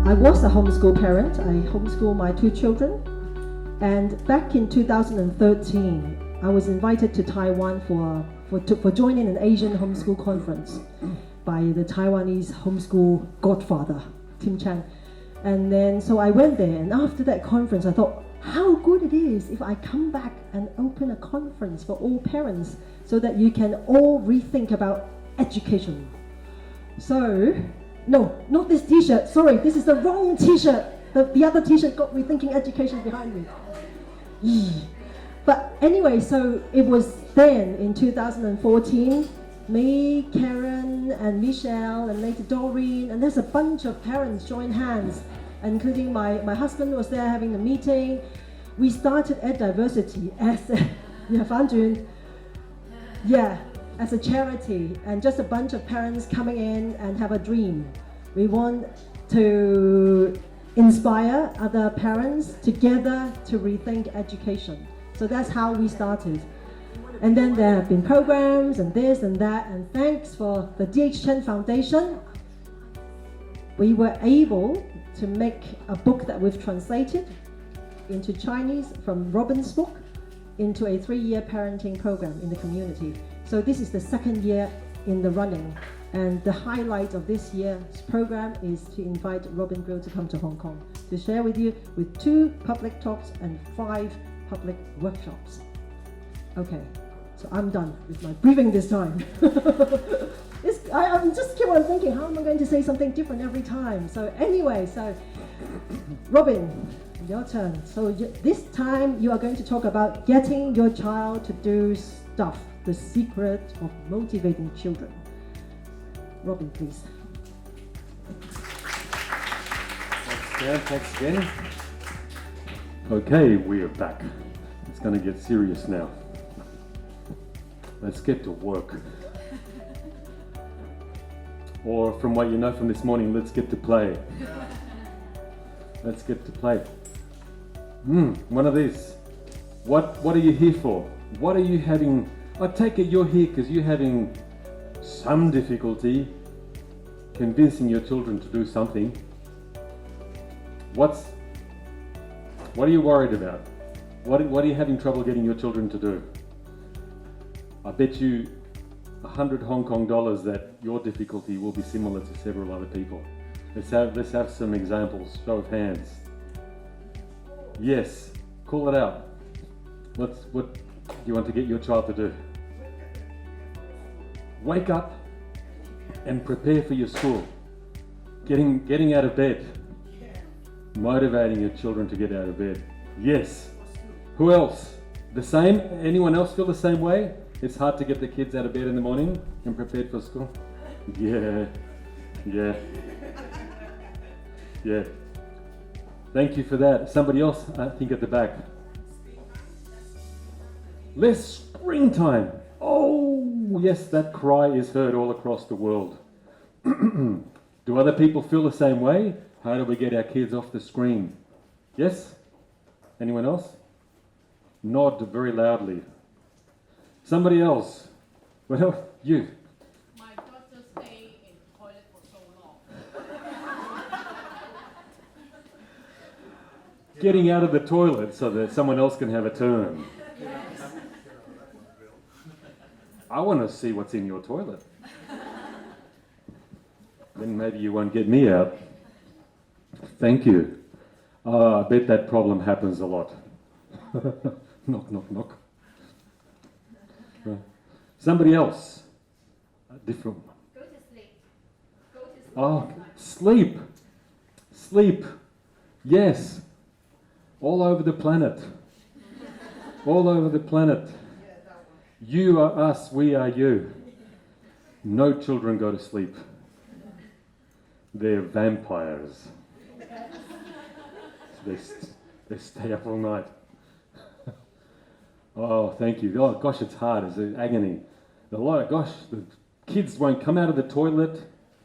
I was a homeschool parent. I homeschool my 2 children. And back in 2013, I was invited to Taiwan for joining an Asian homeschool conference by the Taiwanese homeschool godfather, Tim Chang. And then, so I went there, and after that conference, I thought, how good it is if I come back and open a conference for all parents so that you can all rethink about education. So, no, not this t-shirt, sorry, this is the wrong t-shirt. The other t-shirt got rethinking education behind me. But anyway, so it was then in 2014, me, Karen, and Michelle, and later Doreen, and there's a bunch of parents joined hands, including my husband was there having the meeting. We started Ed Diversity as as a charity, and just a bunch of parents coming in and have a dream. We want to inspire other parents together to rethink education. So that's how we started. And then there have been programs and this and that, and thanks for the D.H. Chen Foundation, we were able to make a book that we've translated into Chinese from Robin's book into a 3-year parenting program in the community. So this is the 2nd year in the running, and the highlight of this year's program is to invite Robin Grille to come to Hong Kong to share with you with 2 public talks and 5 public workshops. Okay, so I'm done with my briefing this time. I'm just keep on thinking, how am I going to say something different every time? So anyway, so Robin, your turn. So this time you are going to talk about getting your child to do stuff, the secret of motivating children. Robin, please. Thanks again. Okay, we are back. It's going to get serious now. Let's get to work. Or from what you know from this morning, let's get to play. Let's get to play. One of these. What are you here for? What are you having? I take it you're here because you're having some difficulty convincing your children to do something. What are you worried about? What are you having trouble getting your children to do? I bet you 100 Hong Kong dollars that your difficulty will be similar to several other people. Let's have some examples. Show of hands. Yes, call it out. What do you want to get your child to do? Wake up and prepare for your school. Getting out of bed. Motivating your children to get out of bed. Yes. Who else? The same? Anyone else feel the same way? It's hard to get the kids out of bed in the morning and prepared for school? Yeah. Thank you for that. Somebody else, I think at the back. Less screen time. Oh, yes, that cry is heard all across the world. Do other people feel the same way? How do we get our kids off the screen? Yes? Anyone else? Nod very loudly. Somebody else. Well, you. My daughter stayed in the toilet for so long. Getting out of the toilet so that someone else can have a turn. Yes. I want to see what's in your toilet. Then maybe you won't get me out. Thank you. I bet that problem happens a lot. Knock, knock, knock. Somebody else. A different one. Go to sleep. Go to sleep. Oh, sleep. Sleep. Yes. All over the planet. All over the planet. You are us, we are you. No children go to sleep. They're vampires. They stay up all night. Oh, thank you. Oh, gosh, it's hard. It's an agony. The kids won't come out of the toilet.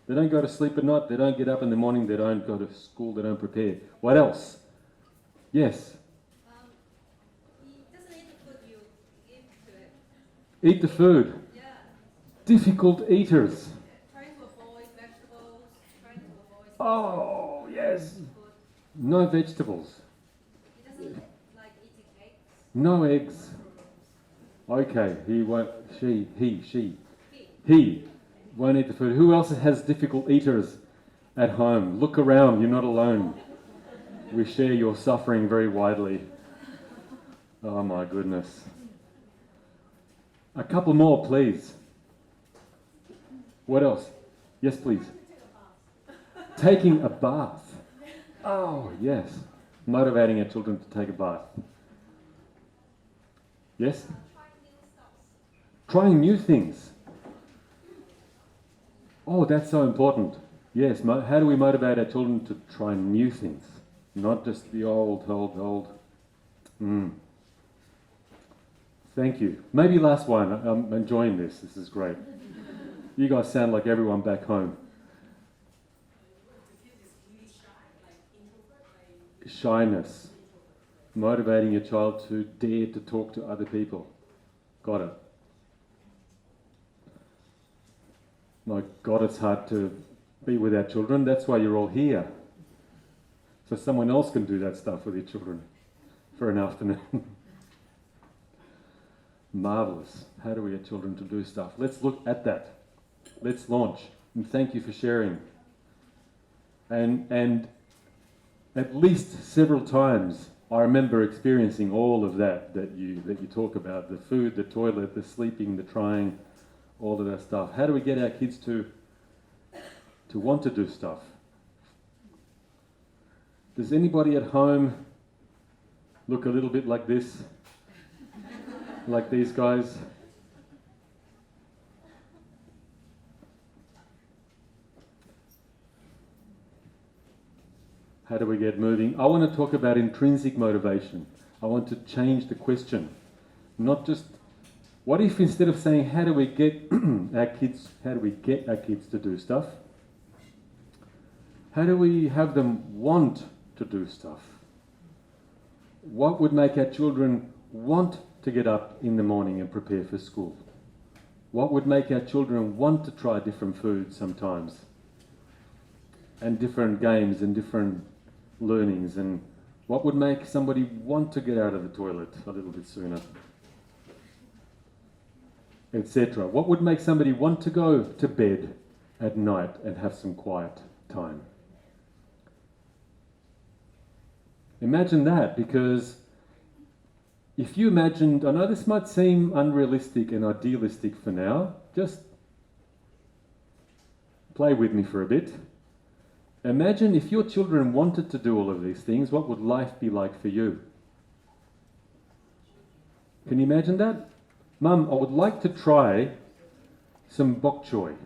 They don't go to sleep at night. They don't get up in the morning. They don't go to school. They don't prepare. What else? Yes? He doesn't eat the food you give to it. Eat the food. Yeah. Difficult eaters. Trying to avoid vegetables, trying to avoid... Oh, yeah. Yes. No vegetables. He doesn't like eating eggs. No eggs. Okay, he won't. He won't eat the food. Who else has difficult eaters at home? Look around. You're not alone. We share your suffering very widely. Oh my goodness. A couple more, please. What else? Yes, please. Taking a bath. Oh, yes. Motivating our children to take a bath. Yes? Trying new things. Oh, that's so important. Yes, how do we motivate our children to try new things? Not just the old. Thank you. Maybe last one. I'm enjoying this. This is great. You guys sound like everyone back home. Shyness. Motivating your child to dare to talk to other people. Got it. My God, it's hard to be with our children. That's why you're all here. So someone else can do that stuff with your children for an afternoon. Marvellous. How do we get children to do stuff? Let's look at that. Let's launch. And thank you for sharing. And at least several times I remember experiencing all of that you talk about. The food, the toilet, the sleeping, the trying, all of that stuff. How do we get our kids to want to do stuff? Does anybody at home look a little bit like this? Like these guys? How do we get moving? I want to talk about intrinsic motivation. I want to change the question. Not just, what if instead of saying how do we get our kids to do stuff? How do we have them want to do stuff? What would make our children want to get up in the morning and prepare for school? What would make our children want to try different foods sometimes? And different games and different learnings? And what would make somebody want to get out of the toilet a little bit sooner? Etc. What would make somebody want to go to bed at night and have some quiet time? Imagine that, because if you imagined, I know this might seem unrealistic and idealistic for now, just play with me for a bit. Imagine if your children wanted to do all of these things, what would life be like for you? Can you imagine that? Mum, I would like to try some bok choy.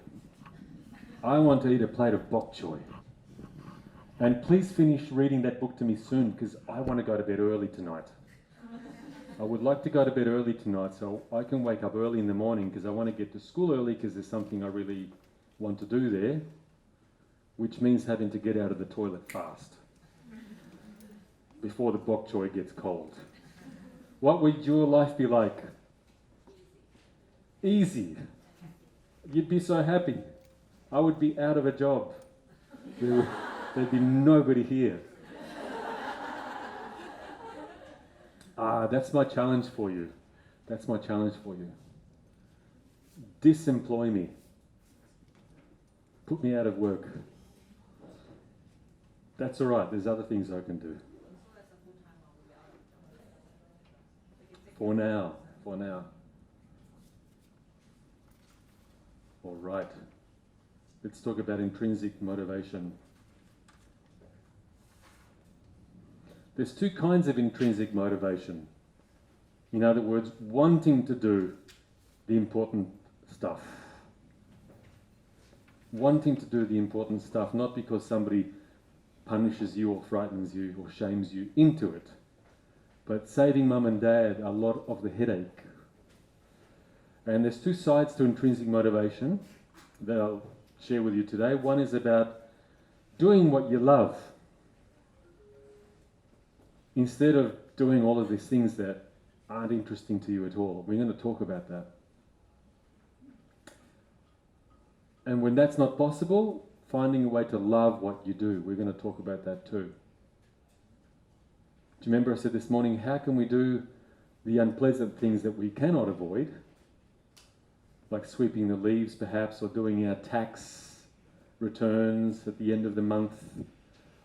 I want to eat a plate of bok choy. And please finish reading that book to me soon, because I want to go to bed early tonight. I would like to go to bed early tonight so I can wake up early in the morning, because I want to get to school early, because there's something I really want to do there, which means having to get out of the toilet fast before the bok choy gets cold. What would your life be like? Easy. You'd be so happy. I would be out of a job. There'd be nobody here. That's my challenge for you. That's my challenge for you. Disemploy me. Put me out of work. That's all right. There's other things I can do. For now. All right. Let's talk about intrinsic motivation. There's two kinds of intrinsic motivation. In other words, wanting to do the important stuff. Wanting to do the important stuff, not because somebody punishes you or frightens you or shames you into it, but saving mum and dad a lot of the headache. And there's two sides to intrinsic motivation that I'll share with you today. One is about doing what you love, instead of doing all of these things that aren't interesting to you at all. We're going to talk about that. And when that's not possible, finding a way to love what you do. We're going to talk about that too. Do you remember I said this morning, how can we do the unpleasant things that we cannot avoid, like sweeping the leaves perhaps, or doing our tax returns at the end of the month,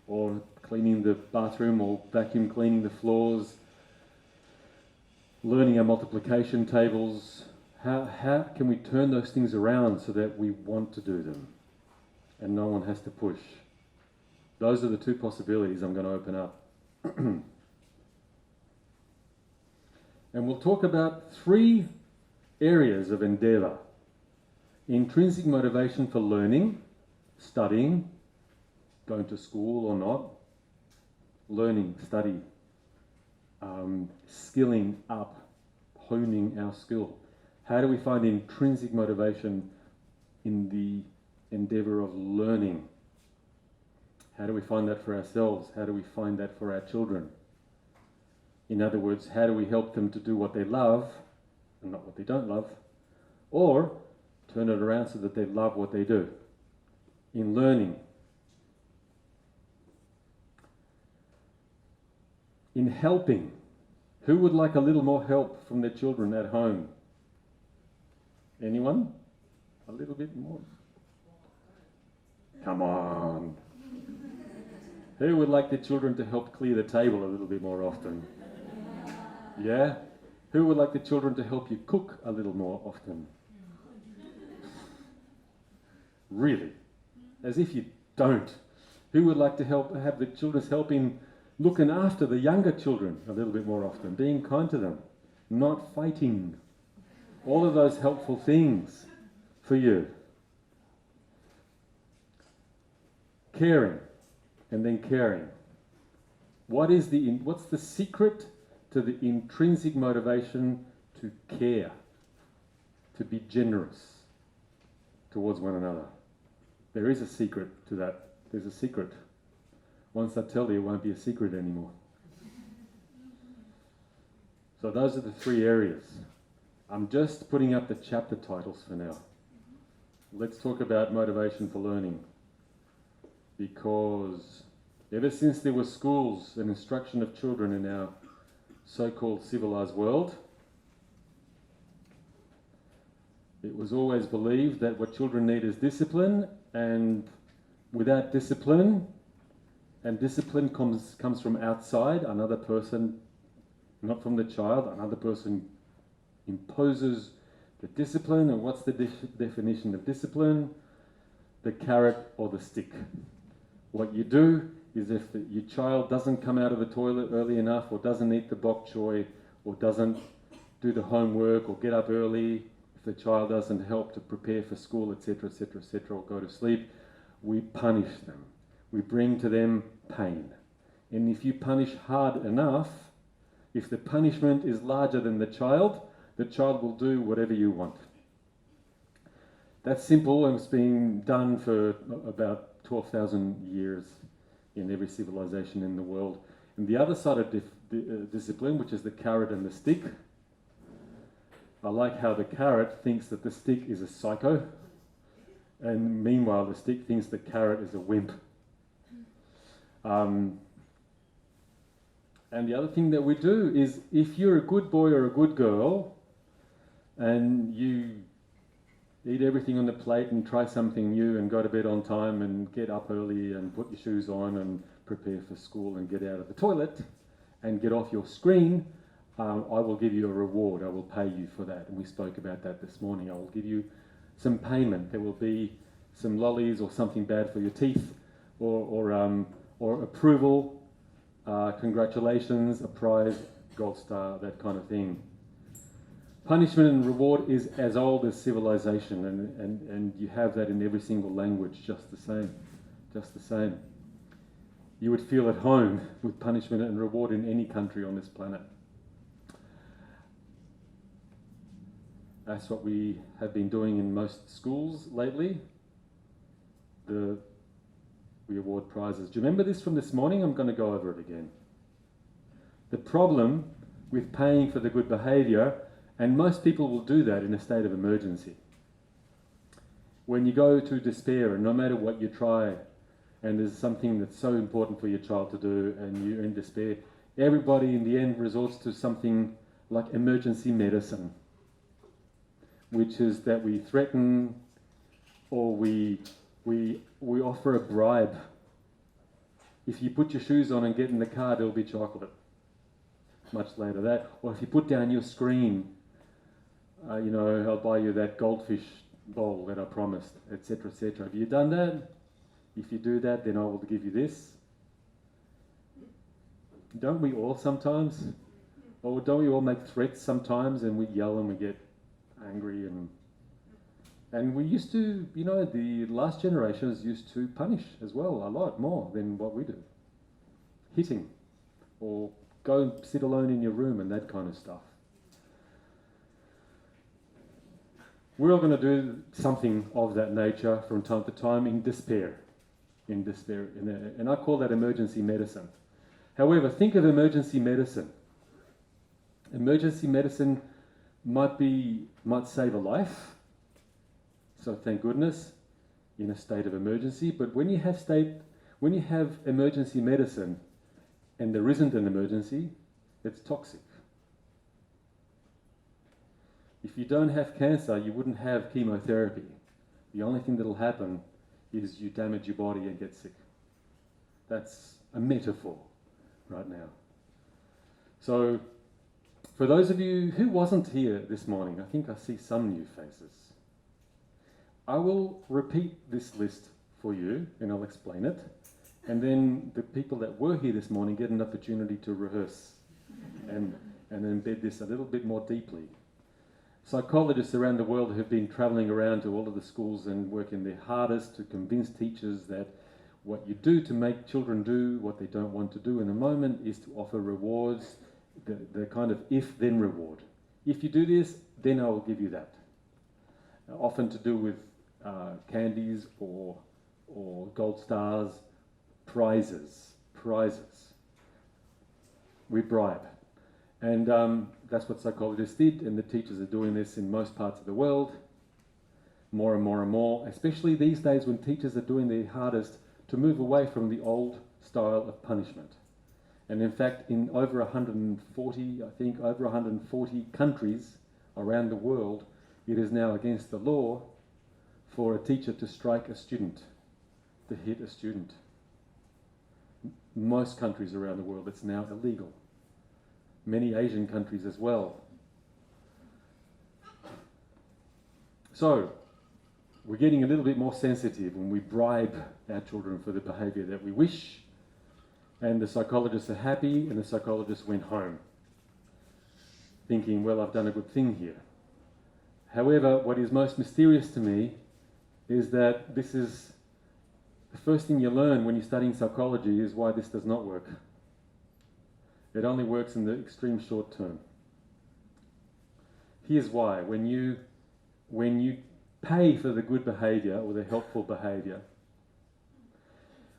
or cleaning the bathroom, or vacuum cleaning the floors, learning our multiplication tables. How can we turn those things around so that we want to do them and no one has to push? Those are the two possibilities I'm going to open up. And we'll talk about 3 areas of endeavour. Intrinsic motivation for learning, studying, going to school or not, learning, study, skilling up, honing our skill. How do we find intrinsic motivation in the endeavour of learning? How do we find that for ourselves? How do we find that for our children? In other words, how do we help them to do what they love and not what they don't love? Or turn it around so that they love what they do in learning. In helping. Who would like a little more help from their children at home? Anyone? A little bit more? Come on. Who would like their children to help clear the table a little bit more often? Yeah? Who would like the children to help you cook a little more often? Really? As if you don't. Who would like to have the children's help in looking after the younger children a little bit more often, being kind to them, not fighting? All of those helpful things for you. Caring, and then caring. What's the secret to the intrinsic motivation to care, to be generous towards one another? There is a secret to that. There's a secret. Once I tell you, it won't be a secret anymore. So those are the 3 areas. I'm just putting up the chapter titles for now. Let's talk about motivation for learning. Because ever since there were schools and instruction of children in our so-called civilized world, it was always believed that what children need is discipline, and without discipline, and discipline comes from outside, another person, not from the child, another person imposes the discipline. And what's the definition of discipline? The carrot or the stick. What you do is if your child doesn't come out of the toilet early enough, or doesn't eat the bok choy, or doesn't do the homework, or get up early, if the child doesn't help to prepare for school, etc., etc., etc., or go to sleep, we punish them. We bring to them pain. And if you punish hard enough, if the punishment is larger than the child will do whatever you want. That's simple, and it's been done for about 12,000 years in every civilization in the world. And the other side of discipline, which is the carrot and the stick, I like how the carrot thinks that the stick is a psycho, and meanwhile the stick thinks the carrot is a wimp. And the other thing that we do is, if you're a good boy or a good girl, and you eat everything on the plate and try something new and go to bed on time and get up early and put your shoes on and prepare for school and get out of the toilet and get off your screen, I will give you a reward. I will pay you for that. And we spoke about that this morning. I will give you some payment. There will be some lollies or something bad for your teeth, or approval, congratulations, a prize, gold star, that kind of thing. Punishment and reward is as old as civilization, and you have that in every single language, just the same. You would feel at home with punishment and reward in any country on this planet. That's what we have been doing in most schools lately. We award prizes. Do you remember this from this morning? I'm going to go over it again. The problem with paying for the good behaviour, and most people will do that in a state of emergency, When you go to despair, and no matter what you try, and there's something that's so important for your child to do, and you're in despair, everybody in the end resorts to something like emergency medicine, which is that we threaten or we offer a bribe. If you put your shoes on and get in the car, there'll be chocolate. Much later that. Or if you put down your screen, I'll buy you that goldfish bowl that I promised, etc., etc. Have you done that? If you do that, then I will give you this. Don't we all sometimes? Or don't we all make threats sometimes, and we yell and we get angry, and we used to, the last generations used to punish as well a lot more than what we do. Hitting, or go and sit alone in your room and that kind of stuff. We're all going to do something of that nature from time to time in despair. And I call that emergency medicine. However, think of emergency medicine. Emergency medicine might save a life. So thank goodness, in a state of emergency. But when you have emergency medicine and there isn't an emergency, it's toxic. If you don't have cancer, you wouldn't have chemotherapy. The only thing that'll happen is you damage your body and get sick. That's a metaphor right now. So, for those of you who wasn't here this morning, I think I see some new faces. I will repeat this list for you and I'll explain it. And then the people that were here this morning get an opportunity to rehearse and embed this a little bit more deeply. Psychologists around the world have been travelling around to all of the schools and working their hardest to convince teachers that what you do to make children do what they don't want to do in a moment is to offer rewards, the kind of if-then reward. If you do this, then I will give you that. Often to do with candies or gold stars, prizes. We bribe. And that's what psychologists did, and the teachers are doing this in most parts of the world, more and more and more, especially these days when teachers are doing their hardest to move away from the old style of punishment. And in fact, in over 140 countries around the world, it is now against the law for a teacher to strike a student, to hit a student. Most countries around the world, it's now illegal. Many Asian countries as well. So, we're getting a little bit more sensitive when we bribe our children for the behaviour that we wish, and the psychologists are happy, and the psychologists went home, thinking, well, I've done a good thing here. However, what is most mysterious to me is that this is the first thing you learn when you're studying psychology is why this does not work. It only works in the extreme short term. Here's why. When you pay for the good behaviour or the helpful behaviour,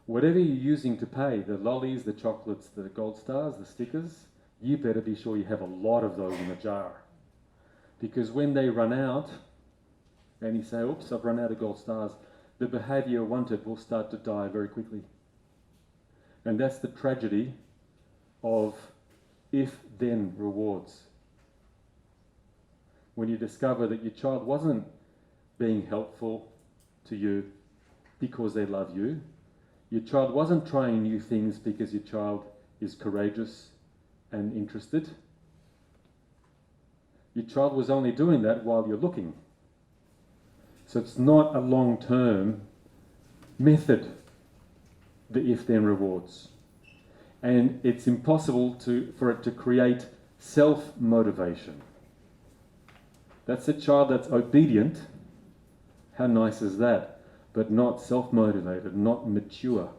whatever you're using to pay, the lollies, the chocolates, the gold stars, the stickers, you better be sure you have a lot of those in a jar. Because when they run out, and you say, oops, I've run out of gold stars, the behaviour wanted will start to die very quickly. And that's the tragedy of if-then rewards. When you discover that your child wasn't being helpful to you because they love you, your child wasn't trying new things because your child is courageous and interested. Your child was only doing that while you're looking. So it's not a long-term method, the if-then rewards. And it's impossible for it to create self-motivation. That's a child that's obedient. How nice is that? But not self-motivated, not mature.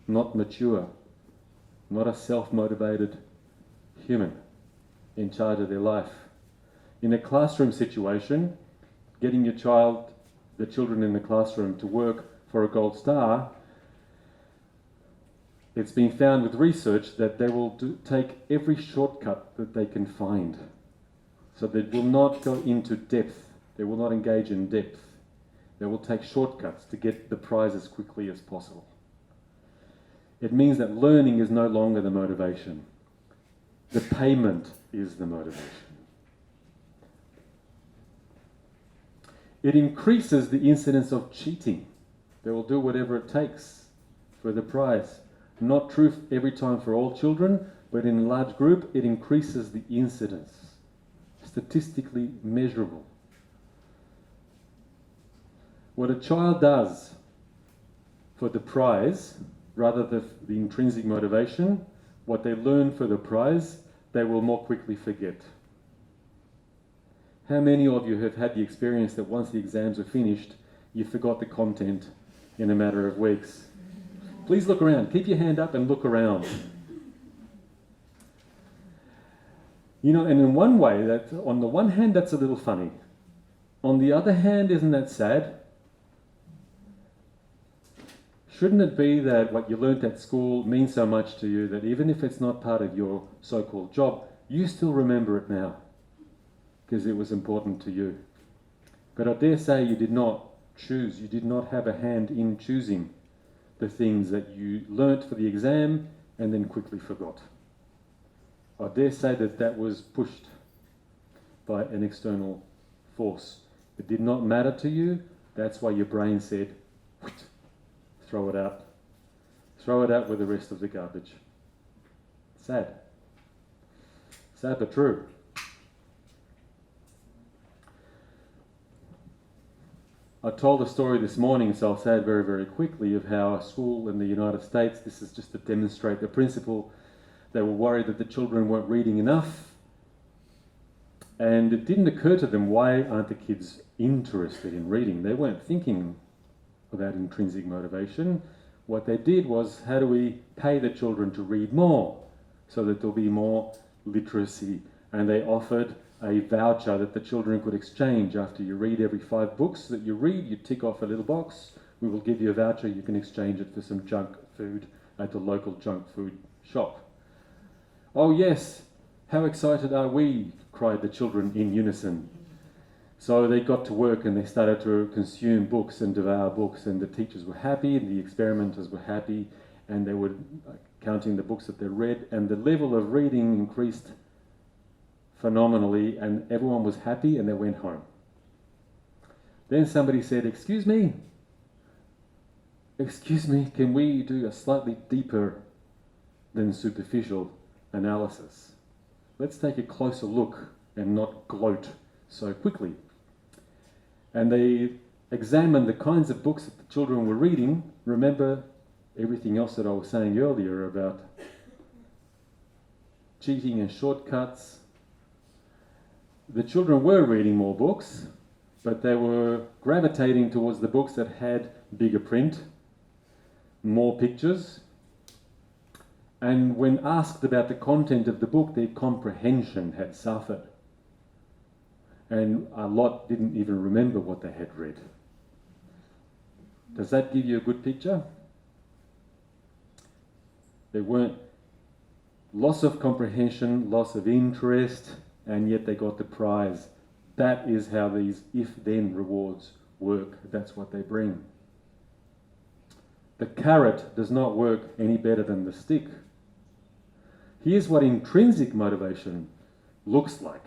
Not a self-motivated human in charge of their life. In a classroom situation, getting the children in the classroom to work for a gold star, it's been found with research that they will take every shortcut that they can find. So they will not go into depth. They will not engage in depth. They will take shortcuts to get the prize as quickly as possible. It means that learning is no longer the motivation. The payment is the motivation. It increases the incidence of cheating. They will do whatever it takes for the prize. Not true every time for all children, but in a large group, it increases the incidence. Statistically measurable. What a child does for the prize, rather than the intrinsic motivation, what they learn for the prize, they will more quickly forget. How many of you have had the experience that once the exams are finished, you forgot the content in a matter of weeks? Please look around. Keep your hand up and look around. You know, and in one way, that on the one hand, that's a little funny. On the other hand, isn't that sad? Shouldn't it be that what you learnt at school means so much to you that even if it's not part of your so-called job, you still remember it now because it was important to you? But I dare say you did not choose, you did not have a hand in choosing the things that you learnt for the exam and then quickly forgot. I dare say that that was pushed by an external force. It did not matter to you, that's why your brain said, throw it out. Throw it out with the rest of the garbage. Sad. Sad but true. I told a story this morning, so I'll say it very, very quickly, of how a school in the United States, this is just to demonstrate the principle, they were worried that the children weren't reading enough, and it didn't occur to them, why aren't the kids interested in reading? They weren't thinking about intrinsic motivation. What they did was, how do we pay the children to read more so that there'll be more literacy? And they offered a voucher that the children could exchange. After you read every 5 books that you read, you tick off a little box, we will give you a voucher, you can exchange it for some junk food at the local junk food shop. Oh yes, how excited are we, cried the children in unison. So they got to work and they started to consume books and devour books, and the teachers were happy and the experimenters were happy, and they were counting the books that they read, and the level of reading increased phenomenally, and everyone was happy and they went home. Then somebody said, excuse me, can we do a slightly deeper than superficial analysis? Let's take a closer look and not gloat so quickly. And they examined the kinds of books that the children were reading. Remember everything else that I was saying earlier about cheating and shortcuts. The children were reading more books, but they were gravitating towards the books that had bigger print, more pictures, and when asked about the content of the book, their comprehension had suffered. And a lot didn't even remember what they had read. Does that give you a good picture? There weren't loss of comprehension, loss of interest, and yet they got the prize. That is how these if-then rewards work. That's what they bring. The carrot does not work any better than the stick. Here's what intrinsic motivation looks like.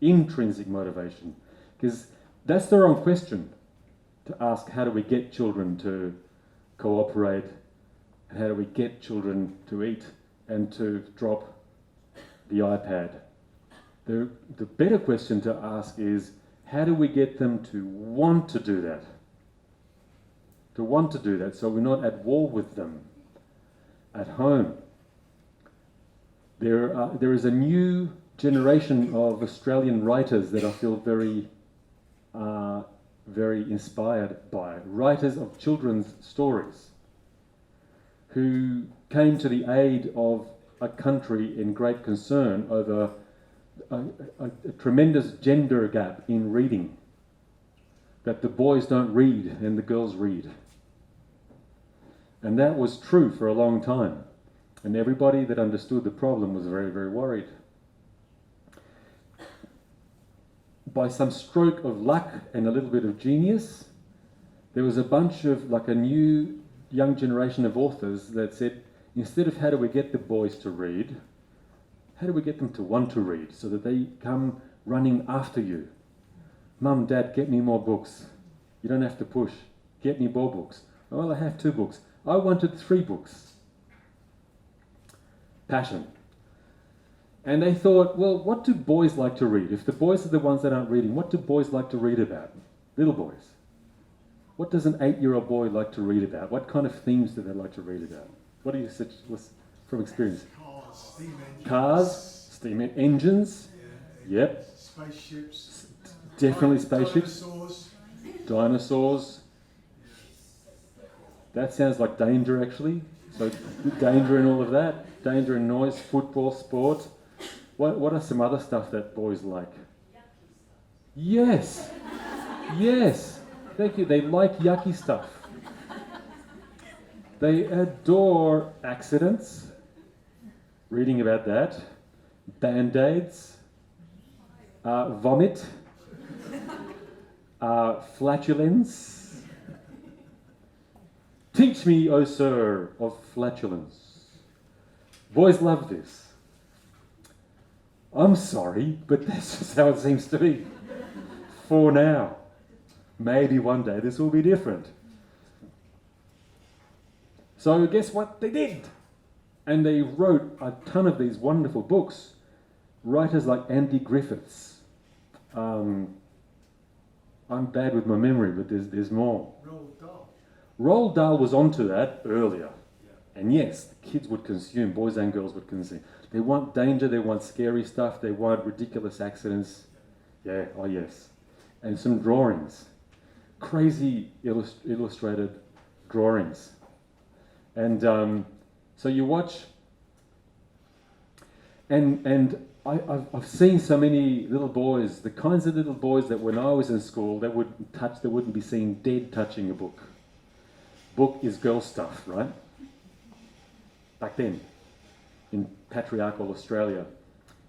Intrinsic motivation. Because that's the wrong question to ask, how do we get children to cooperate? And how do we get children to eat and to drop the iPad? The better question to ask is, how do we get them to want to do that? To want to do that, so we're not at war with them at home. There is a new generation of Australian writers that I feel very inspired by. Writers of children's stories who came to the aid of a country in great concern over a tremendous gender gap in reading, that the boys don't read and the girls read. And that was true for a long time, and everybody that understood the problem was very, very worried. By some stroke of luck and a little bit of genius, there was a bunch of, like a new young generation of authors that said, instead of how do we get the boys to read, how do we get them to want to read so that they come running after you? Mum, Dad, get me more books. You don't have to push. Get me more books. Well, I have 2 books. I wanted 3 books. Passion. And they thought, well, what do boys like to read? If the boys are the ones that aren't reading, what do boys like to read about? Little boys. What does an 8-year-old boy like to read about? What kind of themes do they like to read about? What do you such from experience? Cars, steam engines. Yeah. Yep. Spaceships. Definitely spaceships. Dinosaurs. That sounds like danger, actually. So danger and all of that. Danger and noise, football, sport. What are some other stuff that boys like? Yes. Yes. Thank you. They like yucky stuff. They adore accidents. Reading about that. Band-aids. Vomit. Flatulence. Teach me, O sir, of flatulence. Boys love this. I'm sorry, but that's just how it seems to be. For now. Maybe one day this will be different. So guess what they did? And they wrote a ton of these wonderful books. Writers like Andy Griffiths. I'm bad with my memory, but there's more. Roald Dahl. Roald Dahl was onto that earlier. And yes, kids would consume, boys and girls would consume. They want danger, they want scary stuff, they want ridiculous accidents. Yeah, oh yes. And some drawings. Crazy illustrated drawings. And so you watch, and I've seen so many little boys, the kinds of little boys that when I was in school, that wouldn't be seen dead touching a book. Book is girl stuff, right? Back then, in patriarchal Australia.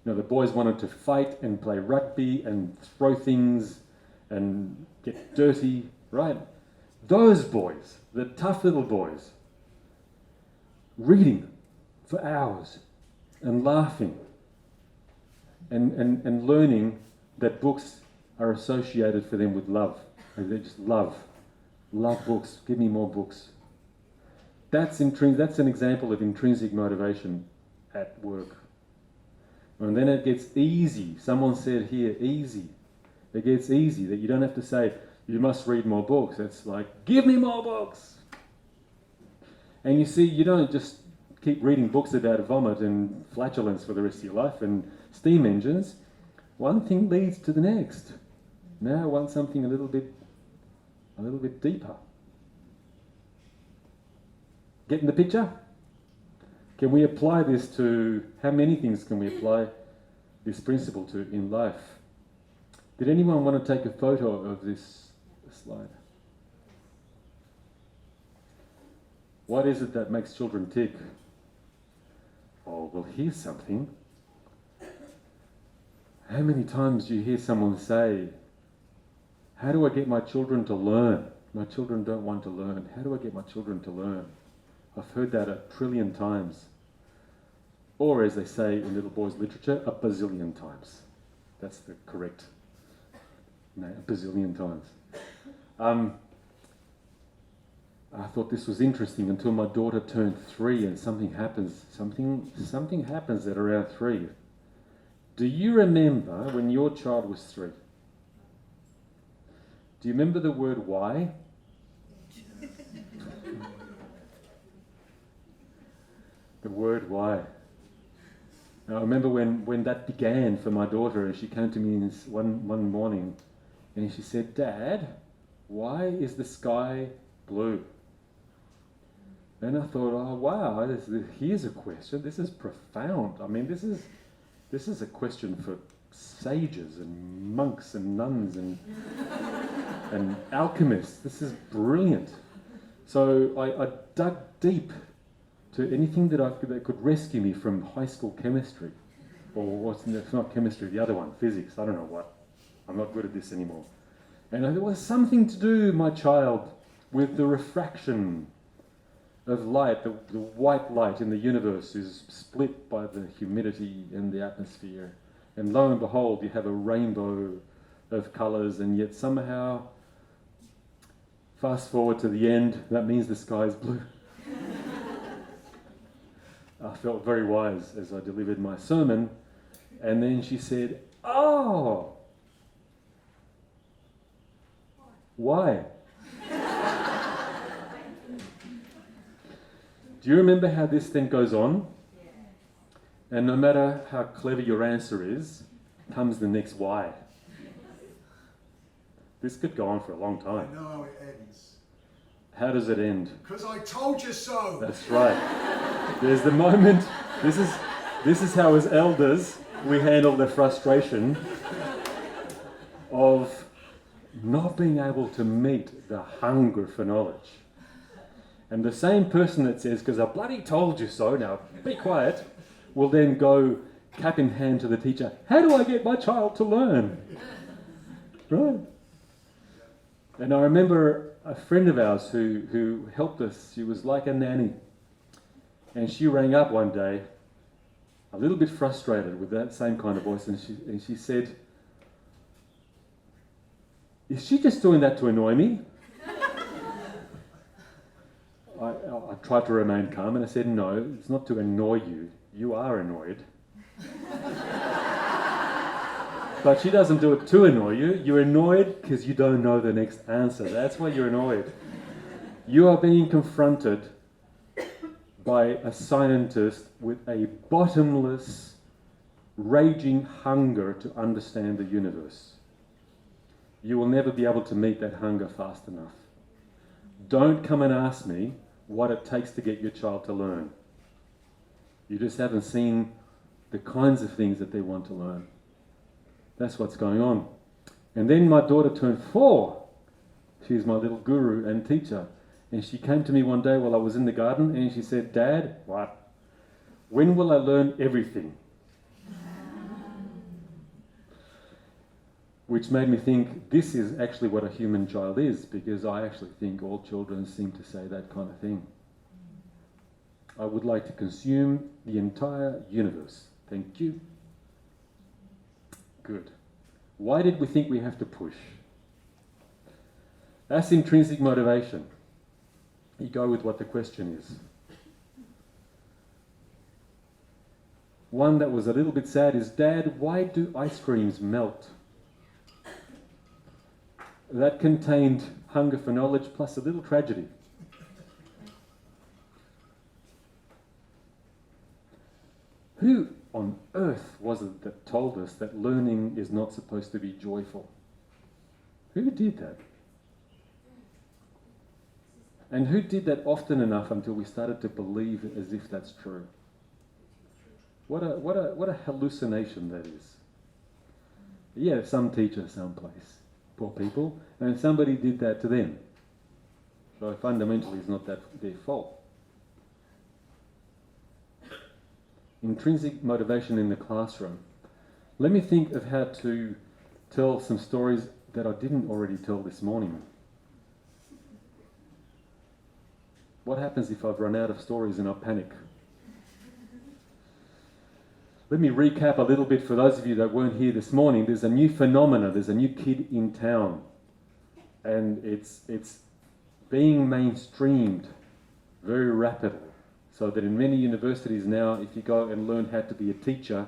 You know, the boys wanted to fight and play rugby and throw things and get dirty, right? Those boys, the tough little boys, reading for hours and laughing and learning that books are associated for them with love. And they just love books, give me more books. That's an example of intrinsic motivation at work. And then it gets easy. Someone said here, easy. It gets easy that you don't have to say, you must read more books. It's like, give me more books. And you see, you don't just keep reading books about vomit and flatulence for the rest of your life and steam engines. One thing leads to the next. Now I want something a little bit deeper. Getting the picture? Can we apply this to, how many things can we apply this principle to in life? Did anyone want to take a photo of this slide? What is it that makes children tick? Oh, well, here's something. How many times do you hear someone say, how do I get my children to learn? My children don't want to learn. How do I get my children to learn? I've heard that 1 trillion times. Or as they say in little boys' literature, 1 bazillion times. That's the correct name, 1 bazillion times. I thought this was interesting until my daughter turned 3 and something happens. Something happens at around 3. Do you remember when your child was 3? Do you remember the word why? The word why. Now, I remember when that began for my daughter, and she came to me one morning and she said, Dad, why is the sky blue? And I thought, oh wow, here's a question. This is profound. I mean, this is a question for sages and monks and nuns and alchemists. This is brilliant. So I dug deep to anything that could rescue me from high school chemistry, or it's not chemistry, the other one, physics. I don't know what. I'm not good at this anymore. And there was something to do, my child. with the refraction of light. The white light in the universe is split by the humidity in the atmosphere. And lo and behold, you have a rainbow of colours, and yet somehow, fast forward to the end, that means the sky is blue. I felt very wise as I delivered my sermon, and then she said, "Oh, why?" Do you remember how this then goes on? And no matter how clever your answer is, comes the next why. This could go on for a long I time. know how it ends. How does it end? Because I told you so. That's right. There's the moment. This is how, as elders, we handle the frustration of not being able to meet the hunger for knowledge. And the same person that says, "Because I bloody told you so, now be quiet," will then go cap in hand to the teacher, "How do I get my child to learn?" Right? And I remember a friend of ours who helped us. She was like a nanny. And she rang up one day, a little bit frustrated with that same kind of voice, and she said, "Is she just doing that to annoy me?" I tried to remain calm, and I said, "No, it's not to annoy you. You are annoyed." But she doesn't do it to annoy you. You're annoyed because you don't know the next answer. That's why you're annoyed. You are being confronted by a scientist with a bottomless, raging hunger to understand the universe. You will never be able to meet that hunger fast enough. Don't come and ask me what it takes to get your child to learn. You just haven't seen the kinds of things that they want to learn. That's what's going on. And then my daughter turned 4. She's my little guru and teacher. And she came to me one day while I was in the garden and she said, "Dad, what? When will I learn everything?" Which made me think this is actually what a human child is, because I actually think all children seem to say that kind of thing. I would like to consume the entire universe. Thank you. Good. Why did we think we have to push? That's intrinsic motivation. You go with what the question is. One that was a little bit sad is, "Dad, why do ice creams melt?" That contained hunger for knowledge plus a little tragedy. Who on earth was it that told us that learning is not supposed to be joyful? Who did that? And who did that often enough until we started to believe it as if that's true? What a hallucination that is. Yeah, some teacher someplace, poor people, and somebody did that to them. So fundamentally it's not that their fault. Intrinsic motivation in the classroom. Let me think of how to tell some stories that I didn't already tell this morning. What happens if I've run out of stories and I panic? Let me recap a little bit for those of you that weren't here this morning. There's a new phenomena, there's a new kid in town, and it's being mainstreamed very rapidly. So that in many universities now, if you go and learn how to be a teacher,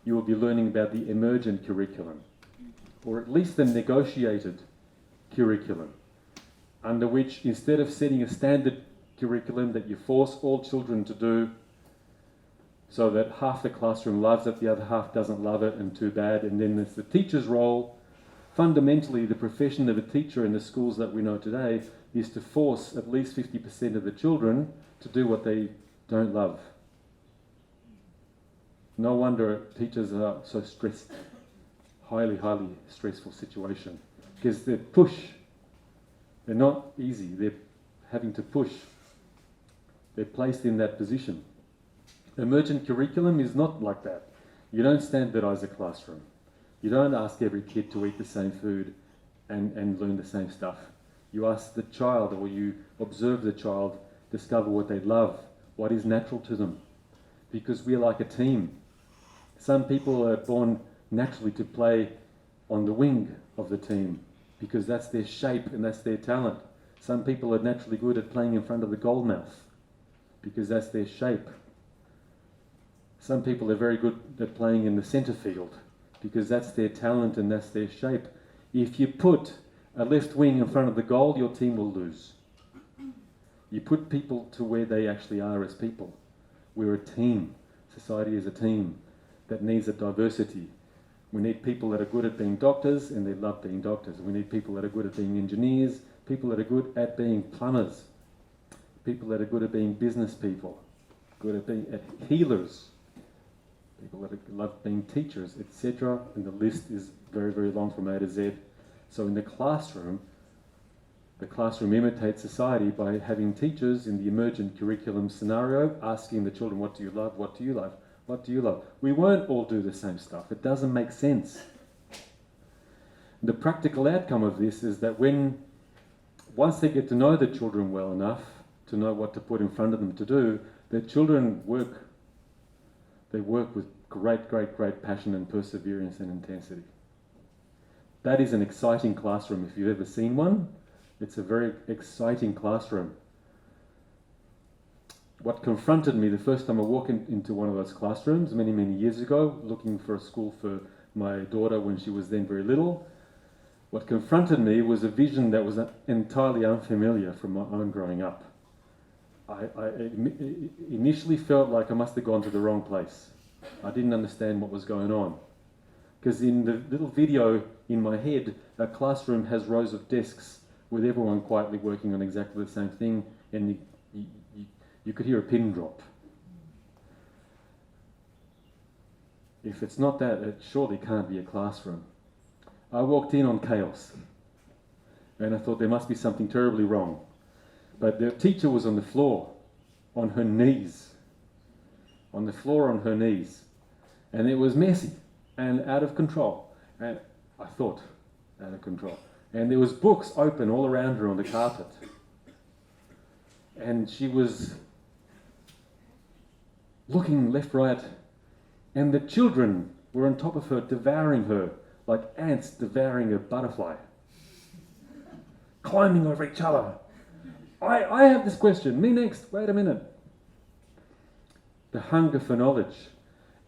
you will be learning about the emergent curriculum, or at least the negotiated curriculum, under which instead of setting a standard curriculum that you force all children to do, so that half the classroom loves it, the other half doesn't love it, and too bad, and then there's the teacher's role. Fundamentally, the profession of a teacher in the schools that we know today is to force at least 50% of the children to do what they don't love. No wonder teachers are so stressed, highly stressful situation, because they're they're not easy, they're having to push. They're placed in that position. Emergent curriculum is not like that. You don't standardise a classroom. You don't ask every kid to eat the same food and learn the same stuff. You ask the child, or you observe the child, discover what they love, what is natural to them. Because we're like a team. Some people are born naturally to play on the wing of the team because that's their shape and that's their talent. Some people are naturally good at playing in front of the goalmouth because that's their shape. Some people are very good at playing in the centre field because that's their talent and that's their shape. If you put a left wing in front of the goal, your team will lose. You put people to where they actually are as people. We're a team. Society is a team that needs a diversity. We need people that are good at being doctors and they love being doctors. We need people that are good at being engineers, people that are good at being plumbers, people that are good at being business people, good at being healers, people that love being teachers, etc. And the list is very, very long from A to Z. So in the classroom imitates society by having teachers in the emergent curriculum scenario asking the children, what do you love, what do you love, what do you love? We won't all do the same stuff. It doesn't make sense. The practical outcome of this is that once they get to know the children well enough to know what to put in front of them to do, the children work with great, great, great passion and perseverance and intensity. That is an exciting classroom. If you've ever seen one, it's a very exciting classroom. What confronted me the first time I walked into one of those classrooms many, many years ago, looking for a school for my daughter when she was then very little, what confronted me was a vision that was entirely unfamiliar from my own growing up. I initially felt like I must have gone to the wrong place. I didn't understand what was going on. Because in the little video in my head, a classroom has rows of desks with everyone quietly working on exactly the same thing, and you could hear a pin drop. If it's not that, it surely can't be a classroom. I walked in on chaos, and I thought there must be something terribly wrong. But the teacher was on the floor, on her knees. On the floor on her knees. And it was messy and out of control. And I thought, out of control. And there was books open all around her on the carpet. And she was looking left, right, and the children were on top of her, devouring her, like ants devouring a butterfly. Climbing over each other. I have this question. Me next. Wait a minute. The hunger for knowledge.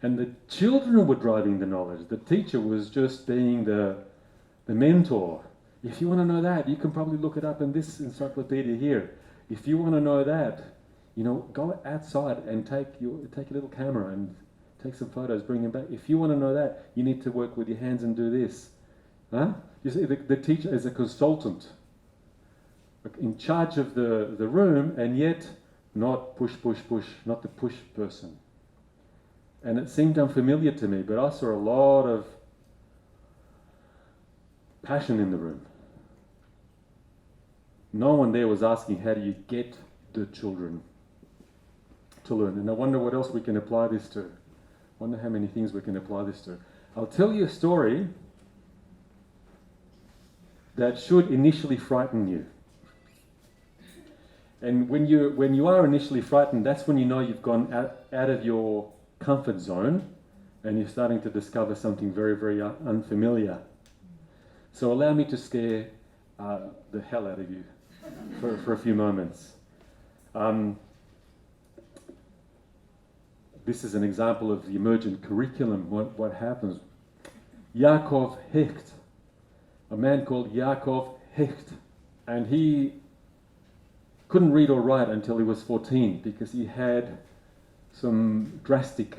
And the children were driving the knowledge. The teacher was just being the mentor. If you want to know that, you can probably look it up in this encyclopedia here. If you want to know that, go outside and take your little camera and take some photos, bring them back. If you want to know that, you need to work with your hands and do this. Huh? You see, the teacher is a consultant in charge of the room, and yet not push, not the push person. And it seemed unfamiliar to me, but I saw a lot of passion in the room. No one there was asking, how do you get the children to learn? And I wonder what else we can apply this to. I wonder how many things we can apply this to. I'll tell you a story that should initially frighten you. And when you are initially frightened, that's when you know you've gone out of your comfort zone and you're starting to discover something very, very unfamiliar. So allow me to scare the hell out of you for a few moments. This is an example of the emergent curriculum, what happens. Yaakov Hecht, a man called Yaakov Hecht, and he couldn't read or write until he was 14 because he had some drastic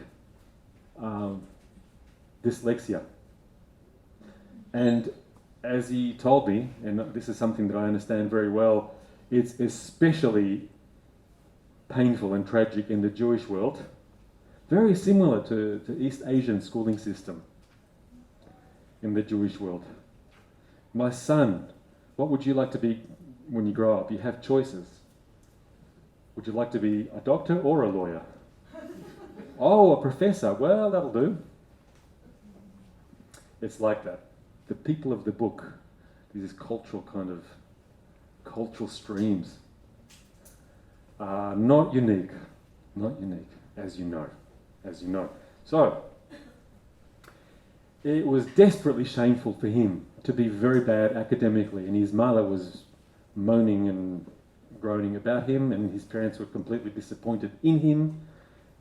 dyslexia. And as he told me, and this is something that I understand very well, it's especially painful and tragic in the Jewish world, very similar to East Asian schooling system in the Jewish world. My son, what would you like to be when you grow up? You have choices. Would you like to be a doctor or a lawyer? Oh, a professor. Well, that'll do. It's like that. The people of the book, this cultural kind of cultural streams. Not unique, as you know. So, it was desperately shameful for him to be very bad academically, and his mother was moaning and groaning about him, and his parents were completely disappointed in him,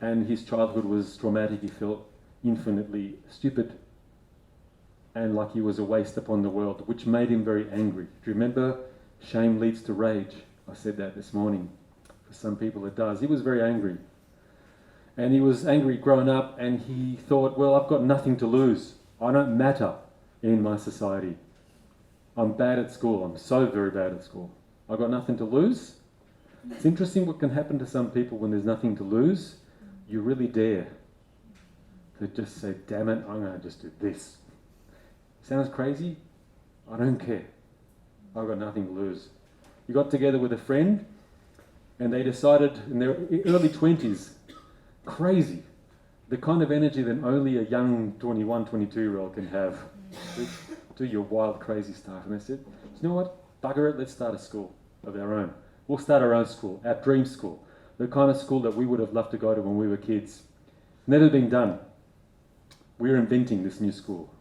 and his childhood was traumatic. He felt infinitely stupid and like he was a waste upon the world, which made him very angry. Do you remember? Shame leads to rage. I said that this morning. For some people it does. He was very angry. And he was angry growing up, and he thought, well, I've got nothing to lose. I don't matter in my society. I'm bad at school. I'm so very bad at school. I've got nothing to lose. It's interesting what can happen to some people when there's nothing to lose. You really dare to just say, damn it, I'm going to just do this. Sounds crazy? I don't care. I've got nothing to lose. He got together with a friend, and they decided in their early 20s, crazy, the kind of energy that only a young 21, 22-year-old can have. Do your wild, crazy stuff. And they said, you know what? Bugger it, let's start a school of our own. We'll start our own school, our dream school, the kind of school that we would have loved to go to when we were kids. Never been done. We're inventing this new school.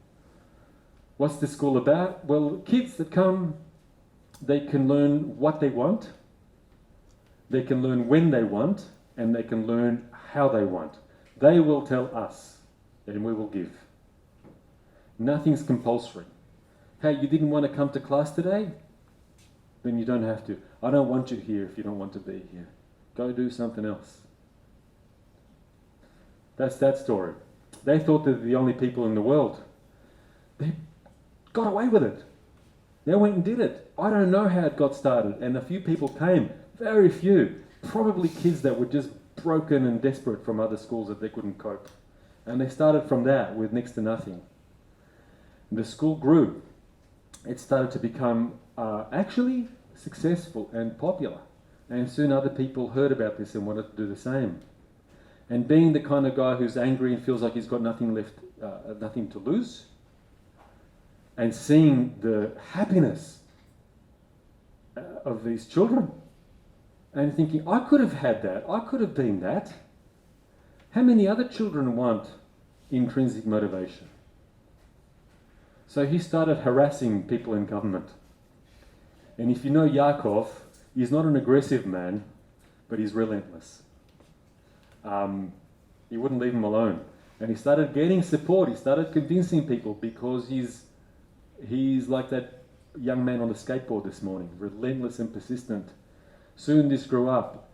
What's this school about? Well, kids that come, they can learn what they want, they can learn when they want, and they can learn how they want. They will tell us, and we will give. Nothing's compulsory. Hey, you didn't want to come to class today? Then you don't have to. I don't want you here if you don't want to be here. Go do something else. That's that story. They thought they were the only people in the world. They got away with it. They went and did it. I don't know how it got started. And a few people came. Very few. Probably kids that were just broken and desperate from other schools that they couldn't cope. And they started from that with next to nothing. The school grew. It started to become actually successful and popular. And soon other people heard about this and wanted to do the same. And being the kind of guy who's angry and feels like he's got nothing left, nothing to lose, and seeing the happiness of these children, and thinking, I could have had that, I could have been that. How many other children want intrinsic motivation? So he started harassing people in government. And if you know Yaakov, he's not an aggressive man, but he's relentless. He wouldn't leave him alone. And he started getting support, he started convincing people, because he's like that young man on the skateboard this morning, relentless and persistent. Soon this grew up.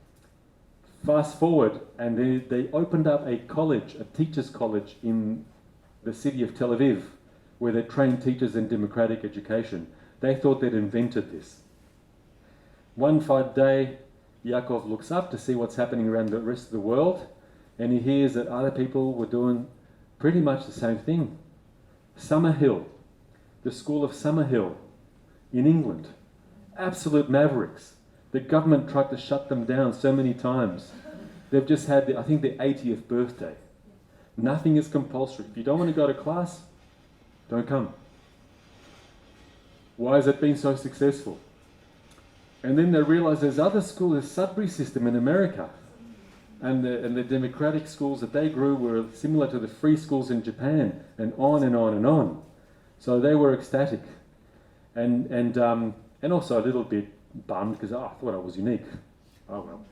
Fast forward, and they opened up a college, a teachers' college in the city of Tel Aviv, where they trained teachers in democratic education. They thought they'd invented this. One fine day, Yaakov looks up to see what's happening around the rest of the world, and he hears that other people were doing pretty much the same thing. Summerhill, the school of Summerhill in England, absolute mavericks. The government tried to shut them down so many times. They've just had, I think, their 80th birthday. Nothing is compulsory. If you don't want to go to class, don't come. Why has it been so successful? And then they realised there's other schools, there's Sudbury system in America. And the democratic schools that they grew were similar to the free schools in Japan, and on and on and on. So they were ecstatic. And also a little bit bummed because I thought I was unique. Oh well.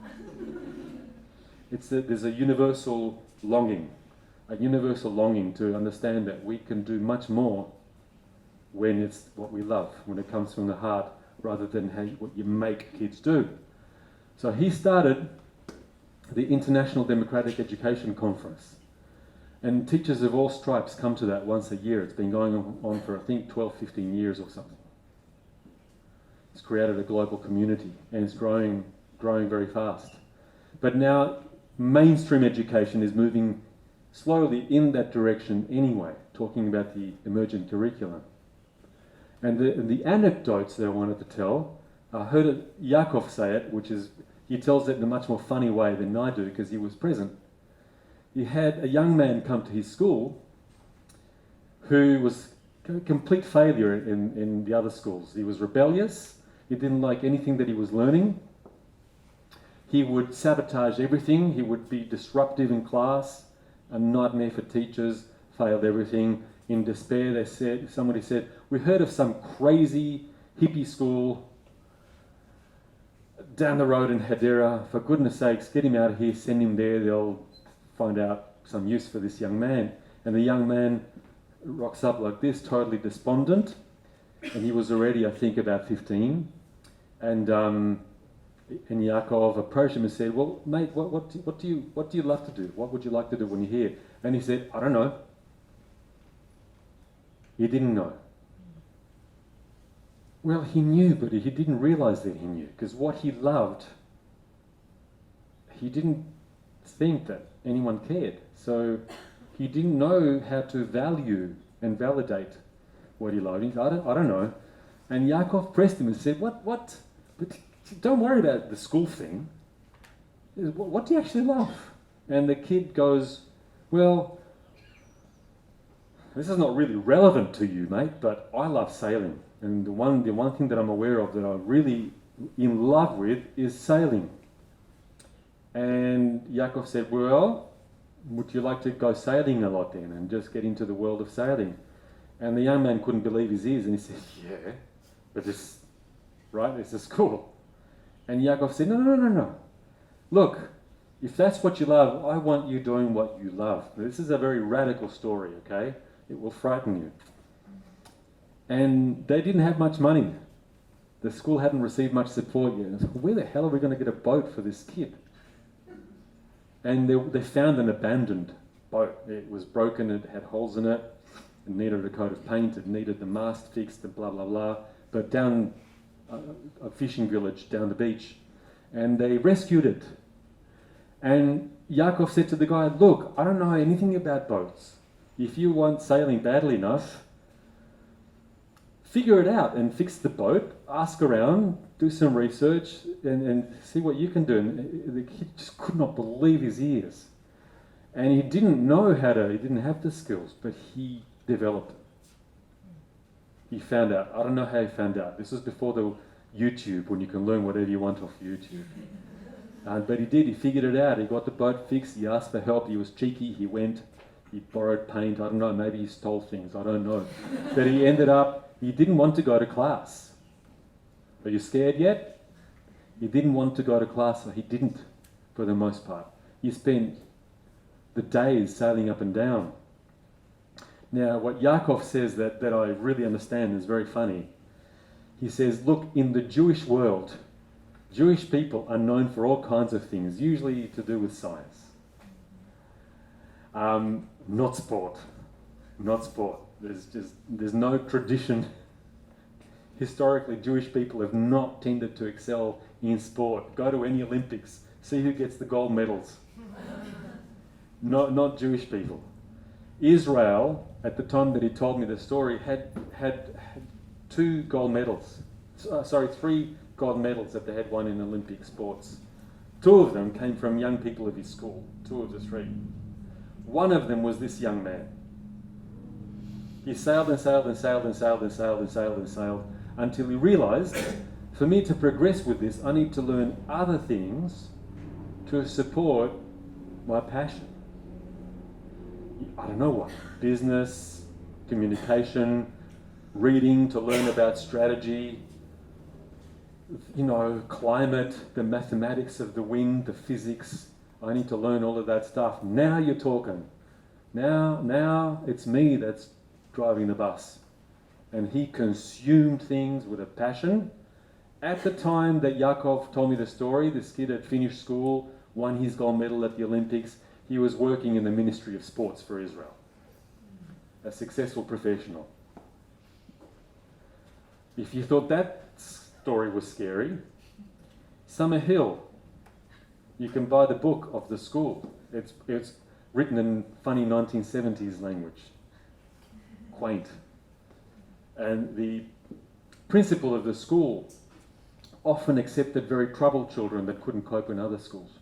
There's a universal longing to understand that we can do much more when it's what we love, when it comes from the heart, rather than what you make kids do. So he started the International Democratic Education Conference. And teachers of all stripes come to that once a year. It's been going on for, I think, 12, 15 years or something. It's created a global community, and it's growing very fast. But now mainstream education is moving slowly in that direction anyway, talking about the emergent curriculum. And the anecdotes that I wanted to tell, I heard Yaakov say it, which is, he tells it in a much more funny way than I do because he was present. He had a young man come to his school who was a complete failure in the other schools. He was rebellious, He didn't like anything that he was learning. He would sabotage everything. He would be disruptive in class, a nightmare for teachers, failed everything. In despair, somebody said, we heard of some crazy hippie school down the road in Hadera. For goodness sakes, get him out of here, send him there. They'll find out some use for this young man. And the young man rocks up like this, totally despondent. And he was already, I think, about 15. And Yaakov approached him and said, well, mate, what do you love to do? What would you like to do when you're here? And he said, I don't know. He didn't know. Well, he knew, but he didn't realize that he knew, because what he loved, he didn't think that anyone cared. So he didn't know how to value and validate what he loved. He said, I don't know. And Yaakov pressed him and said, what? But don't worry about the school thing. What do you actually love? And the kid goes, well, this is not really relevant to you, mate, but I love sailing. And the one thing that I'm aware of that I'm really in love with is sailing. And Yaakov said, well, would you like to go sailing a lot then and just get into the world of sailing? And the young man couldn't believe his ears and he said, yeah, but this is cool. And Yaakov said, no. Look, if that's what you love, I want you doing what you love. This is a very radical story, okay? It will frighten you. And they didn't have much money. The school hadn't received much support yet. So where the hell are we going to get a boat for this kid? And they found an abandoned boat. It was broken, it had holes in it, it needed a coat of paint, it needed the mast fixed, and blah, blah, blah. But down a fishing village down the beach, and they rescued it. And Yaakov said to the guy, look, I don't know anything about boats. If you want sailing badly enough, figure it out and fix the boat, ask around, do some research and see what you can do. And the kid just could not believe his ears. And he didn't he didn't have the skills, but he developed it. He found out. I don't know how he found out. This was before the YouTube, when you can learn whatever you want off YouTube. But he did. He figured it out. He got the boat fixed. He asked for help. He was cheeky. He went. He borrowed paint. I don't know. Maybe he stole things. I don't know. But he ended up, he didn't want to go to class. Are you scared yet? He didn't want to go to class, so he didn't, for the most part. He spent the days sailing up and down. Now, what Yaakov says that I really understand is very funny. He says, look, in the Jewish world, Jewish people are known for all kinds of things, usually to do with science. Not sport. There's no tradition. Historically, Jewish people have not tended to excel in sport. Go to any Olympics, see who gets the gold medals. Not Jewish people. Israel, at the time that he told me the story, had 3 gold medals that they had won in Olympic sports. 2 of them came from young people of his school, 2 of the 3. One of them was this young man. He sailed and sailed and sailed and sailed and sailed and sailed and sailed until he realized, for me to progress with this, I need to learn other things to support my passion. I don't know what. Business, communication, reading to learn about strategy, climate, the mathematics of the wind, the physics. I need to learn all of that stuff. Now you're talking. Now it's me that's driving the bus. And he consumed things with a passion. At the time that Yaakov told me the story, this kid had finished school, won his gold medal at the Olympics. He was working in the Ministry of Sports for Israel. A successful professional. If you thought that story was scary, Summer Hill. You can buy the book of the school. It's written in funny 1970s language. Quaint. And the principal of the school often accepted very troubled children that couldn't cope in other schools.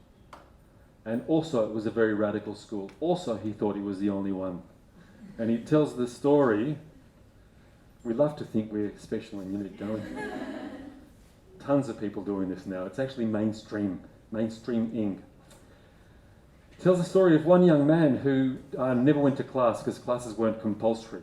And also it was a very radical school. Also he thought he was the only one. And he tells the story. We love to think we're special and unique, don't we? tons of people doing this now. It's actually mainstreaming. It tells the story of one young man who never went to class because classes weren't compulsory.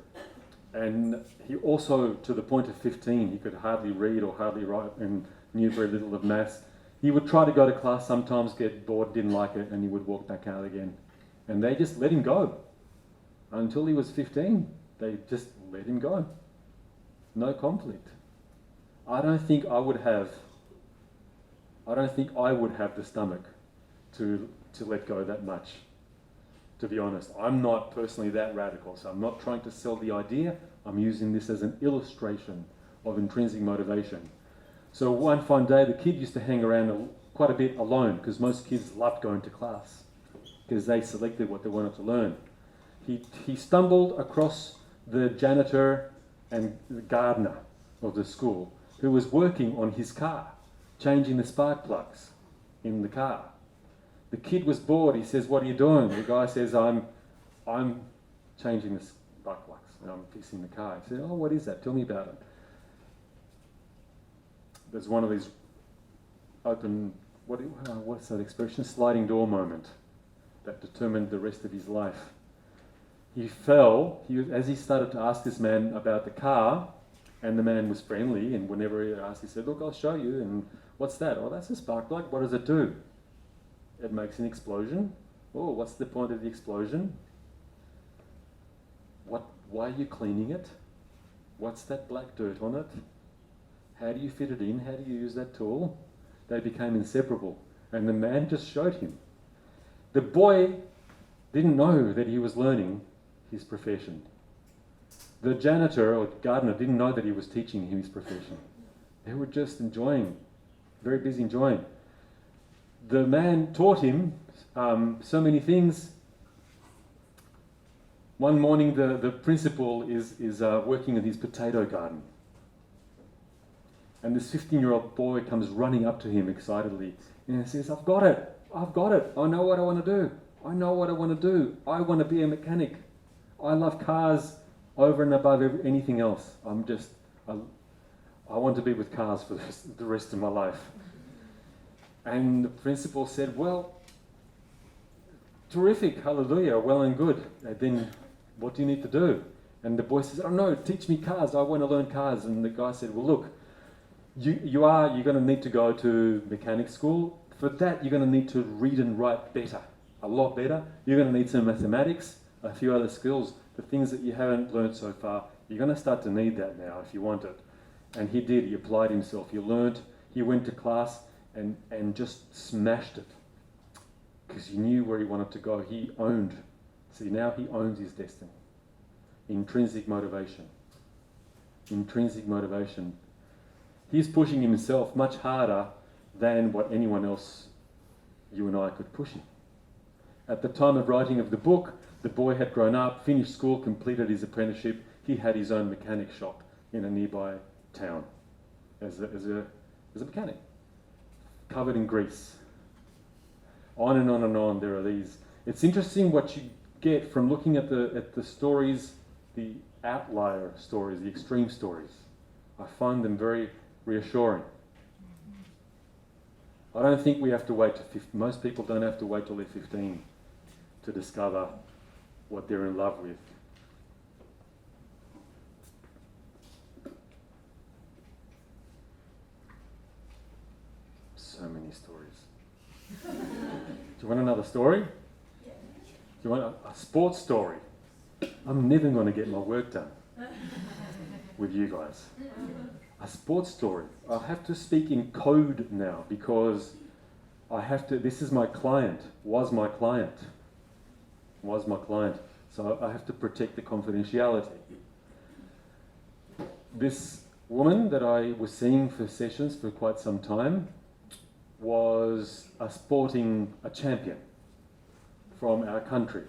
And he also, to the point of 15, he could hardly read or hardly write and knew very little of maths. He would try to go to class, sometimes get bored, didn't like it, and he would walk back out again. And they just let him go. Until he was 15, they just let him go. No conflict. I don't think I would have the stomach to let go that much, to be honest. I'm not personally that radical, so I'm not trying to sell the idea. I'm using this as an illustration of intrinsic motivation. So one fine day, the kid used to hang around quite a bit alone, because most kids loved going to class, because they selected what they wanted to learn. He stumbled across the janitor and the gardener of the school, who was working on his car, changing the spark plugs in the car. The kid was bored. He says, "What are you doing?" The guy says, I'm changing the spark plugs and I'm fixing the car." He said, "Oh, what is that? Tell me about it." There's one of these open, what's that expression? Sliding door moment that determined the rest of his life. He fell, as he started to ask this man about the car, and the man was friendly, and whenever he asked, he said, "Look, I'll show you." And "What's that?" "Oh, that's a spark plug." "What does it do?" "It makes an explosion." "Oh, what's the point of the explosion?" Why are you cleaning it? What's that black dirt on it? How do you fit it in? How do you use that tool? They became inseparable, and the man just showed him. The boy didn't know that he was learning his profession. The janitor or gardener didn't know that he was teaching him his profession. They were just enjoying, very busy enjoying. The man taught him so many things. One morning, the principal is working in his potato garden. And this 15-year-old boy comes running up to him excitedly and he says, I've got it. I know what I want to do. I want to be a mechanic. I love cars over and above anything else. I want to be with cars for the rest of my life." And the principal said, "Well, terrific, hallelujah, well and good. And then what do you need to do?" And the boy says, "Oh no, teach me cars. I want to learn cars." And the guy said, "Well, look, you're going to need to go to mechanic school. For that, you're going to need to read and write better, a lot better. You're going to need some mathematics, a few other skills, the things that you haven't learned so far. You're going to start to need that now if you want it." And he did. He applied himself. He learned. He went to class and just smashed it because he knew where he wanted to go. He owned. See, now he owns his destiny. Intrinsic motivation. Intrinsic motivation. He's pushing himself much harder than what anyone else, you and I, could push him. At the time of writing of the book, the boy had grown up, finished school, completed his apprenticeship. He had his own mechanic shop in a nearby town as a mechanic, covered in grease. On and on and on, there are these. It's interesting what you get from looking at the stories, the outlier stories, the extreme stories. I find them very reassuring. I don't think we have to wait till most people don't have to wait till they're 15 to discover what they're in love with. So many stories. Do you want another story? Do you want a sports story? I'm never going to get my work done with you guys. A sports story. I have to speak in code now because this is my client, was my client. So I have to protect the confidentiality. This woman that I was seeing for sessions for quite some time was a champion from our country.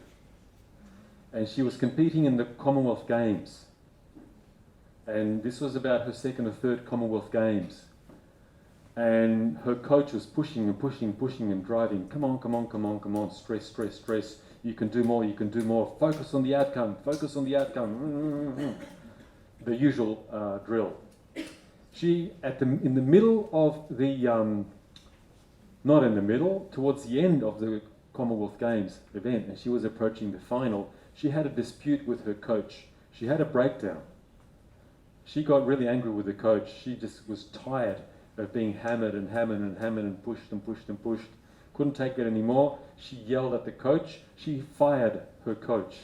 And she was competing in the Commonwealth Games. And this was about her second or third Commonwealth Games. And her coach was pushing and driving. Come on, stress. You can do more. Focus on the outcome. The usual drill. She, in the middle of the, not in the middle, towards the end of the Commonwealth Games event, and she was approaching the final, she had a dispute with her coach. She had a breakdown. She got really angry with the coach. She just was tired of being hammered and hammered and hammered and pushed and pushed and pushed. Couldn't take it anymore. She yelled at the coach. She fired her coach.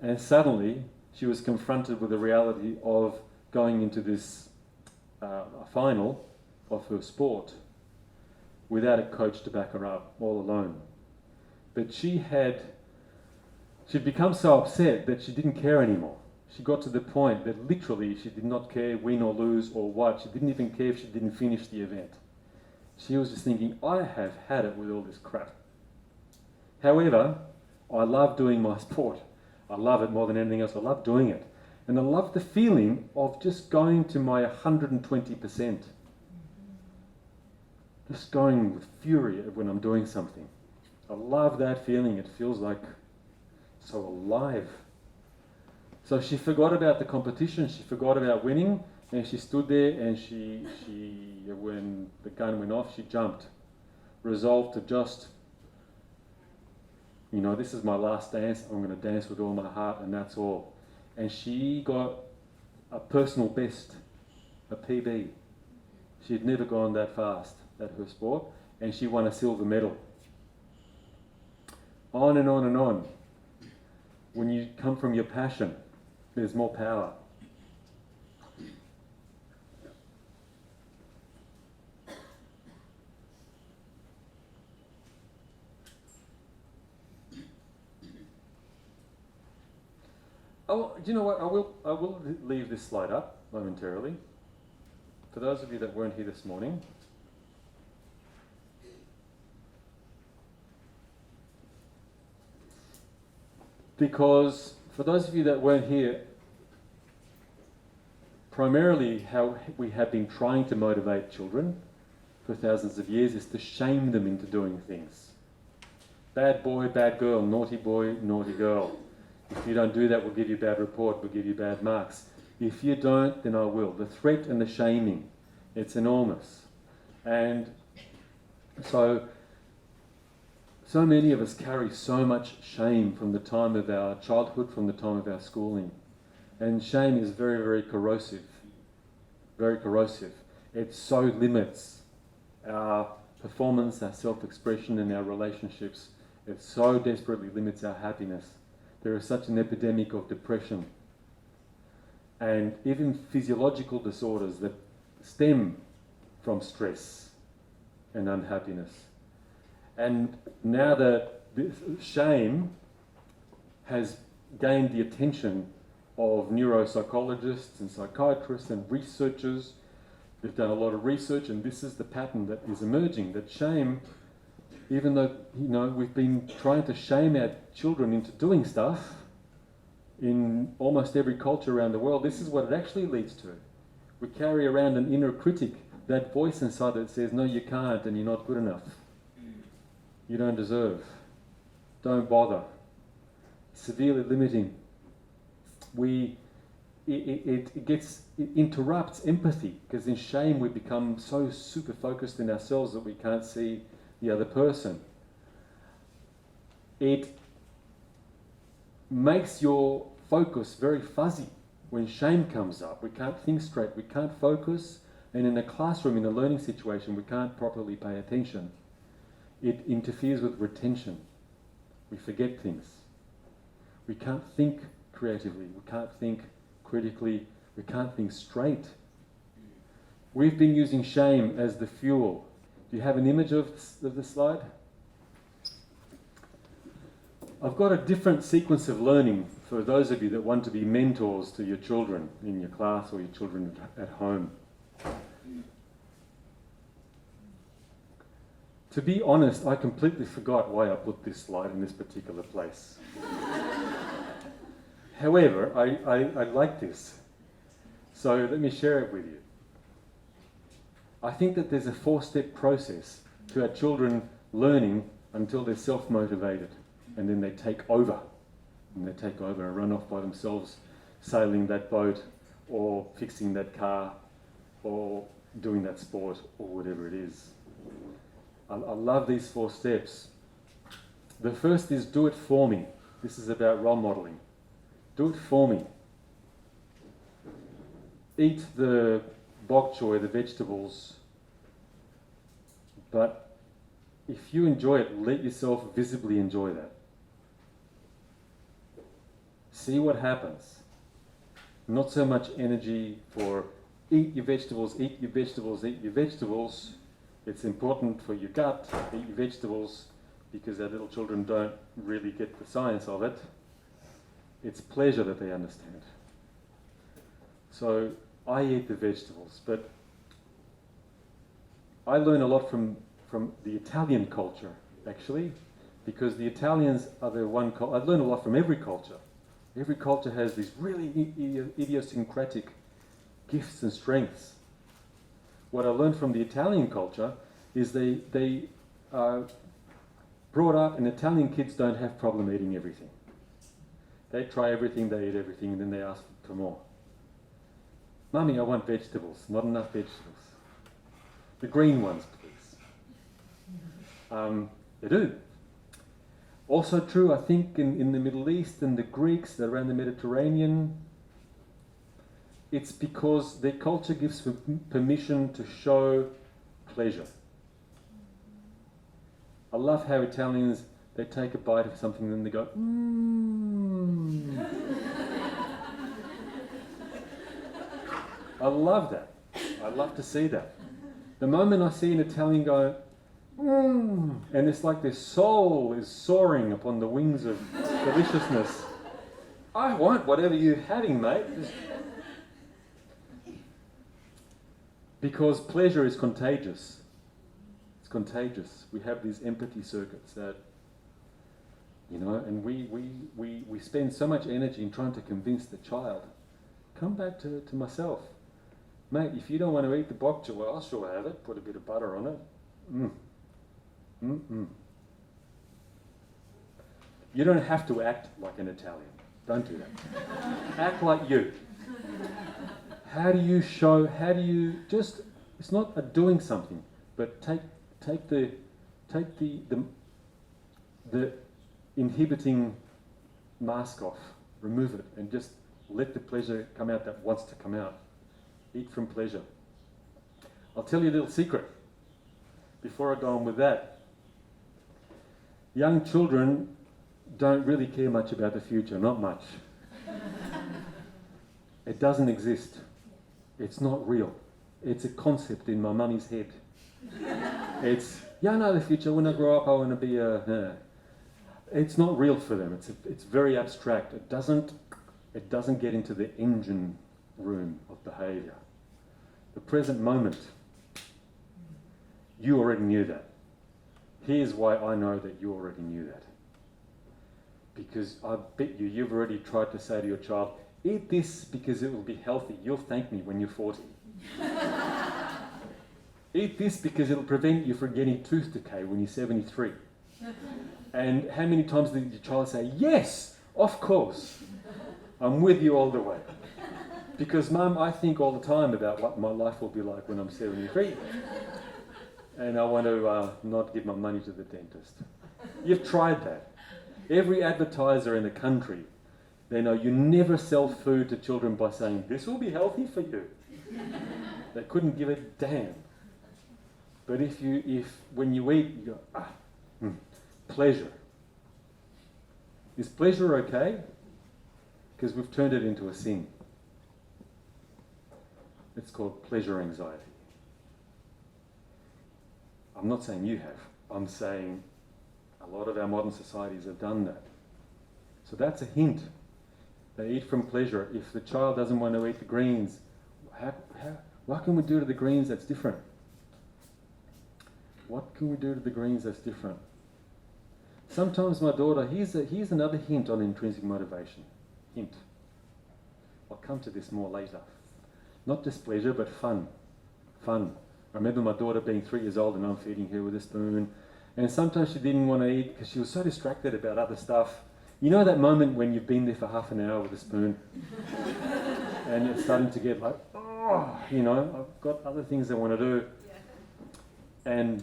And suddenly, she was confronted with the reality of going into this final of her sport without a coach to back her up, all alone. But she'd become so upset that she didn't care anymore. She got to the point that literally she did not care, win or lose or what. She didn't even care if she didn't finish the event. She was just thinking, I have had it with all this crap. However, I love doing my sport. I love it more than anything else. I love doing it. And I love the feeling of just going to my 120%. Just going with fury when I'm doing something. I love that feeling. It feels like so alive. So she forgot about the competition. She forgot about winning. And she stood there and she when the gun went off, she jumped. Resolved to just, this is my last dance. I'm going to dance with all my heart and that's all. And she got a personal best, a PB. She had never gone that fast at her sport, and she won a silver medal. On and on and on. When you come from your passion, there's more power. Oh, do you know what? I will leave this slide up momentarily. For those of you that weren't here this morning, because for those of you that weren't here, primarily how we have been trying to motivate children for thousands of years is to shame them into doing things. Bad boy, bad girl, naughty boy, naughty girl. If you don't do that, we'll give you a bad report, we'll give you bad marks. If you don't, then I will. The threat and the shaming, it's enormous. And so many of us carry so much shame from the time of our childhood, from the time of our schooling. And shame is very, very corrosive. Very corrosive. It so limits our performance, our self-expression and our relationships. It so desperately limits our happiness. There is such an epidemic of depression and even physiological disorders that stem from stress and unhappiness. And now that this shame has gained the attention of neuropsychologists and psychiatrists and researchers, they've done a lot of research, and this is the pattern that is emerging, that shame, even though we've been trying to shame our children into doing stuff in almost every culture around the world, this is what it actually leads to. We carry around an inner critic, that voice inside that says, no, you can't and you're not good enough. You don't deserve. Don't bother. Severely limiting. It interrupts empathy, because in shame we become so super focused in ourselves that we can't see the other person. It makes your focus very fuzzy when shame comes up. We can't think straight, we can't focus, and in a classroom, in a learning situation, we can't properly pay attention. It interferes with retention. We forget things. We can't think creatively, we can't think critically, we can't think straight. We've been using shame as the fuel. Do you have an image of the slide? I've got a different sequence of learning for those of you that want to be mentors to your children in your class or your children at home. To be honest, I completely forgot why I put this slide in this particular place. However, I like this. So let me share it with you. I think that there's a 4-step process to our children learning until they're self-motivated, and then they take over. And they take over and run off by themselves, sailing that boat or fixing that car or doing that sport or whatever it is. I love these 4 steps. The first is do it for me. This is about role modelling. Do it for me. Eat the bok choy, the vegetables, but if you enjoy it, let yourself visibly enjoy that. See what happens. Not so much energy for eat your vegetables, eat your vegetables, eat your vegetables. It's important for your gut, eat your vegetables, because our little children don't really get the science of it. It's pleasure that they understand. So I eat the vegetables, but I learn a lot from the Italian culture, actually, because the Italians are the one I learn a lot from every culture. Every culture has these really idiosyncratic gifts and strengths. What I learned from the Italian culture is they are brought up, and Italian kids don't have problem eating everything. They try everything, they eat everything, and then they ask for more. Mummy, I want vegetables. Not enough vegetables. The green ones, please. They do. Also true, I think, in the Middle East and the Greeks that are around the Mediterranean, it's because their culture gives permission to show pleasure. I love how Italians, they take a bite of something and then they go, mmm. I love that. I love to see that. The moment I see an Italian go, mmm, and it's like their soul is soaring upon the wings of deliciousness. I want whatever you're having, mate. Because pleasure is contagious. It's contagious. We have these empathy circuits that, and we spend so much energy in trying to convince the child. Come back to myself. Mate, if you don't want to eat the bok choy, well, I'll sure have it. Put a bit of butter on it. You don't have to act like an Italian. Don't do that. Act like you. How do you just, it's not a doing something, but take the inhibiting mask off, remove it, and just let the pleasure come out that wants to come out. Eat from pleasure. I'll tell you a little secret before I go on with that. Young children don't really care much about the future, not much. It doesn't exist. It's not real. It's a concept in my mummy's head. It's, I know the future, when I grow up I want to be a... It's not real for them. It's very abstract. It doesn't get into the engine room of behaviour. The present moment, you already knew that. Here's why I know that you already knew that. Because I bet you've already tried to say to your child, eat this because it will be healthy. You'll thank me when you're 40. Eat this because it'll prevent you from getting tooth decay when you're 73. And how many times did your child say, yes, of course, I'm with you all the way. Because Mum, I think all the time about what my life will be like when I'm 73. And I want to not give my money to the dentist. You've tried that. Every advertiser in the country, they know you never sell food to children by saying, this will be healthy for you. They couldn't give a damn. But if when you eat, you go, pleasure. Is pleasure okay? Because we've turned it into a sin. It's called pleasure anxiety. I'm not saying you have. I'm saying a lot of our modern societies have done that. So that's a hint. They eat from pleasure. If the child doesn't want to eat the greens, what can we do to the greens that's different? What can we do to the greens that's different? Sometimes my daughter, here's another hint on intrinsic motivation. Hint. I'll come to this more later. Not just pleasure, but fun. Fun. I remember my daughter being 3 years old and I'm feeding her with a spoon. And sometimes she didn't want to eat because she was so distracted about other stuff. You know that moment when you've been there for half an hour with a spoon and it's starting to get like, oh, you know, I've got other things I want to do. And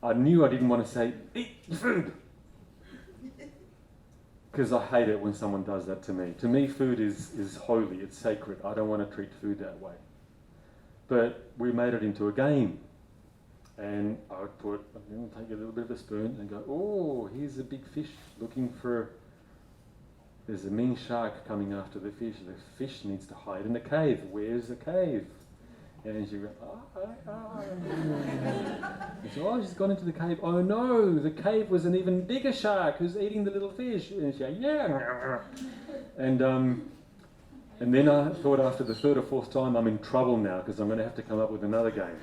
I knew I didn't want to say, eat your food. Because I hate it when someone does that to me. To me, food is holy, it's sacred. I don't want to treat food that way. But we made it into a game. And I would take a little bit of a spoon and go, oh, here's a big fish looking for, there's a mean shark coming after the fish. The fish needs to hide in a cave. Where's the cave? And she goes, And she, oh, she's gone into the cave. Oh no, the cave was an even bigger shark who's eating the little fish. And she goes, yeah. And then I thought after the third or fourth time, I'm in trouble now because I'm going to have to come up with another game.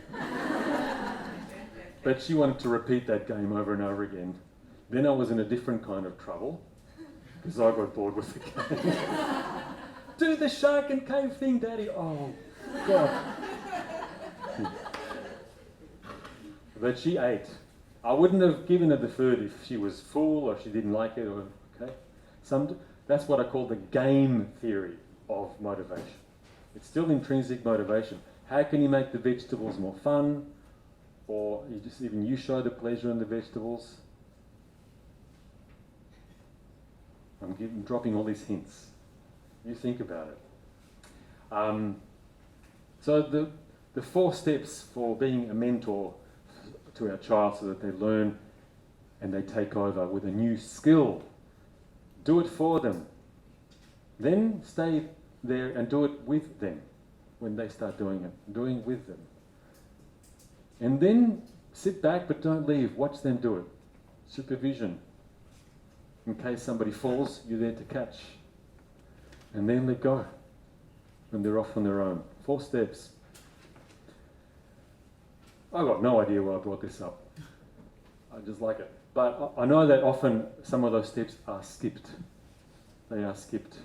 But she wanted to repeat that game over and over again. Then I was in a different kind of trouble because I got bored with the game. Do the shark and cave thing, Daddy. Oh, God. But she ate. I wouldn't have given her the food if she was full or she didn't like it. Or okay, that's what I call the game theory of motivation. It's still intrinsic motivation. How can you make the vegetables more fun? Or you show the pleasure in the vegetables. I'm dropping all these hints. You think about it. So the 4 steps for being a mentor to our child so that they learn and they take over with a new skill. Do it for them. Then stay there and do it with them when they start doing it. Doing with them. And then sit back but don't leave. Watch them do it. Supervision. In case somebody falls, you're there to catch. And then let go when they're off on their own. 4 steps. I've got no idea why I brought this up. I just like it. But I know that often some of those steps are skipped. They are skipped.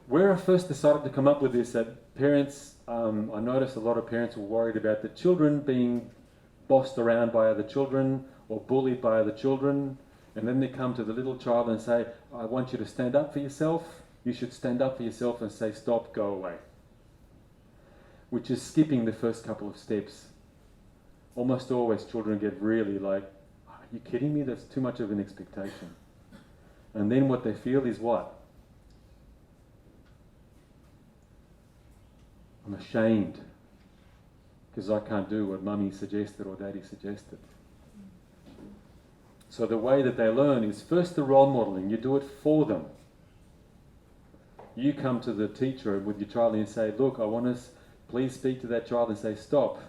Where I first decided to come up with this, that parents, I noticed a lot of parents were worried about the children being bossed around by other children or bullied by other children. And then they come to the little child and say, I want you to stand up for yourself. You should stand up for yourself and say, stop, go away. Which is skipping the first couple of steps. Almost always children get really like, are you kidding me? That's too much of an expectation. And then what they feel is what? I'm ashamed because I can't do what mummy suggested or daddy suggested. So the way that they learn is first the role modeling. You do it for them. You come to the teacher with your child and you say, look, I want us, please speak to that child and say, stop.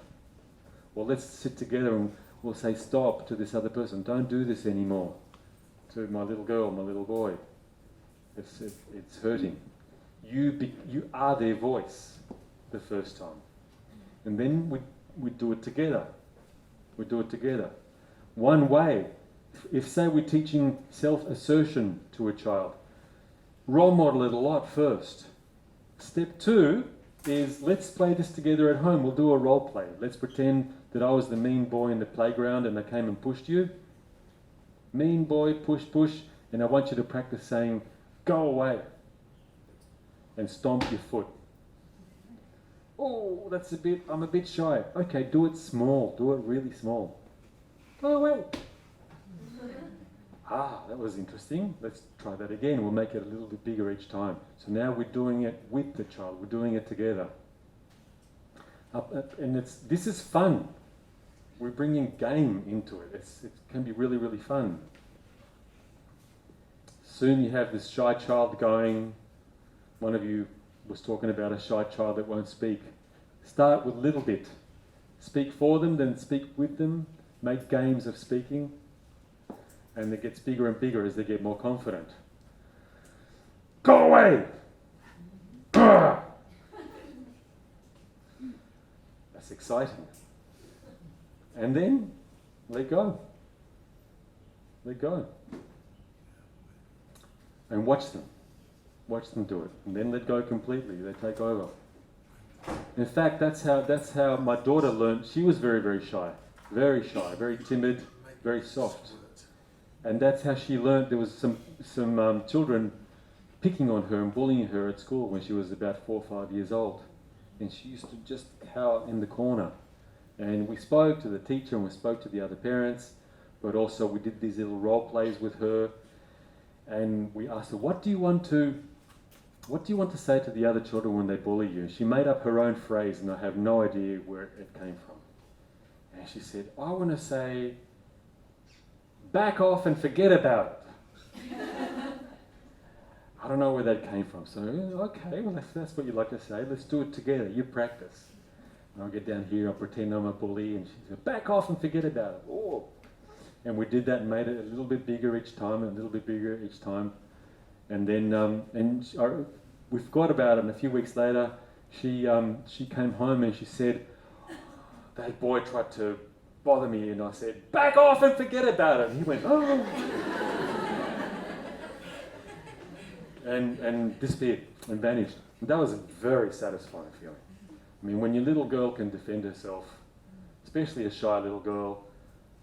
Well, let's sit together and we'll say stop to this other person. Don't do this anymore to my little girl, my little boy. It's hurting. You are their voice the first time. And then we do it together. We do it together. One way, if say we're teaching self-assertion to a child, role model it a lot first. Step 2 is let's play this together at home. We'll do a role play. Let's pretend that I was the mean boy in the playground and I came and pushed you. Mean boy, push, push. And I want you to practice saying, go away. And stomp your foot. Oh, I'm a bit shy. Okay, do it small. Do it really small. Go away. That was interesting. Let's try that again. We'll make it a little bit bigger each time. So now we're doing it with the child. We're doing it together. And this is fun. We're bringing game into it. It can be really, really fun. Soon you have this shy child going. One of you was talking about a shy child that won't speak. Start with a little bit. Speak for them, then speak with them. Make games of speaking. And it gets bigger and bigger as they get more confident. Go away! That's exciting. And then, let go. Let go. And watch them. Watch them do it. And then let go completely. They take over. In fact, that's how my daughter learned. She was very, very shy. Very shy, very timid, very soft. And that's how she learned. There was some children picking on her and bullying her at school when she was about 4 or 5 years old. And she used to just cower in the corner. And we spoke to the teacher and we spoke to the other parents, but also we did these little role plays with her. And we asked her, what do you want to say to the other children when they bully you? She made up her own phrase and I have no idea where it came from. And she said, I want to say, back off and forget about it. I don't know where that came from. So, okay, well, if that's what you'd like to say, let's do it together. You practice. And I'll get down here, I'll pretend I'm a bully, and she said, back off and forget about it. Oh. And we did that and made it a little bit bigger each time, and a little bit bigger each time. And then, we forgot about it, and a few weeks later, she came home and she said, that boy tried to bother me, and I said, back off and forget about it. And he went, oh. and disappeared and vanished. And that was a very satisfying feeling. I mean, when your little girl can defend herself, especially a shy little girl,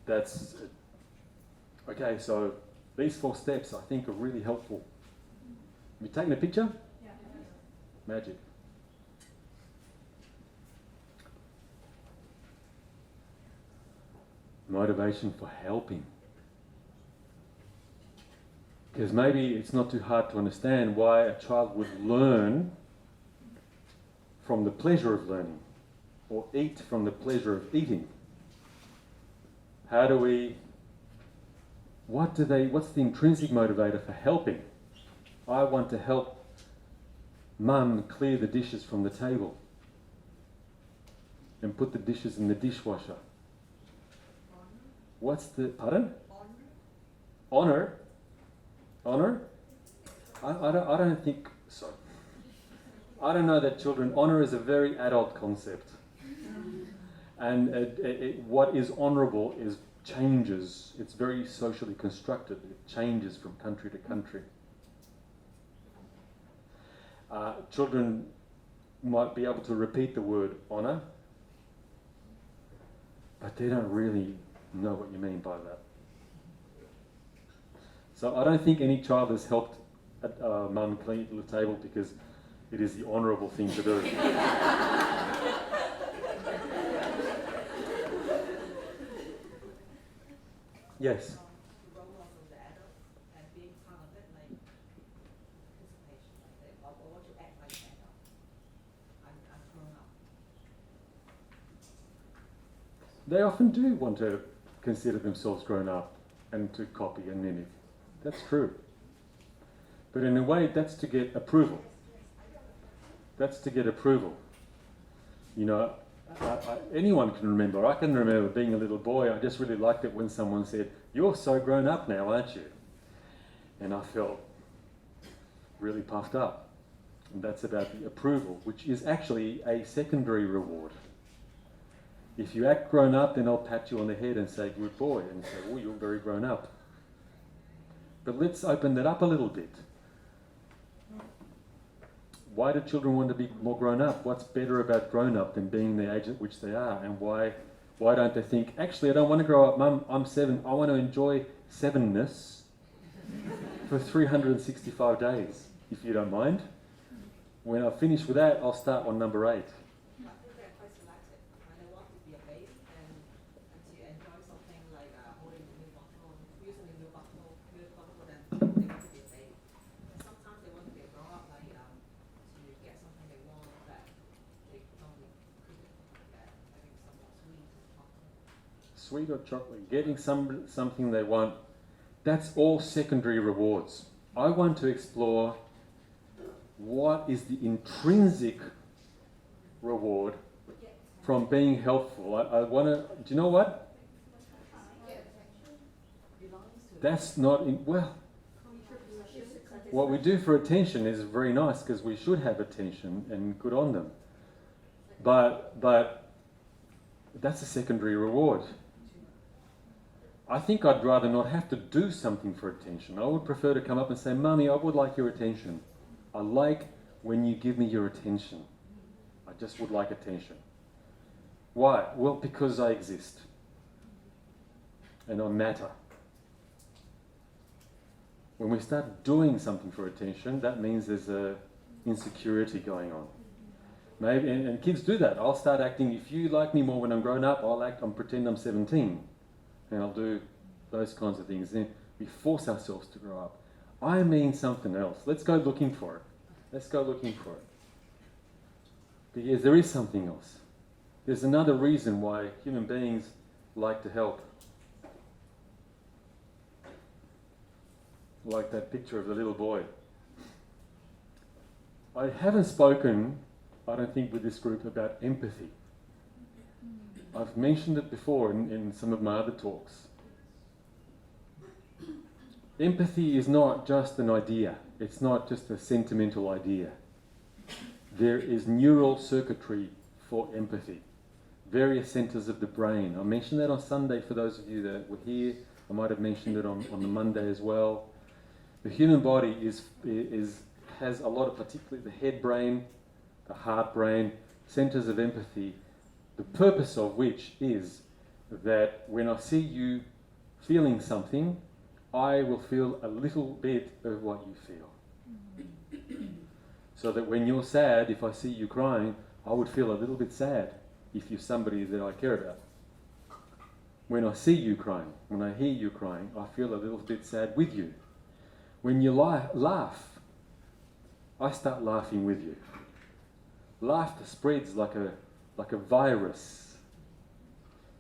that's... Okay, so these 4 steps I think are really helpful. Have you taken a picture? Yeah. Magic. Motivation for helping. Because maybe it's not too hard to understand why a child would learn from the pleasure of learning, or eat from the pleasure of eating. What's the intrinsic motivator for helping? I want to help Mum clear the dishes from the table and put the dishes in the dishwasher. Pardon? Honor? Honor? I don't think so. I don't know that children, honor is a very adult concept. And what is honourable changes. It's very socially constructed. It changes from country to country. Children might be able to repeat the word honour, but they don't really know what you mean by that. So I don't think any child has helped Mum clean the table because it is the honourable thing to do. Yes? Role model the adult and being part of it, like participation, like that, or want to act like an adult. I'm grown up. They often do want to consider themselves grown up and to copy and mimic. That's true. But in a way, that's to get approval. That's to get approval. You know, anyone can remember. I can remember being a little boy. I just really liked it when someone said, "You're so grown up now, aren't you?" And I felt really puffed up. And that's about the approval, which is actually a secondary reward. If you act grown up, then I'll pat you on the head and say, "Good boy," and say, "Oh, you're very grown up." But let's open that up a little bit. Why do children want to be more grown up? What's better about grown up than being the age at which they are? And why don't they think, actually, I don't want to grow up, Mum, I'm 7. I want to enjoy 7-ness for 365 days, if you don't mind. When I finish with that, I'll start on number 8. I think they're quite selective. When they want to be a baby and to enjoy something like holding the milk bottle, using the milk bottle, then they want to be a baby. And sometimes they want to be a grown up, like to get something they want that they normally couldn't get, having something sweet or chocolate. Sweet or chocolate, getting something they want, that's all secondary rewards. I want to explore what is the intrinsic reward from being helpful. I want to, do you know what? That's not, what we do for attention is very nice because we should have attention and good on them. But that's a secondary reward. I think I'd rather not have to do something for attention. I would prefer to come up and say, "Mummy, I would like your attention. I like when you give me your attention. I just would like attention." Why? Well, because I exist. And I matter. When we start doing something for attention, that means there's a insecurity going on. Maybe, and kids do that. I'll start acting, if you like me more when I'm grown up, I'll pretend I'm 17. And I'll do those kinds of things. Then we force ourselves to grow up. I mean something else. Let's go looking for it. Let's go looking for it. Because there is something else. There's another reason why human beings like to help. Like that picture of the little boy. I haven't spoken, I don't think, with this group about empathy. I've mentioned it before in some of my other talks. Empathy is not just an idea. It's not just a sentimental idea. There is neural circuitry for empathy. Various centres of the brain. I mentioned that on Sunday for those of you that were here. I might have mentioned it on the Monday as well. The human body has a lot of, particularly the head brain, the heart brain, centres of empathy, the purpose of which is that when I see you feeling something, I will feel a little bit of what you feel. So that when you're sad, if I see you crying, I would feel a little bit sad if you're somebody that I care about. When I see you crying, when I hear you crying, I feel a little bit sad with you. When you laugh, I start laughing with you. Laughter spreads like a virus.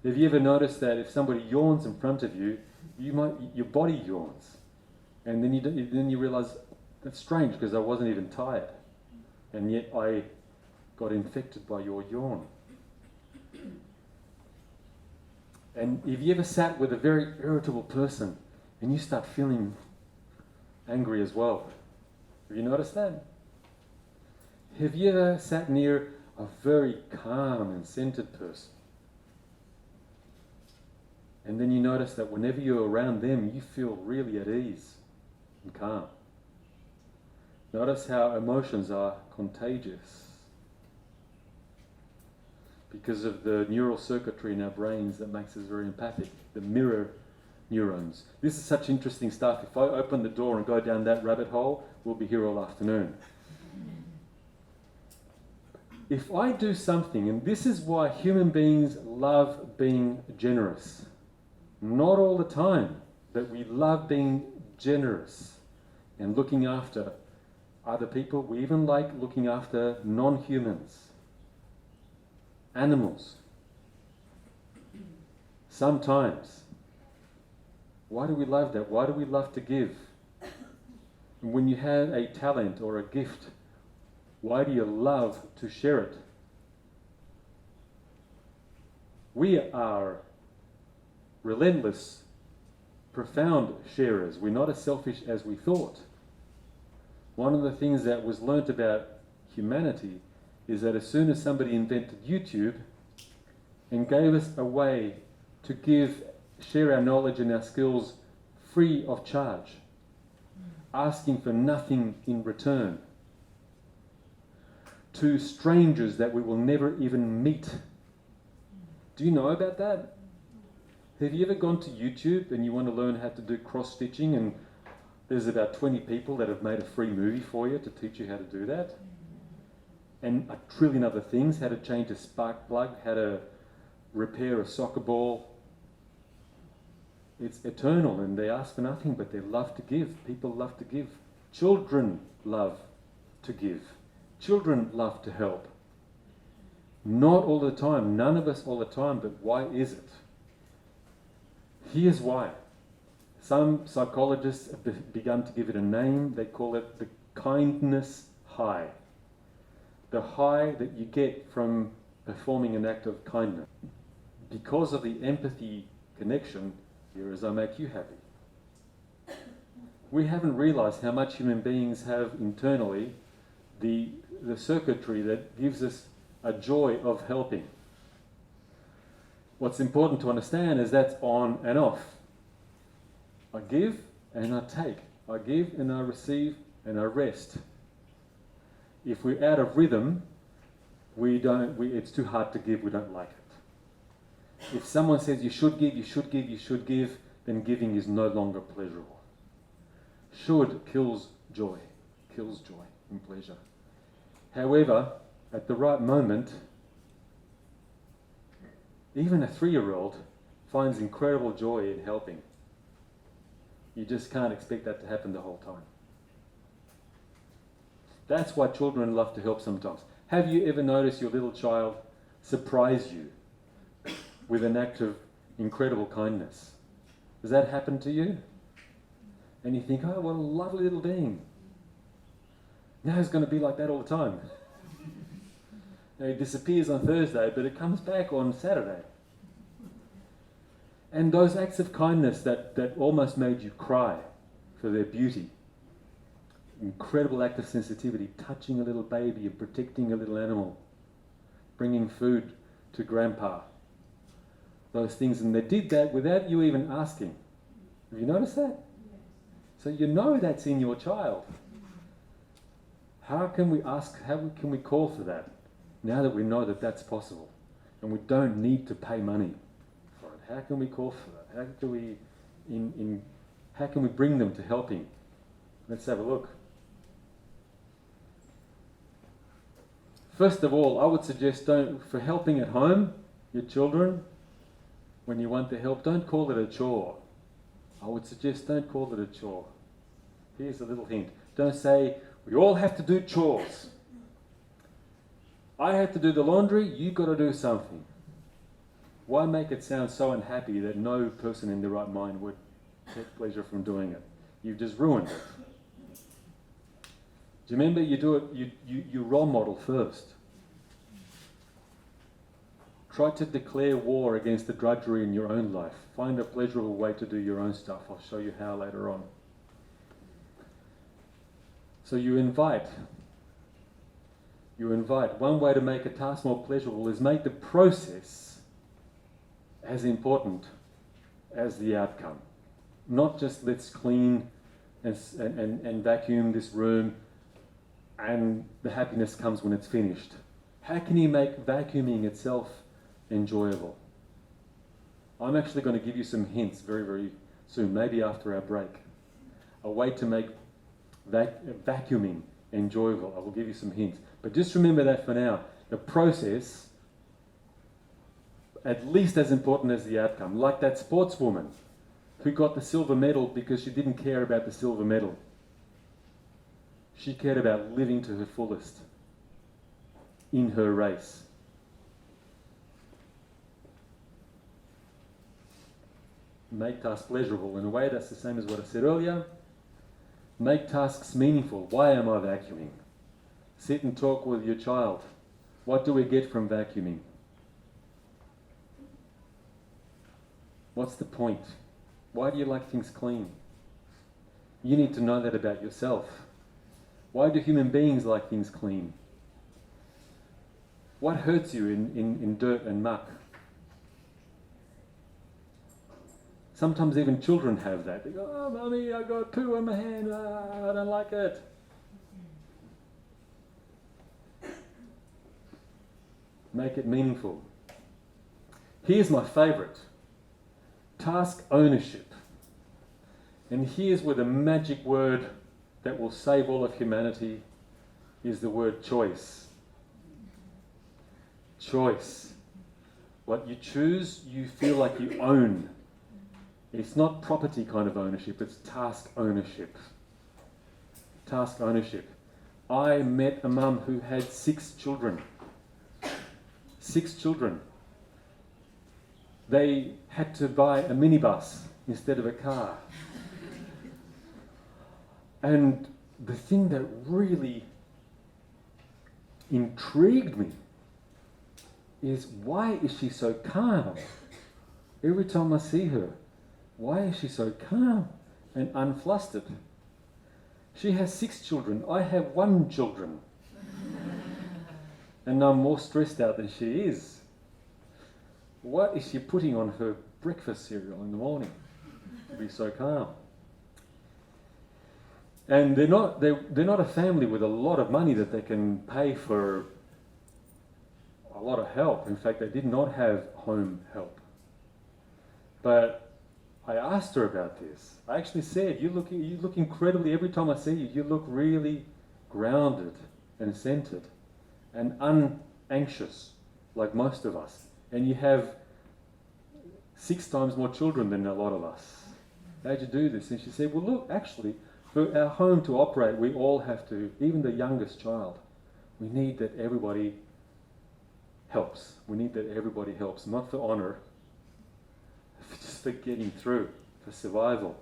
Have you ever noticed that if somebody yawns in front of you, your body yawns, and then you realise that's strange because I wasn't even tired, and yet I got infected by your yawn. And have you ever sat with a very irritable person and you start feeling angry as well? Have you noticed that? Have you ever sat near a very calm and centered person? And then you notice that whenever you're around them, you feel really at ease and calm. Notice how emotions are contagious because of the neural circuitry in our brains that makes us very empathic, the mirror neurons. This is such interesting stuff. If I open the door and go down that rabbit hole, we'll be here all afternoon. If I do something, and this is why human beings love being generous. Not all the time, but we love being generous and looking after other people. We even like looking after non-humans, animals. Sometimes. Why do we love that? Why do we love to give? And when you have a talent or a gift, why do you love to share it? We are relentless, profound sharers. We're not as selfish as we thought. One of the things that was learnt about humanity is that as soon as somebody invented YouTube and gave us a way to share our knowledge and our skills free of charge, asking for nothing in return, to strangers that we will never even meet. Do you know about that? Have you ever gone to YouTube and you want to learn how to do cross-stitching, and there's about 20 people that have made a free movie for you to teach you how to do that? And a trillion other things, how to change a spark plug, how to repair a soccer ball. It's eternal, and they ask for nothing, but they love to give. People love to give. Children love to give. Children love to help. Not all the time, none of us all the time, but why is it? Here's why. Some psychologists have begun to give it a name. They call it the kindness high. The high that you get from performing an act of kindness. Because of the empathy connection, here as I make you happy. We haven't realised how much human beings have internally the circuitry that gives us a joy of helping. What's important to understand is that's on and off. I give and I take. I give and I receive and I rest. If we're out of rhythm, it's too hard to give, we don't like it. If someone says you should give, you should give, you should give, then giving is no longer pleasurable. Should kills joy and pleasure. However, at the right moment, even a 3-year-old finds incredible joy in helping. You just can't expect that to happen the whole time. That's why children love to help sometimes. Have you ever noticed your little child surprise you with an act of incredible kindness? Does that happen to you? And you think, oh, what a lovely little being. Now he's going to be like that all the time. Now he disappears on Thursday, but it comes back on Saturday. And those acts of kindness that almost made you cry for their beauty, incredible act of sensitivity, touching a little baby and protecting a little animal, bringing food to grandpa, those things, and they did that without you even asking. Have you noticed that? So you know that's in your child. How can we ask, how can we call for that now that we know that that's possible and we don't need to pay money for it? How can we call for that? How can we how can we bring them to helping? Let's have a look. First of all, I would suggest for helping at home, your children, when you want to help, don't call it a chore. I would suggest don't call it a chore. Here's a little hint. Don't say, we all have to do chores. I have to do the laundry, you've got to do something. Why make it sound so unhappy that no person in their right mind would take pleasure from doing it? You've just ruined it. Do you remember you role model first? Try to declare war against the drudgery in your own life. Find a pleasurable way to do your own stuff. I'll show you how later on. So you invite. One way to make a task more pleasurable is make the process as important as the outcome. Not just let's clean and vacuum this room and the happiness comes when it's finished. How can you make vacuuming itself enjoyable? I'm actually going to give you some hints very, very soon, maybe after our break. A way to make vacuuming enjoyable. I will give you some hints. But just remember that for now. The process, at least as important as the outcome. Like that sportswoman who got the silver medal because she didn't care about the silver medal. She cared about living to her fullest in her race. Make tasks pleasurable. In a way, that's the same as what I said earlier. Make tasks meaningful. Why am I vacuuming? Sit and talk with your child. What do we get from vacuuming? What's the point? Why do you like things clean? You need to know that about yourself. Why do human beings like things clean? What hurts you in dirt and muck? Sometimes even children have that. They go, oh, Mummy, I got poo on my hand. I don't like it. Make it meaningful. Here's my favourite. Task ownership. And here's where the magic word that will save all of humanity is the word choice. Choice. What you choose, you feel like you own. It's not property kind of ownership, it's task ownership. Task ownership. I met a mum who had 6 children. 6 children. They had to buy a minibus instead of a car. And the thing that really intrigued me is, why is she so calm? Every time I see her, why is she so calm and unflustered? She has 6 children. I have 1 children. And I'm more stressed out than she is. What is she putting on her breakfast cereal in the morning to be so calm? And they're not a family with a lot of money that they can pay for a lot of help. In fact, they did not have home help. But I asked her about this. I actually said, you look incredibly, every time I see you, you look really grounded and centered and unanxious, like most of us. And you have 6 times more children than a lot of us. How'd you do this? And she said, well, look, actually, for our home to operate, we all have to, even the youngest child, we need that everybody helps. We need that everybody helps, not for honour, just for getting through, for survival.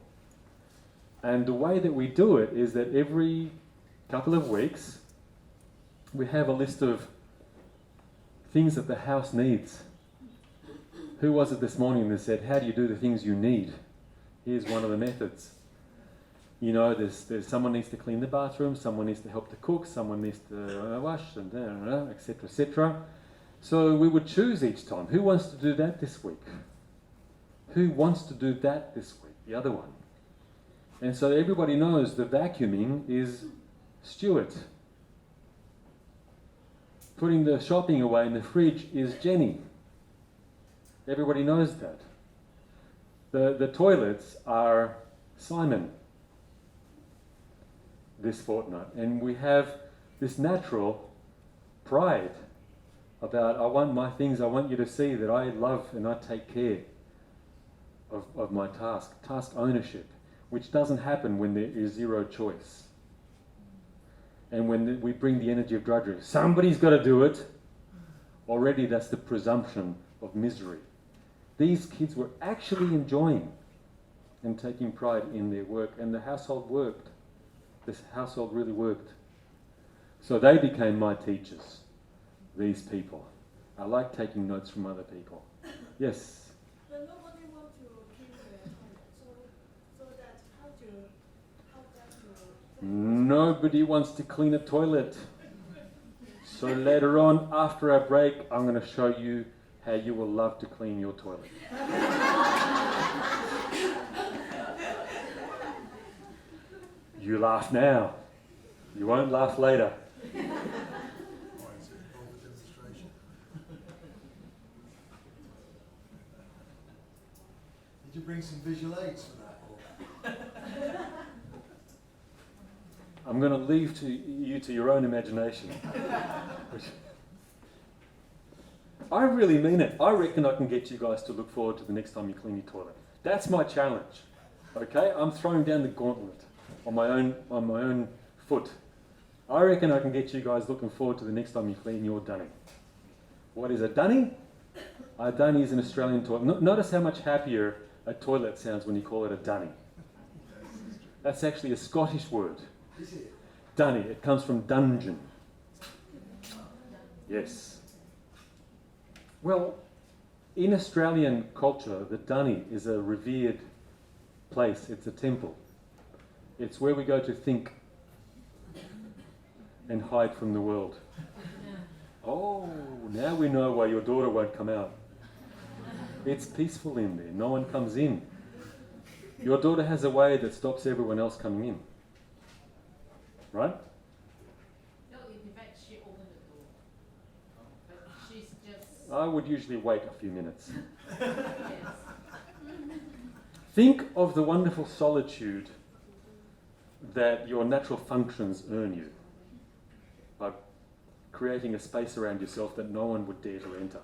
And the way that we do it is that every couple of weeks, we have a list of things that the house needs. Who was it this morning that said, how do you do the things you need? Here's one of the methods. You know, there's someone needs to clean the bathroom, someone needs to help to cook, someone needs to wash, and etc., etc. So we would choose each time. Who wants to do that this week? Who wants to do that this week? The other one. And so everybody knows the vacuuming is Stuart. Putting the shopping away in the fridge is Jenny. Everybody knows that. The toilets are Simon this fortnight. And we have this natural pride about, I want you to see that I love and I take care of my task ownership, which doesn't happen when there is zero choice. And when we bring the energy of drudgery, somebody's got to do it, already that's the presumption of misery. These kids were actually enjoying and taking pride in their work, and the household worked. This household really worked. So they became my teachers, these people. I like taking notes from other people. Yes? But nobody wants to clean the toilet, so that how to help them to... Nobody wants to clean a toilet. So later on, after our break, I'm going to show you how you will love to clean your toilet. You laugh now. You won't laugh later. Why is it over demonstration? Did you bring some visual aids for that? I'm going to leave you to your own imagination. I really mean it. I reckon I can get you guys to look forward to the next time you clean your toilet. That's my challenge. Okay? I'm throwing down the gauntlet on my own foot. I reckon I can get you guys looking forward to the next time you clean your dunny. What is a dunny? A dunny is an Australian toilet. Notice how much happier a toilet sounds when you call it a dunny. That's actually a Scottish word. Is it? Dunny. It comes from dungeon. Yes. Well, in Australian culture, the dunny is a revered place. It's a temple. It's where we go to think and hide from the world. Oh, now we know why your daughter won't come out. It's peaceful in there. No one comes in. Your daughter has a way that stops everyone else coming in. Right? No, in fact, she opened the door. But she's just... I would usually wait a few minutes. Yes. Think of the wonderful solitude that your natural functions earn you by creating a space around yourself that no one would dare to enter.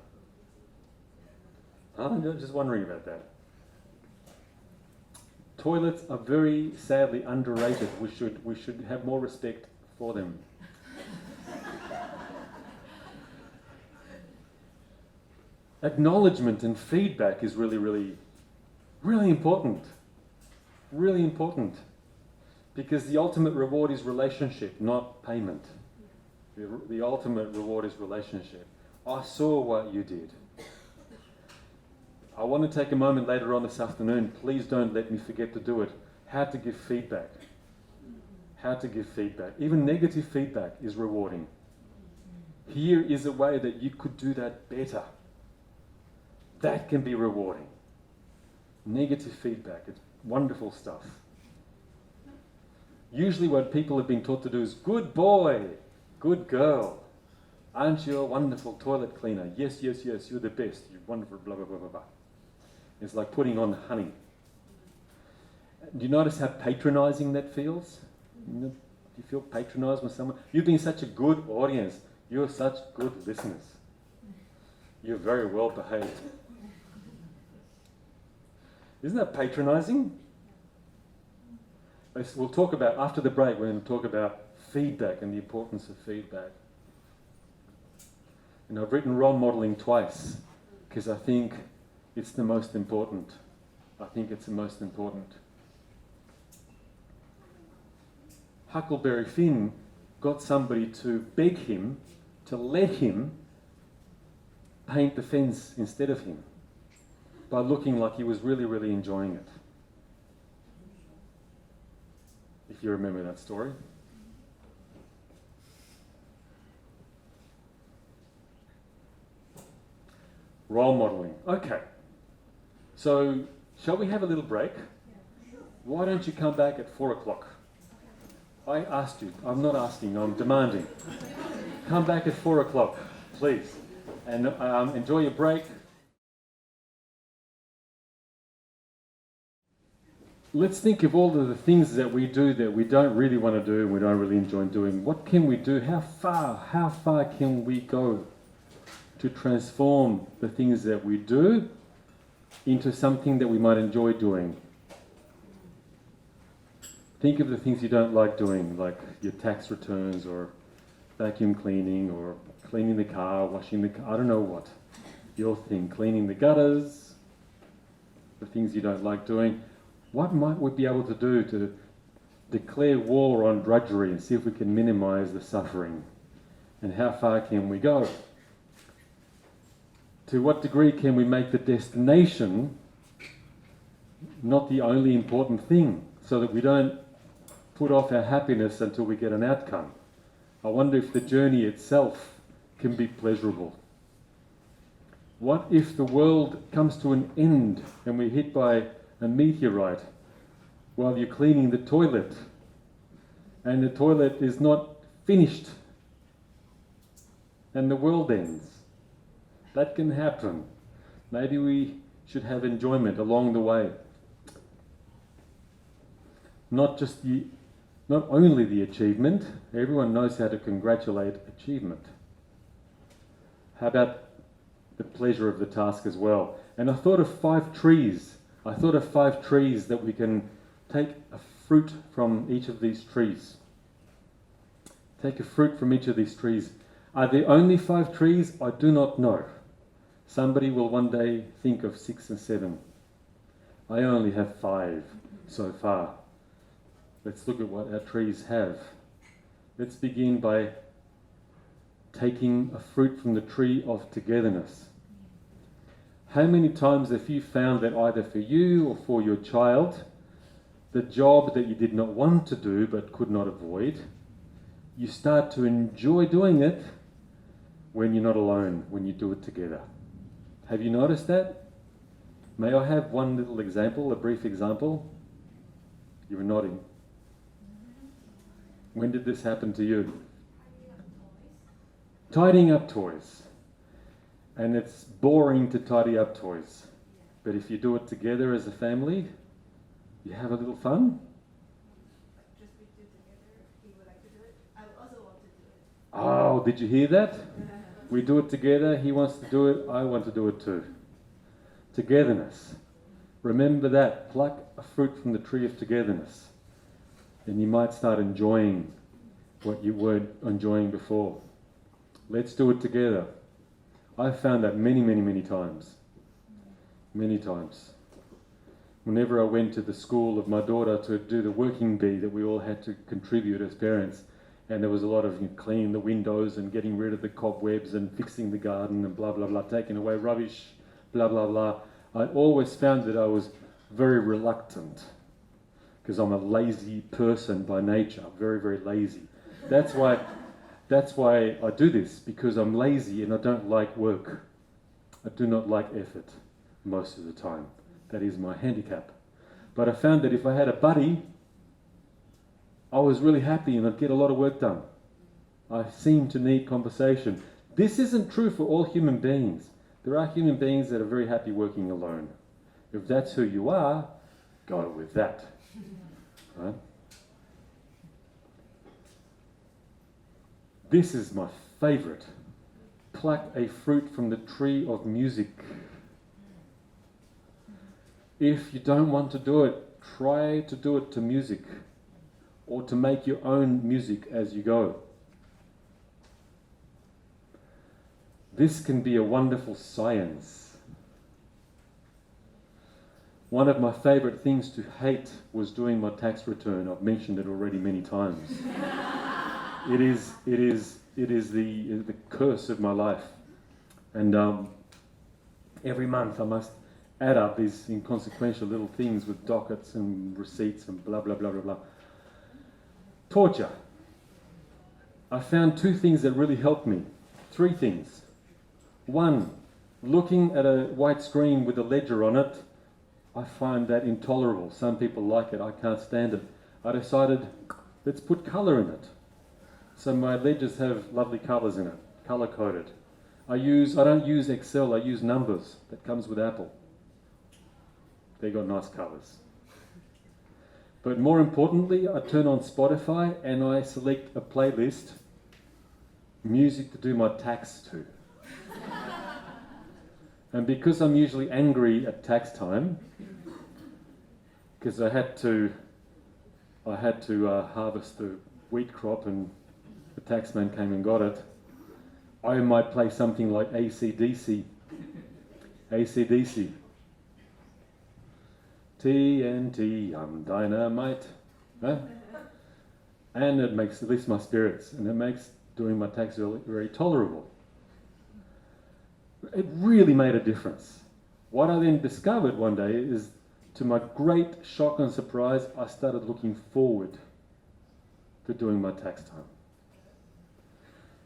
I'm just wondering about that. Toilets are very sadly underrated. We should have more respect for them. Acknowledgement and feedback is really, really, really important. Really important. Because the ultimate reward is relationship, not payment. The ultimate reward is relationship. I saw what you did. I want to take a moment later on this afternoon. Please don't let me forget to do it. How to give feedback. How to give feedback. Even negative feedback is rewarding. Here is a way that you could do that better. That can be rewarding. Negative feedback. It's wonderful stuff. Usually what people have been taught to do is, good boy, good girl, aren't you a wonderful toilet cleaner? Yes, yes, yes, you're the best, you're wonderful, blah, blah, blah, blah, blah. It's like putting on honey. Do you notice how patronizing that feels? Do you feel patronized when someone... You've been such a good audience. You're such good listeners. You're very well behaved. Isn't that patronizing? We'll talk about, after the break, we're going to talk about feedback and the importance of feedback. And I've written role modelling twice because I think it's the most important. I think it's the most important. Huckleberry Finn got somebody to beg him to let him paint the fence instead of him by looking like he was really, really enjoying it. If you remember that story. Role modelling. Okay. So, shall we have a little break? Why don't you come back at 4 o'clock? I asked you. I'm not asking, I'm demanding. Come back at 4 o'clock, please. And enjoy your break. Let's think of all of the things that we do that we don't really want to do and we don't really enjoy doing. What can we do? How far can we go to transform the things that we do into something that we might enjoy doing? Think of the things you don't like doing, like your tax returns or vacuum cleaning or cleaning the car, washing the car, I don't know what. Your thing, cleaning the gutters, the things you don't like doing. What might we be able to do to declare war on drudgery and see if we can minimize the suffering? And how far can we go? To what degree can we make the destination not the only important thing, so that we don't put off our happiness until we get an outcome? I wonder if the journey itself can be pleasurable. What if the world comes to an end and we're hit by a meteorite while you're cleaning the toilet and the toilet is not finished and the world ends? That can happen. Maybe we should have enjoyment along the way. Not only the achievement. Everyone knows how to congratulate achievement. How about the pleasure of the task as well? And I thought of 5 trees. I thought of 5 trees that we can take a fruit from each of these trees. Take a fruit from each of these trees. Are there only 5 trees? I do not know. Somebody will one day think of 6 and 7. I only have 5 so far. Let's look at what our trees have. Let's begin by taking a fruit from the tree of togetherness. How many times have you found that either for you or for your child, the job that you did not want to do but could not avoid, you start to enjoy doing it when you're not alone, when you do it together? Have you noticed that? May I have one little example, a brief example? You were nodding. When did this happen to you? Tidying up toys. And it's boring to tidy up toys. But if you do it together as a family, you have a little fun. Just we do together. He would like to do it. I also want to do it. Oh, did you hear that? We do it together, he wants to do it, I want to do it too. Togetherness. Remember that. Pluck a fruit from the tree of togetherness. And you might start enjoying what you weren't enjoying before. Let's do it together. I've found that many times. Many times. Whenever I went to the school of my daughter to do the working bee that we all had to contribute as parents, and there was a lot of cleaning the windows and getting rid of the cobwebs and fixing the garden and blah, blah, blah, taking away rubbish, blah, blah, blah. I always found that I was very reluctant because I'm a lazy person by nature, very lazy. That's why I do this, because I'm lazy and I don't like work. I do not like effort most of the time. That is my handicap. But I found that if I had a buddy, I was really happy and I'd get a lot of work done. I seem to need conversation. This isn't true for all human beings. There are human beings that are very happy working alone. If that's who you are, Go with that. Right? This is my favourite. Pluck a fruit from the tree of music. If you don't want to do it, try to do it to music, or to make your own music as you go. This can be a wonderful science. One of my favourite things to hate was doing my tax return. I've mentioned it already many times. It is the curse of my life. And every month I must add up these inconsequential little things with dockets and receipts and blah, blah, blah, blah, blah. Torture. I found 2 things that really helped me. 3 things. 1, looking at a white screen with a ledger on it, I find that intolerable. Some people like it, I can't stand it. I decided, let's put colour in it. So my ledgers have lovely colours in it, colour-coded. I don't use Excel, I use numbers that comes with Apple. They got nice colours. But more importantly, I turn on Spotify and I select a playlist, music to do my tax to. And because I'm usually angry at tax time, because I had to harvest the wheat crop and the taxman came and got it, I might play something like AC/DC. TNT, I'm dynamite. Huh? And it lifts my spirits, and it makes doing my tax very, very tolerable. It really made a difference. What I then discovered one day is, to my great shock and surprise, I started looking forward to doing my tax time.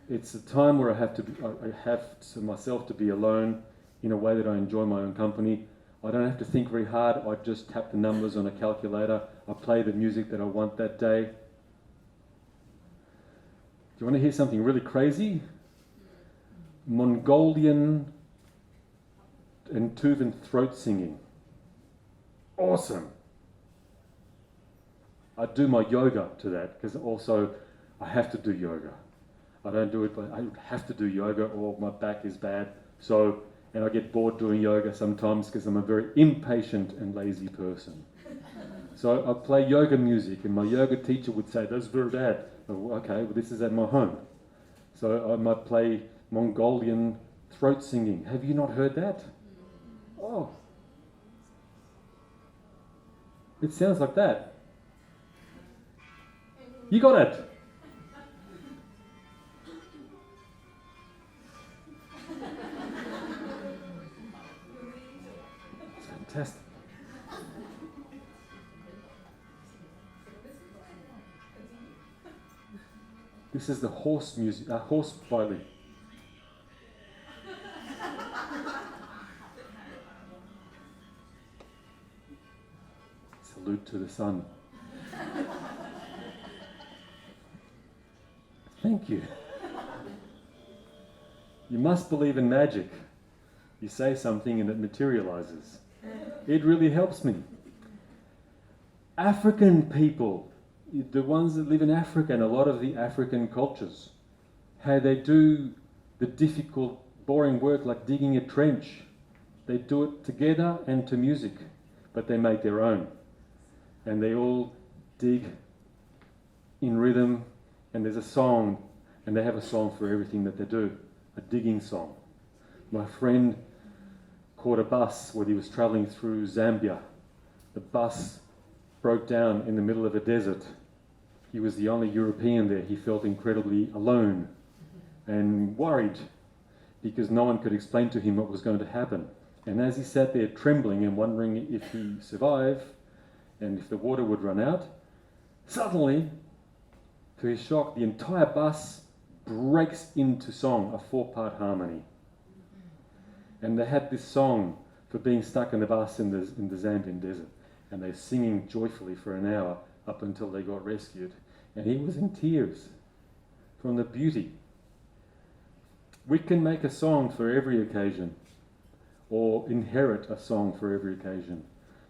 It's a time where I have to myself to be alone in a way that I enjoy my own company. I don't have to think very hard. I just tap the numbers on a calculator. I play the music that I want that day. Do you want to hear something really crazy? Mongolian and Tuvan throat singing. Awesome. I do my yoga to that, because also I have to do yoga. I don't do it, but I have to do yoga or my back is bad. And I get bored doing yoga sometimes because I'm a very impatient and lazy person. So I play yoga music, and my yoga teacher would say, "That's very bad." Oh, okay, well, this is at my home. So I might play Mongolian throat singing. Have you not heard that? Oh. It sounds like that. You got it. It's fantastic. This is the horse music, horse violin. Salute to the sun. Thank you. You must believe in magic. You say something and it materializes. It really helps me. African people, the ones that live in Africa and a lot of the African cultures, how they do the difficult, boring work like digging a trench. They do it together and to music, but they make their own. And they all dig in rhythm, and there's a song, and they have a song for everything that they do, a digging song. My friend caught a bus when he was travelling through Zambia. The bus broke down in the middle of a desert. He was the only European there. He felt incredibly alone and worried because no one could explain to him what was going to happen. And as he sat there trembling and wondering if he survived and if the water would run out, suddenly, to his shock, the entire bus breaks into song, a 4-part harmony. And they had this song for being stuck in the bus in the Zambian desert. And they're singing joyfully for an hour up until they got rescued. And he was in tears from the beauty. We can make a song for every occasion, or inherit a song for every occasion.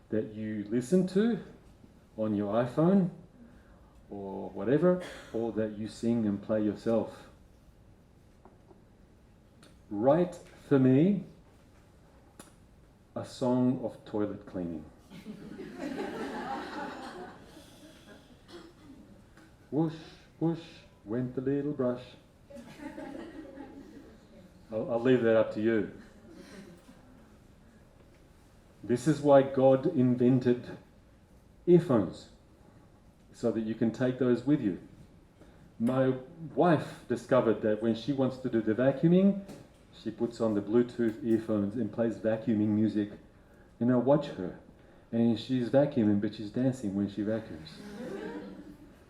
that you listen to on your iPhone or whatever, or that you sing and play yourself. Write for me a song of toilet cleaning. Whoosh, whoosh, went the little brush. I'll leave that up to you. This is why God invented earphones, so that you can take those with you. My wife discovered that when she wants to do the vacuuming, she puts on the Bluetooth earphones and plays vacuuming music. And I watch her. And she's vacuuming, but she's dancing when she vacuums.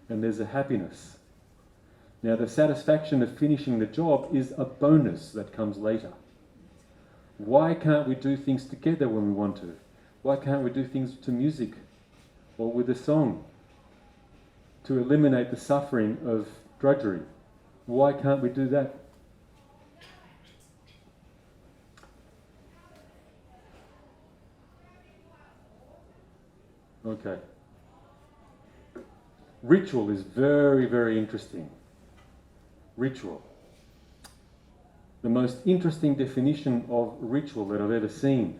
And there's a happiness. Now, the satisfaction of finishing the job is a bonus that comes later. Why can't we do things together when we want to? Why can't we do things to music or with a song to eliminate the suffering of drudgery? Why can't we do that? Okay. Ritual is very, very interesting. Ritual. The most interesting definition of ritual that I've ever seen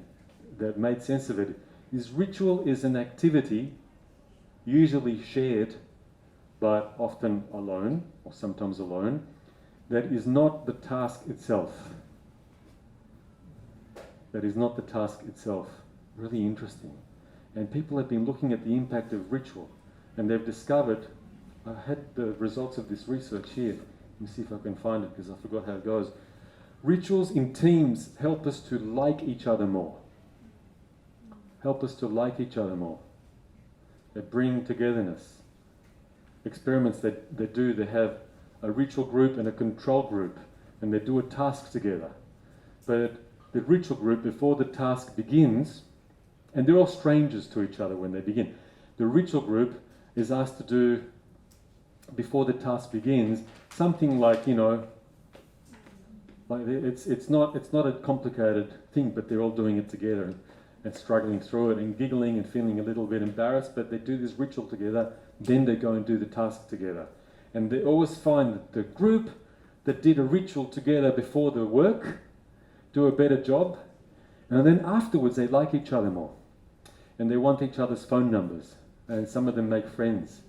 that made sense of it is ritual is an activity usually shared but often alone or sometimes alone that is not the task itself. That is not the task itself. Really interesting. And people have been looking at the impact of ritual and they've discovered, I had the results of this research here. Let me see if I can find it because I forgot how it goes. Rituals in teams help us to like each other more. Help us to like each other more. They bring togetherness. Experiments that they do, they have a ritual group and a control group, and they do a task together. But the ritual group, before the task begins, and they're all strangers to each other when they begin, the ritual group is asked to do, before the task begins, something like, like it's not a complicated thing, but they're all doing it together and struggling through it and giggling and feeling a little bit embarrassed, but they do this ritual together, then they go and do the task together. And they always find that the group that did a ritual together before the work do a better job, and then afterwards they like each other more. And they want each other's phone numbers, and some of them make friends.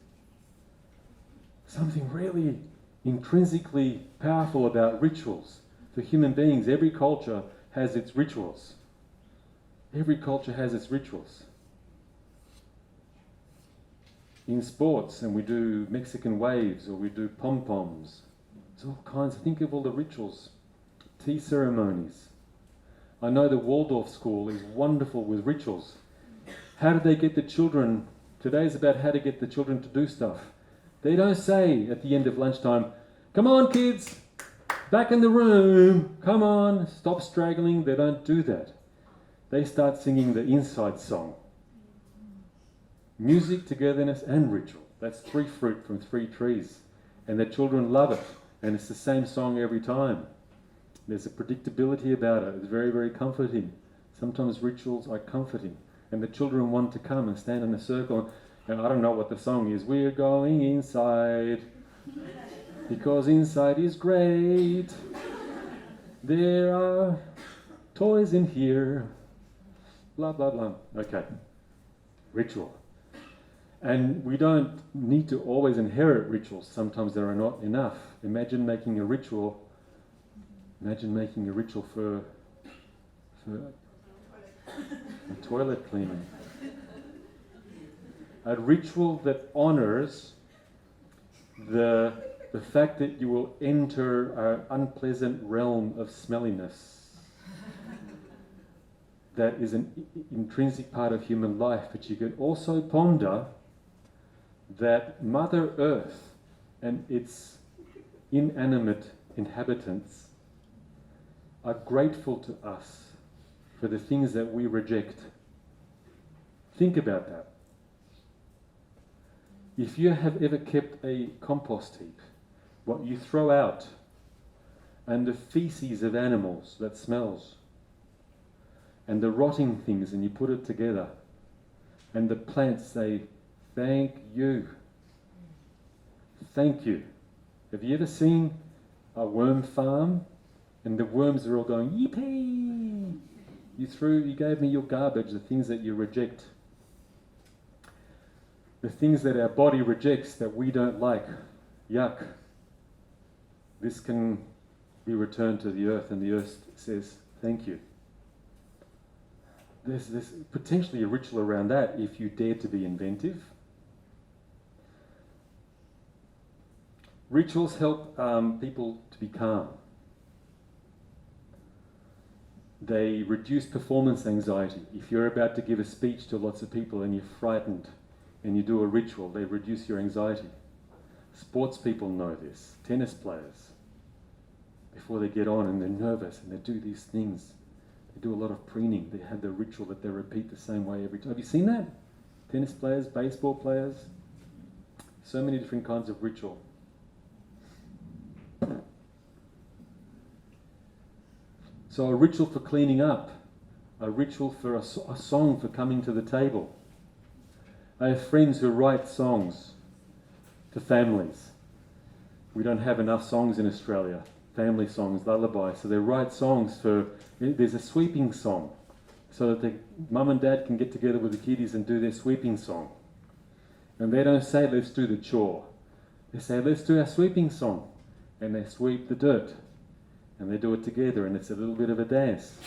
Something really intrinsically powerful about rituals. For human beings, every culture has its rituals. Every culture has its rituals. In sports, and we do Mexican waves, or we do pom-poms. There's all kinds. Think of all the rituals. Tea ceremonies. I know the Waldorf school is wonderful with rituals. How do they get the children? Today's about how to get the children to do stuff. They don't say at the end of lunchtime, "Come on, kids, back in the room, come on, stop straggling." They don't do that. They start singing the inside song. Music, togetherness, and ritual. That's 3 fruit from 3 trees. And the children love it. And it's the same song every time. There's a predictability about it. It's very, very comforting. Sometimes rituals are comforting. And the children want to come and stand in a circle. And I don't know what the song is. We're going inside. Because inside is great. There are toys in here. Blah, blah, blah. Okay. Ritual. And we don't need to always inherit rituals. Sometimes there are not enough. Imagine making a ritual for a toilet cleaning. A ritual that honors the fact that you will enter an unpleasant realm of smelliness. That is an intrinsic part of human life, but you could also ponder that Mother Earth and its inanimate inhabitants are grateful to us for the things that we reject. Think about that. If you have ever kept a compost heap, what you throw out, and the feces of animals that smells, and the rotting things, and you put it together, and the plants say, thank you. Thank you. Have you ever seen a worm farm? And the worms are all going, yippee! You gave me your garbage, the things that you reject. The things that our body rejects that we don't like. Yuck. This can be returned to the earth, and the earth says, thank you. There's potentially a ritual around that if you dare to be inventive. Rituals help people to be calm. They reduce performance anxiety. If you're about to give a speech to lots of people and you're frightened and you do a ritual, they reduce your anxiety. Sports people know this. Tennis players, before they get on and they're nervous and they do these things, they do a lot of preening. They have the ritual that they repeat the same way every time. Have you seen that? Tennis players, baseball players, so many different kinds of ritual. So a ritual for cleaning up, a ritual for a song for coming to the table. I have friends who write songs to families. We don't have enough songs in Australia, family songs, lullabies, so they write songs for, there's a sweeping song, so that the mum and dad can get together with the kiddies and do their sweeping song. And they don't say, let's do the chore. They say, let's do our sweeping song. And they sweep the dirt. And they do it together, and it's a little bit of a dance.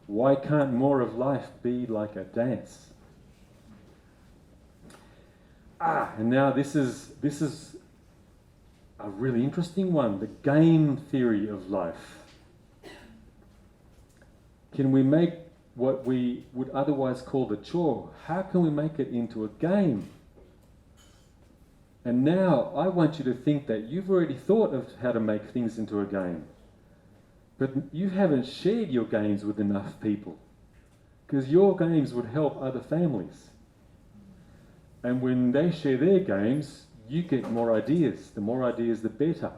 Why can't more of life be like a dance? And now this is a really interesting one, the game theory of life. Can we make what we would otherwise call the chore, how can we make it into a game? And now I want you to think that you've already thought of how to make things into a game. But you haven't shared your games with enough people, because your games would help other families. And when they share their games, you get more ideas. The more ideas, the better.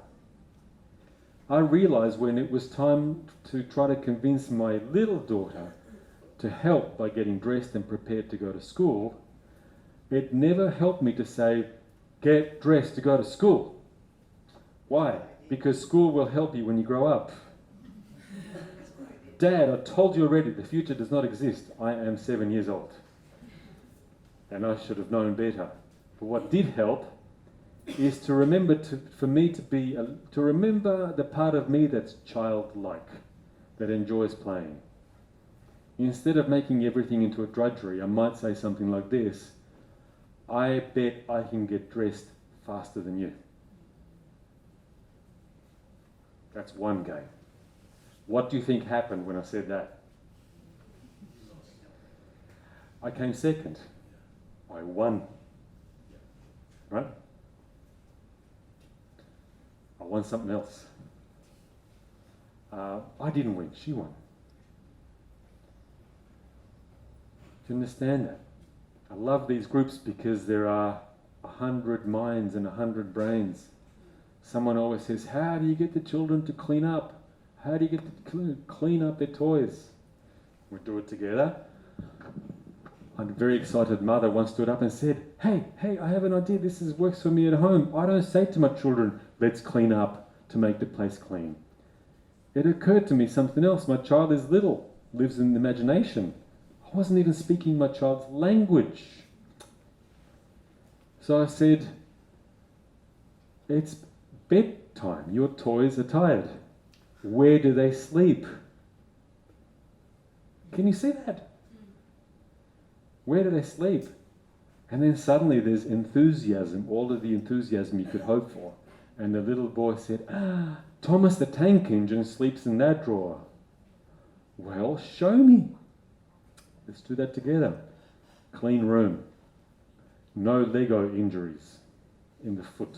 I realised when it was time to try to convince my little daughter to help by getting dressed and prepared to go to school, it never helped me to say, get dressed to go to school. Why? Because school will help you when you grow up. Dad, I told you already, the future does not exist. I am 7 years old. And I should have known better. But what did help is to remember to remember the part of me that's childlike, that enjoys playing. Instead of making everything into a drudgery, I might say something like this: I bet I can get dressed faster than you. That's one game. What do you think happened when I said that? I came second. I won. Right? I won something else. I didn't win, she won. Do you understand that? I love these groups because there are 100 minds and 100 brains. Someone always says, how do you get the children to clean up? How do you get to clean up their toys? We do it together. A very excited mother once stood up and said, hey, I have an idea. This works for me at home. I don't say to my children, let's clean up to make the place clean. It occurred to me something else. My child is little, lives in the imagination. I wasn't even speaking my child's language. So I said, it's bedtime. Your toys are tired. Where do they sleep? Can you see that? Where do they sleep? And then suddenly there's enthusiasm, all of the enthusiasm you could hope for. And the little boy said, Thomas the Tank Engine sleeps in that drawer. Well, show me. Let's do that together. Clean room. No Lego injuries in the foot.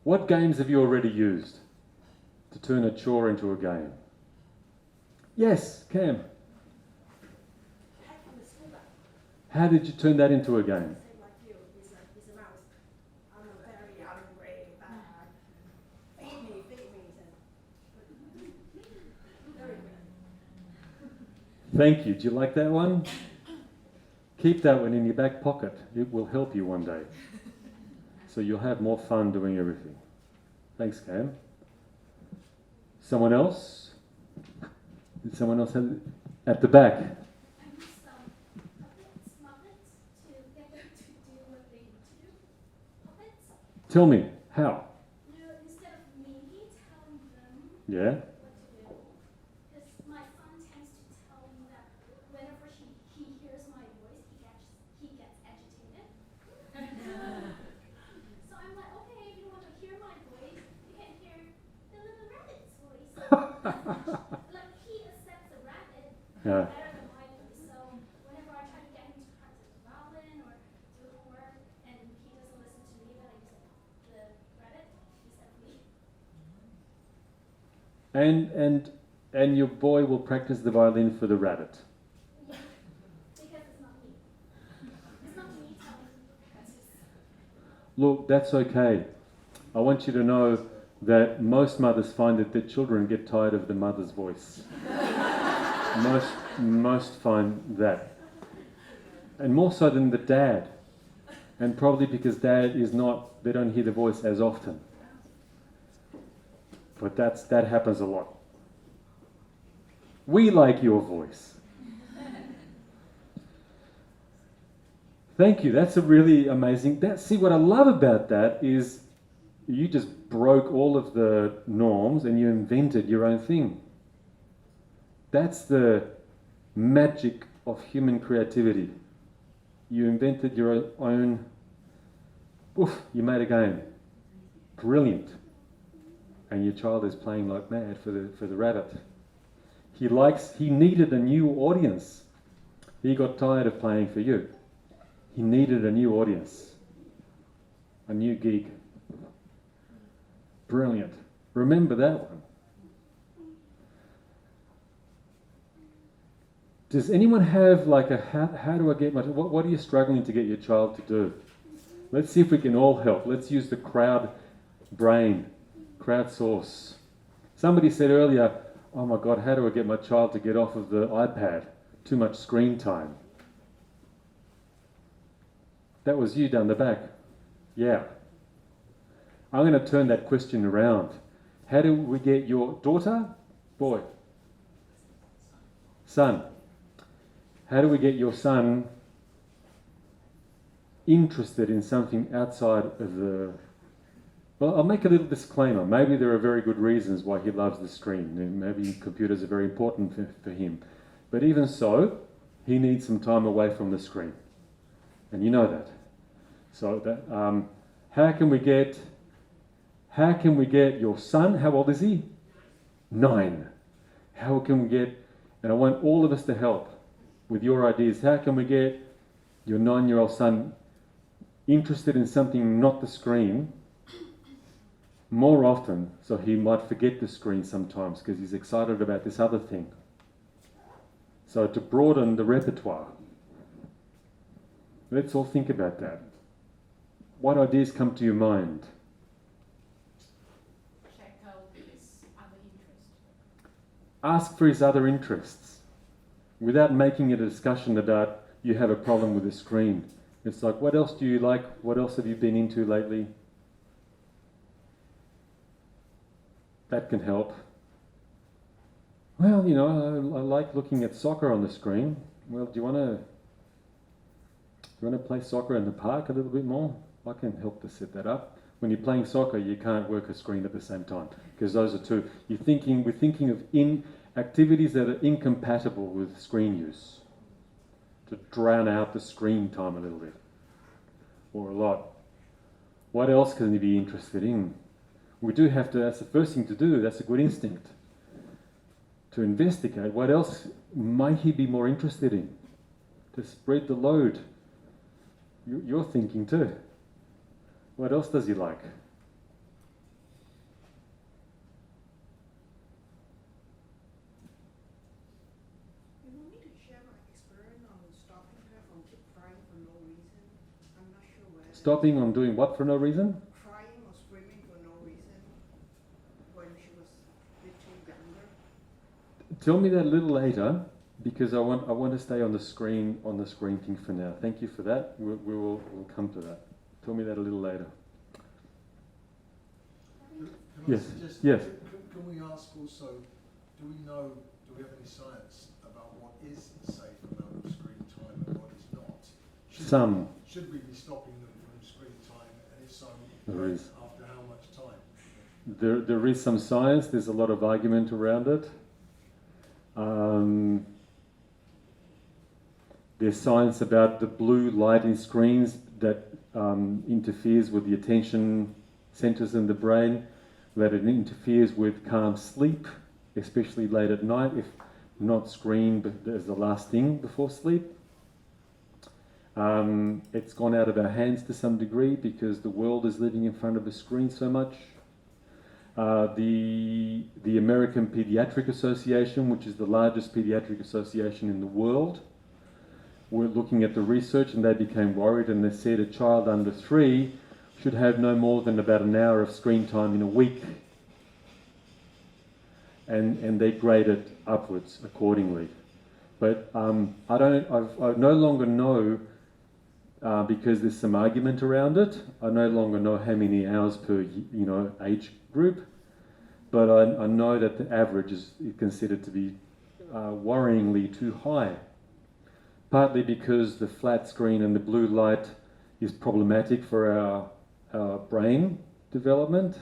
What games have you already used to turn a chore into a game? Yes, Cam. How did you turn that into a game? Same like you, he's a mouse. I'm a very hungry, feed me, he said. Very good. Thank you. Do you like that one? Keep that one in your back pocket. It will help you one day. So you'll have more fun doing everything. Thanks, Cam. Someone else? Did someone else have it? At the back? I use some puppets to get them to do what they need to do. Puppets. Tell me, how? You know, instead of me telling them Yeah? what to do, because my son tends to tell me that whenever he hears my voice, he gets agitated. So I'm like, okay, if you want to hear my voice, you can hear the little rabbit's voice. Like he accepts the rabbit Yeah. better than my voice. So whenever I try to get him to practice violin or do homework, and he doesn't listen to me, then I use the rabbit instead of me. And your boy will practice the violin for the rabbit. Yeah, because it's not me. It's not me telling him to practice. Look, that's okay. I want you to know that most mothers find that their children get tired of the mother's voice. Most find that. And more so than the dad. And probably because dad is not, they don't hear the voice as often. But that happens a lot. We like your voice. Thank you. That's a really amazing. See, what I love about that is you just broke all of the norms and you invented your own thing. That's the magic of human creativity. You invented your own. Oof, you made a game. Brilliant. And your child is playing like mad for the rabbit. He needed a new audience. He got tired of playing for you. He needed a new audience. A new gig. Brilliant. Remember that one. Does anyone have like how do I get my, what are you struggling to get your child to do? Let's see if we can all help. Let's use the crowd brain, crowdsource. Somebody said earlier, oh my God, how do I get my child to get off of the iPad? Too much screen time. That was you down the back. Yeah. I'm going to turn that question around. How do we get your daughter? Boy. Son. How do we get your son interested in something outside of the... Well, I'll make a little disclaimer. Maybe there are very good reasons why he loves the screen. And maybe computers are very important for him. But even so, he needs some time away from the screen. And you know that. So that, how can we get your son, how old is he? 9. How can we get, and I want all of us to help with your ideas, how can we get your 9-year-old son interested in something not the screen more often, so he might forget the screen sometimes because he's excited about this other thing. So to broaden the repertoire, let's all think about that. What ideas come to your mind? Check out his other interest. Ask for his other interests without making it a discussion about you have a problem with the screen. It's like, what else do you like? What else have you been into lately? That can help. Well, you know, I like looking at soccer on the screen. Well, do you want to play soccer in the park a little bit more? I can help to set that up. When you're playing soccer, you can't work a screen at the same time because those are two. We're thinking of activities that are incompatible with screen use to drown out the screen time a little bit or a lot. What else can you be interested in? We do have to, that's the first thing to do, that's a good instinct. To investigate what else might he be more interested in. To spread the load. You're thinking too. What else does he like? You want me to share my experience on stopping her from keep crying for no reason? I'm not sure whether Stopping on doing what for no reason? crying or screaming for no reason when she was a little younger. Tell me that a little later. because I want to stay on the screen thing for now. Thank you for that. We'll come to that. Tell me that a little later. Can Yes, I suggest, yes. Can we ask also, do we have any science about what is a safe amount of screen time and what is not? Should we be stopping them from screen time, and if so, There is. after how much time? There is some science. There's a lot of argument around it. There's science about the blue light in screens that interferes with the attention centers in the brain, that it interferes with calm sleep, especially late at night, if not screen but as the last thing before sleep. It's gone out of our hands to some degree because the world is living in front of a screen so much. The American Pediatric Association, which is the largest pediatric association in the world, were looking at the research, and they became worried, and they said a child under 3 should have no more than about an hour of screen time in a week, and they graded upwards accordingly. But I no longer know, because there's some argument around it. I no longer know how many hours per age group, but I know that the average is considered to be worryingly too high. Partly because the flat screen and the blue light is problematic for our brain development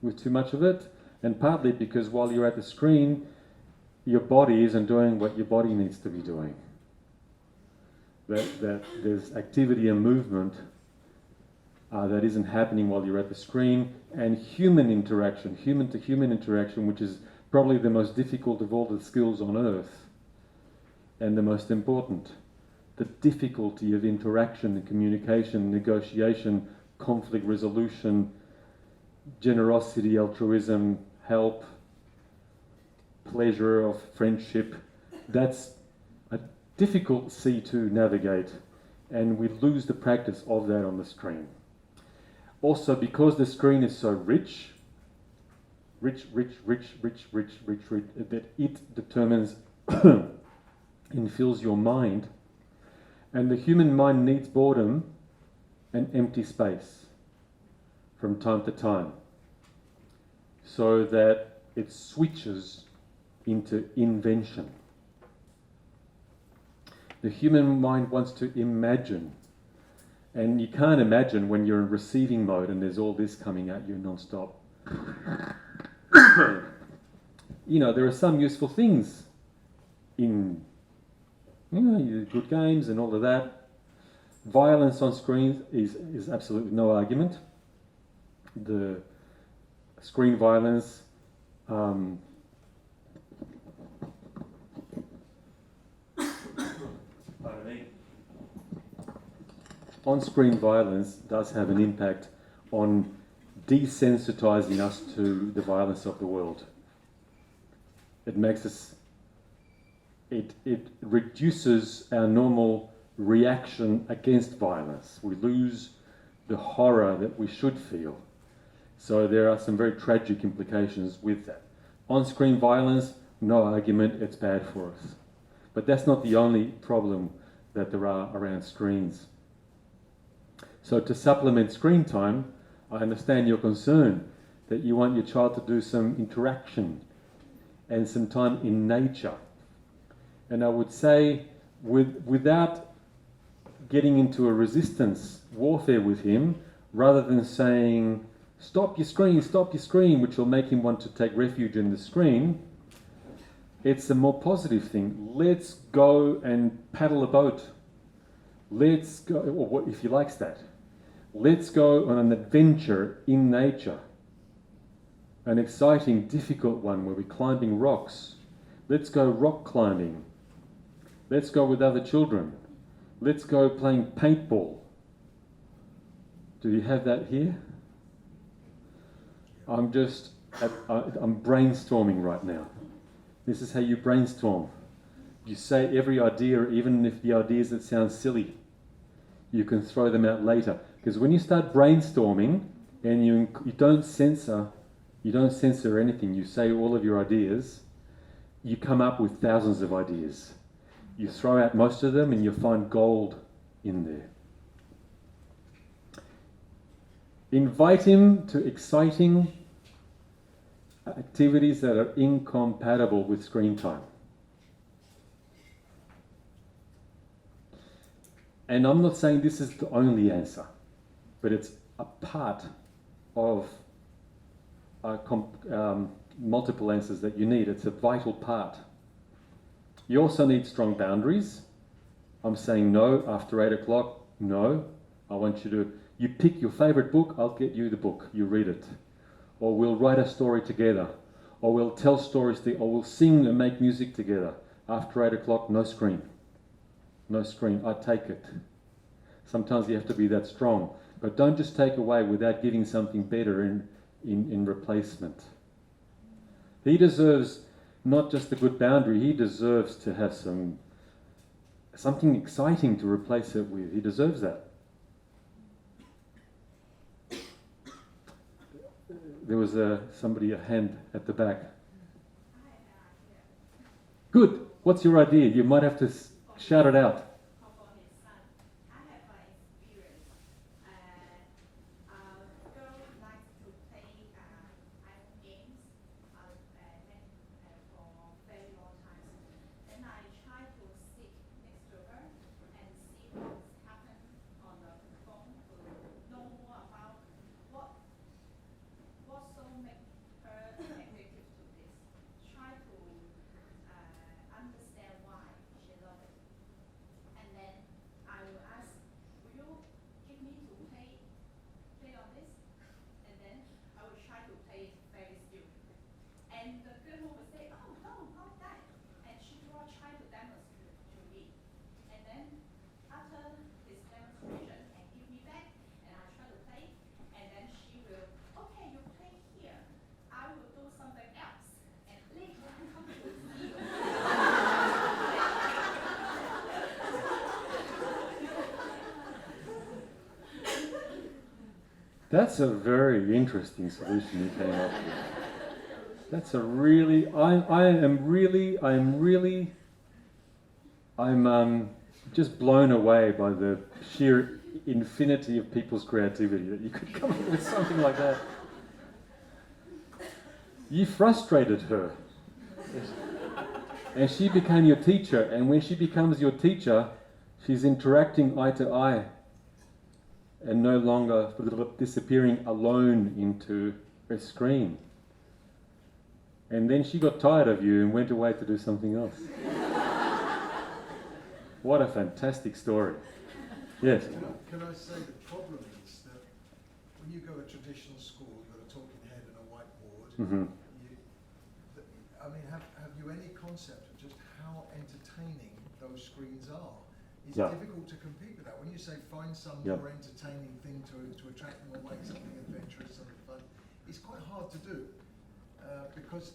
with too much of it, and partly because while you're at the screen, your body isn't doing what your body needs to be doing. That there's activity and movement that isn't happening while you're at the screen, and human interaction, human-to-human interaction, which is probably the most difficult of all the skills on earth, and the most important. The difficulty of interaction and communication, negotiation, conflict resolution, generosity, altruism, help, pleasure of friendship. That's a difficult sea to navigate, and we lose the practice of that on the screen. Also, because the screen is so rich, that it determines and fills your mind, and the human mind needs boredom and empty space from time to time, so that it switches into invention. The human mind wants to imagine, and you can't imagine when you're in receiving mode and there's all this coming at you non-stop. There are some useful things in good games and all of that. Violence on screens is absolutely no argument. The screen violence, pardon me. On-screen violence does have an impact on desensitizing us to the violence of the world. It makes us It reduces our normal reaction against violence. We lose the horror that we should feel. So there are some very tragic implications with that. On-screen violence, no argument, it's bad for us. But that's not the only problem that there are around screens. So to supplement screen time, I understand your concern that you want your child to do some interaction and some time in nature. And I would say, without getting into a resistance warfare with him, rather than saying, stop your screen, which will make him want to take refuge in the screen, it's a more positive thing. Let's go and paddle a boat. Let's go, or if he likes that, let's go on an adventure in nature. An exciting, difficult one where we're climbing rocks. Let's go rock climbing. Let's go with other children. Let's go playing paintball. Do you have that here? I'm brainstorming right now. This is how you brainstorm. You say every idea, even if the ideas that sound silly, you can throw them out later. Because when you start brainstorming and you don't censor anything, you say all of your ideas, you come up with thousands of ideas. You throw out most of them and you find gold in there. Invite him to exciting activities that are incompatible with screen time. And I'm not saying this is the only answer, but it's a part of multiple answers that you need. It's a vital part. You also need strong boundaries. I'm saying no after 8 o'clock. No, I want you pick your favorite book, I'll get you the book, you read it. Or we'll write a story together. Or we'll tell stories, or we'll sing and make music together. After 8 o'clock, no screen. No screen, I take it. Sometimes you have to be that strong. But don't just take away without giving something better in replacement. He deserves not just a good boundary, he deserves to have something exciting to replace it with. He deserves that. There was a hand at the back. Good. What's your idea? You might have to shout it out. That's a very interesting solution you came up with. That's a really, I'm just blown away by the sheer infinity of people's creativity that you could come up with something like that. You frustrated her. And she became your teacher, and when she becomes your teacher, she's interacting eye to eye and no longer disappearing alone into a screen. And then she got tired of you and went away to do something else. What a fantastic story. Yes? Can I say the problem is that when you go to a traditional school, you've got a talking head and a whiteboard. Mm-hmm. Have you any concept of just how entertaining those screens are? It's Yeah. difficult to compete with that. When you say find some Yeah. more entertaining thing to attract them away, something adventurous, something fun, it's quite hard to do because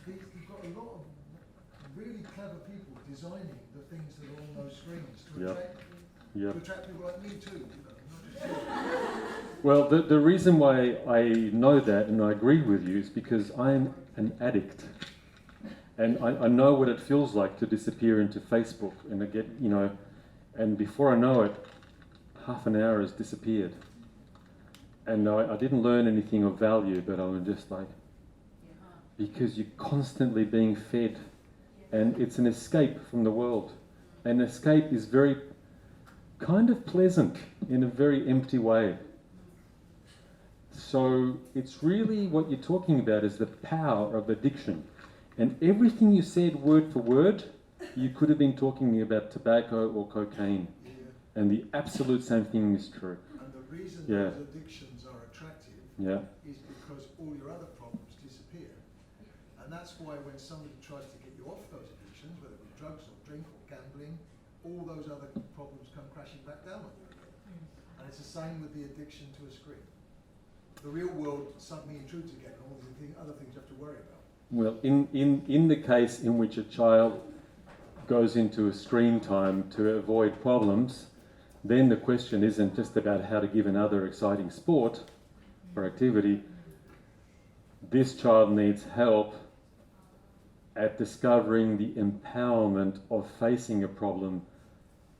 you've got a lot of really clever people designing the things that are on those screens to attract people like me too. Not just you. Well, the reason why I know that and I agree with you is because I'm an addict. And I know what it feels like to disappear into Facebook and I get, and before I know it, half an hour has disappeared. And I didn't learn anything of value, but I was just like, because you're constantly being fed and it's an escape from the world. An escape is very kind of pleasant in a very empty way. So it's really what you're talking about is the power of addiction. And everything you said word for word, you could have been talking about tobacco or cocaine. Yeah. And the absolute same thing is true. And the reason Yeah. those addictions are attractive is because all your other problems disappear. And that's why when somebody tries to get you off those addictions, whether it be drugs or drink or gambling, all those other problems come crashing back down on you again. And it's the same with the addiction to a screen. The real world suddenly intrudes again, and all the other things you have to worry about. Well, in the case in which a child goes into a screen time to avoid problems, then the question isn't just about how to give another exciting sport or activity. This child needs help at discovering the empowerment of facing a problem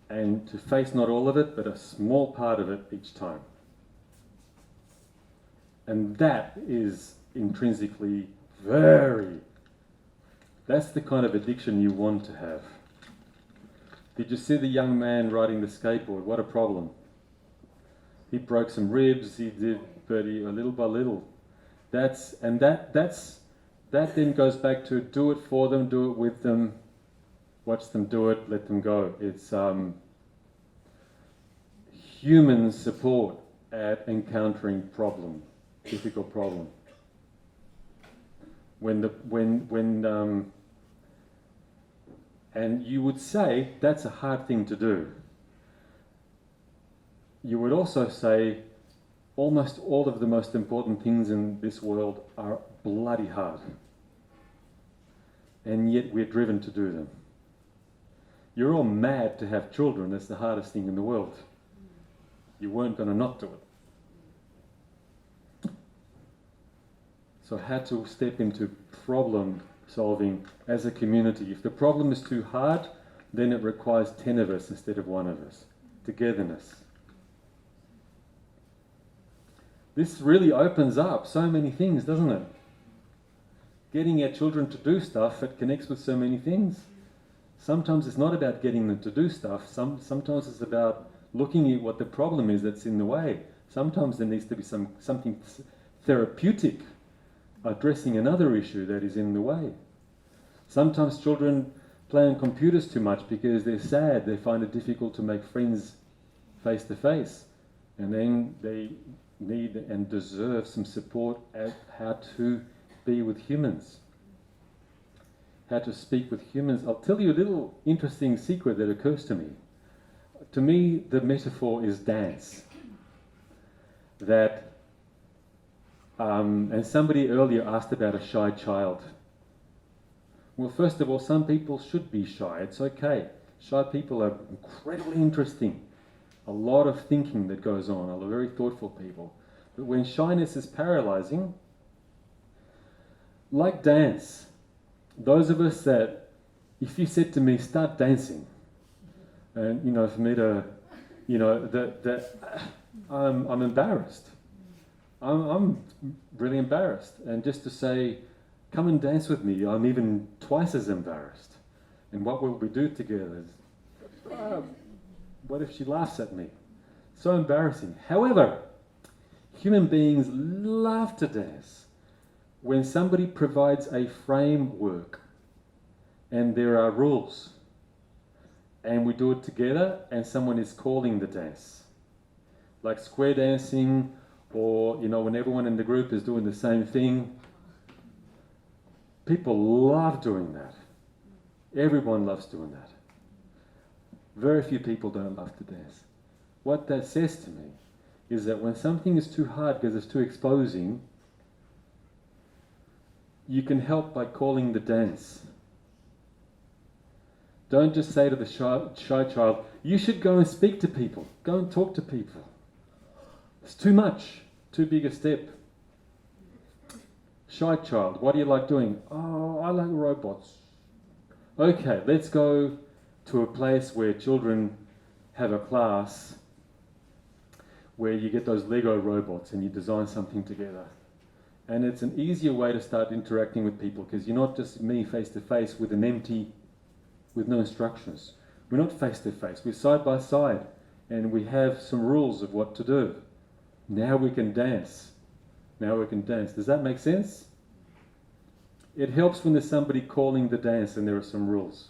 and to face not all of it, but a small part of it each time. And that is intrinsically that's the kind of addiction you want to have. Did you see the young man riding the skateboard? What a problem. He broke some ribs, but little by little. That then goes back to do it for them, do it with them, watch them do it, let them go. It's human support at encountering difficult problem. And you would say that's a hard thing to do. You would also say almost all of the most important things in this world are bloody hard. And yet we're driven to do them. You're all mad to have children. That's the hardest thing in the world. You weren't going to not do it. So how to step into problem solving as a community. If the problem is too hard, then it requires 10 of us instead of 1 of us. Togetherness. This really opens up so many things, doesn't it? Getting our children to do stuff, it connects with so many things. Sometimes it's not about getting them to do stuff. Sometimes it's about looking at what the problem is that's in the way. Sometimes there needs to be something therapeutic addressing another issue that is in the way. Sometimes children play on computers too much because they're sad. They find it difficult to make friends face to face. And then they need and deserve some support at how to be with humans. How to speak with humans. I'll tell you a little interesting secret that occurs to me. To me, the metaphor is dance. That and somebody earlier asked about a shy child. Well, first of all, some people should be shy. It's okay. Shy people are incredibly interesting. A lot of thinking that goes on. Are very thoughtful people. But when shyness is paralyzing, like dance, those of us that, if you said to me, start dancing, and for me to, I'm embarrassed. I'm really embarrassed. And just to say, come and dance with me, I'm even twice as embarrassed. And what will we do together? What if she laughs at me? So embarrassing. However, human beings love to dance when somebody provides a framework and there are rules. And we do it together and someone is calling the dance. Like square dancing, or when everyone in the group is doing the same thing. People love doing that. Everyone loves doing that. Very few people don't love to dance. What that says to me is that when something is too hard because it's too exposing, you can help by calling the dance. Don't just say to the shy child, you should go and speak to people. Go and talk to people. It's too much. Too big a step. Shy child, what do you like doing? Oh, I like robots. Okay, let's go to a place where children have a class where you get those Lego robots and you design something together. And it's an easier way to start interacting with people because you're not just me face to face with with no instructions. We're not face to face, we're side by side and we have some rules of what to do. Now we can dance. Does that make sense? It helps when there's somebody calling the dance and there are some rules.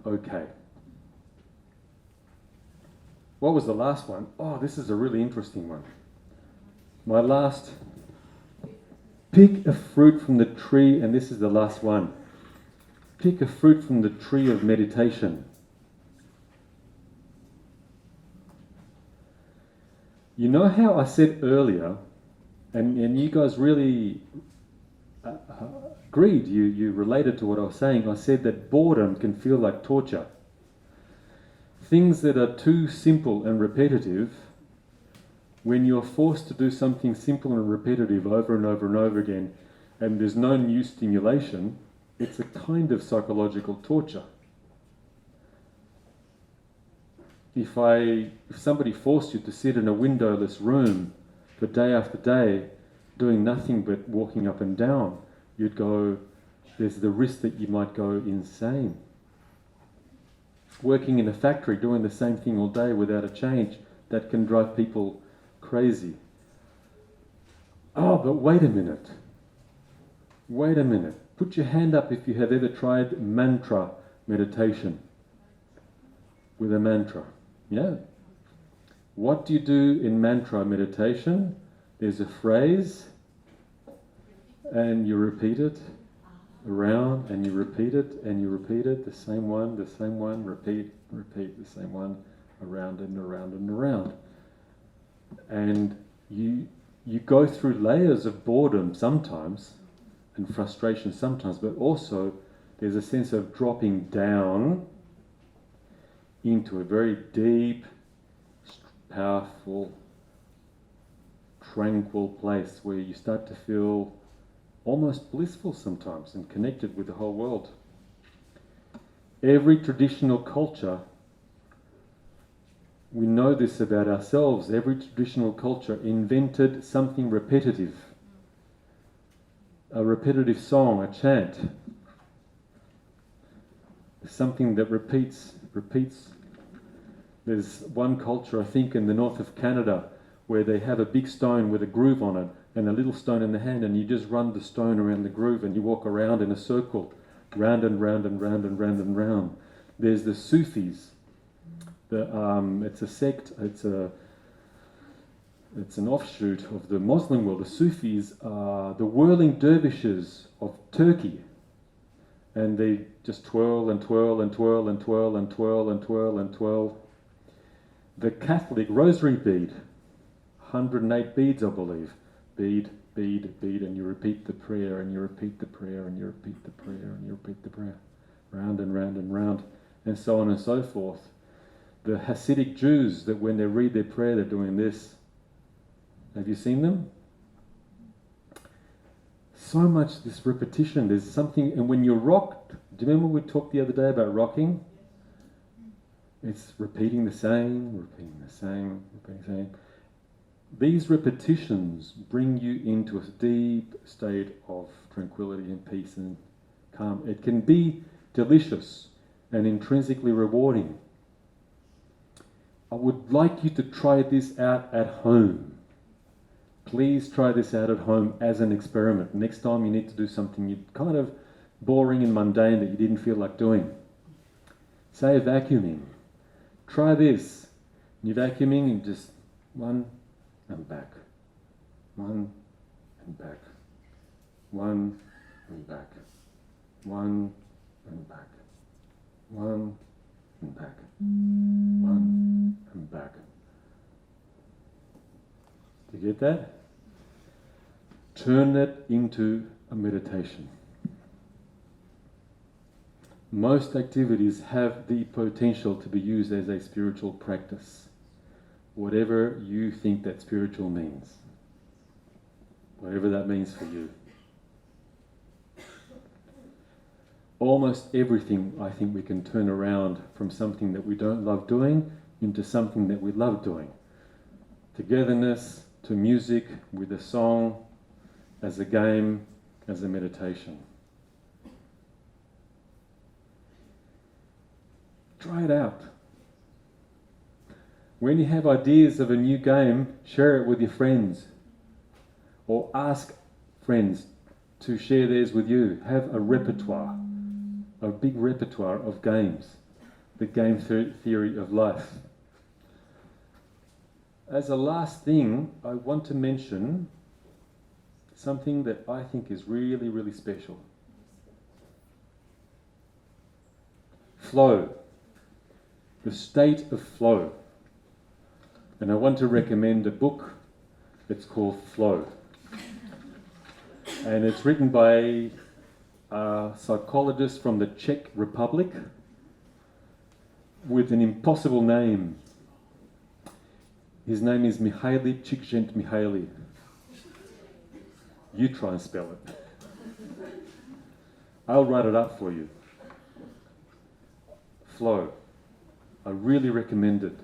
Okay. What was the last one? Oh, this is a really interesting one. My last, pick a fruit from the tree, and this is the last one. Pick a fruit from the tree of meditation. You know how I said earlier, and you guys really agreed, you related to what I was saying. I said that boredom can feel like torture. Things that are too simple and repetitive When you're forced to do something simple and repetitive over and over and over again, and there's no new stimulation, it's a kind of psychological torture. If somebody forced you to sit in a windowless room for day after day, doing nothing but walking up and down, you'd go, there's the risk that you might go insane. Working in a factory, doing the same thing all day without a change, that can drive people crazy. Oh, but wait a minute. Wait a minute. Put your hand up if you have ever tried mantra meditation. With a mantra. Yeah? What do you do in mantra meditation? There's a phrase, and you repeat it around, and you repeat it, and you repeat it, the same one, repeat, the same one, around and around and around. And you go through layers of boredom sometimes, and frustration sometimes, but also there's a sense of dropping down into a very deep, powerful, tranquil place where you start to feel almost blissful sometimes and connected with the whole world. Every traditional culture, we know this about ourselves, every traditional culture invented something repetitive. A repetitive song, a chant. Something that repeats. There's one culture, I think, in the north of Canada where they have a big stone with a groove on it and a little stone in the hand, and you just run the stone around the groove and you walk around in a circle, round and round and round and round and round. There's the Sufis. It's a sect, it's an offshoot of the Muslim world. The Sufis are the whirling dervishes of Turkey. And they just twirl and twirl and twirl and twirl and twirl and twirl and twirl. The Catholic rosary bead, 108 beads, I believe. Bead, bead, bead, and you repeat the prayer, and you repeat the prayer, and you repeat the prayer, and you repeat the prayer. Round and round and round, and so on and so forth. The Hasidic Jews, that when they read their prayer, they're doing this. Have you seen them? So much this repetition, there's something, and when you're rocked, do you remember we talked the other day about rocking? It's repeating the same, repeating the same, repeating the same. These repetitions bring you into a deep state of tranquility and peace and calm. It can be delicious and intrinsically rewarding. I would like you to try this out at home. Please try this out at home as an experiment. Next time you need to do something you kind of boring and mundane that you didn't feel like doing. Say vacuuming. Try this. You're vacuuming and just one and back. One and back. One and back. One and back. One and back. One and back. Do you get that? Turn that into a meditation. Most activities have the potential to be used as a spiritual practice. Whatever you think that spiritual means. Whatever that means for you. Almost everything, I think, we can turn around from something that we don't love doing into something that we love doing. Togetherness, to music, with a song, as a game, as a meditation. Try it out. When you have ideas of a new game, share it with your friends. Or ask friends to share theirs with you. Have a repertoire, a big repertoire of games. The game theory of life. As a last thing, I want to mention something that I think is really, really special. Flow. The state of flow. And I want to recommend a book. It's called Flow. And it's written by a psychologist from the Czech Republic with an impossible name. His name is Mihaly Csikszentmihalyi. You try and spell it. I'll write it up for you. Flow. I really recommend it.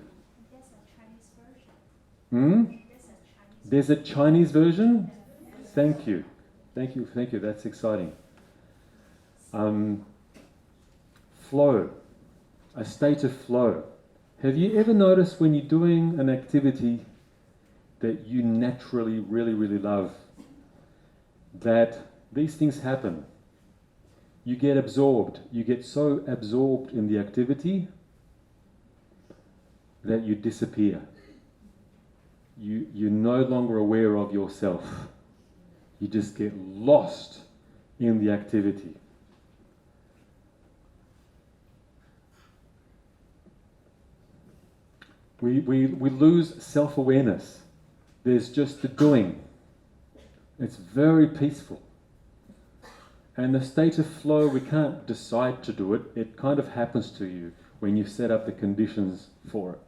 There's a Chinese version. There's a Chinese version? Thank you. Thank you. That's exciting. Flow. A state of flow. Have you ever noticed when you're doing an activity that you naturally really, really love, that these things happen? You get absorbed. You get so absorbed in the activity that you disappear. You're no longer aware of yourself. You just get lost in the activity. We lose self-awareness. There's just the doing. It's very peaceful. And the state of flow, we can't decide to do it. It kind of happens to you when you set up the conditions for it.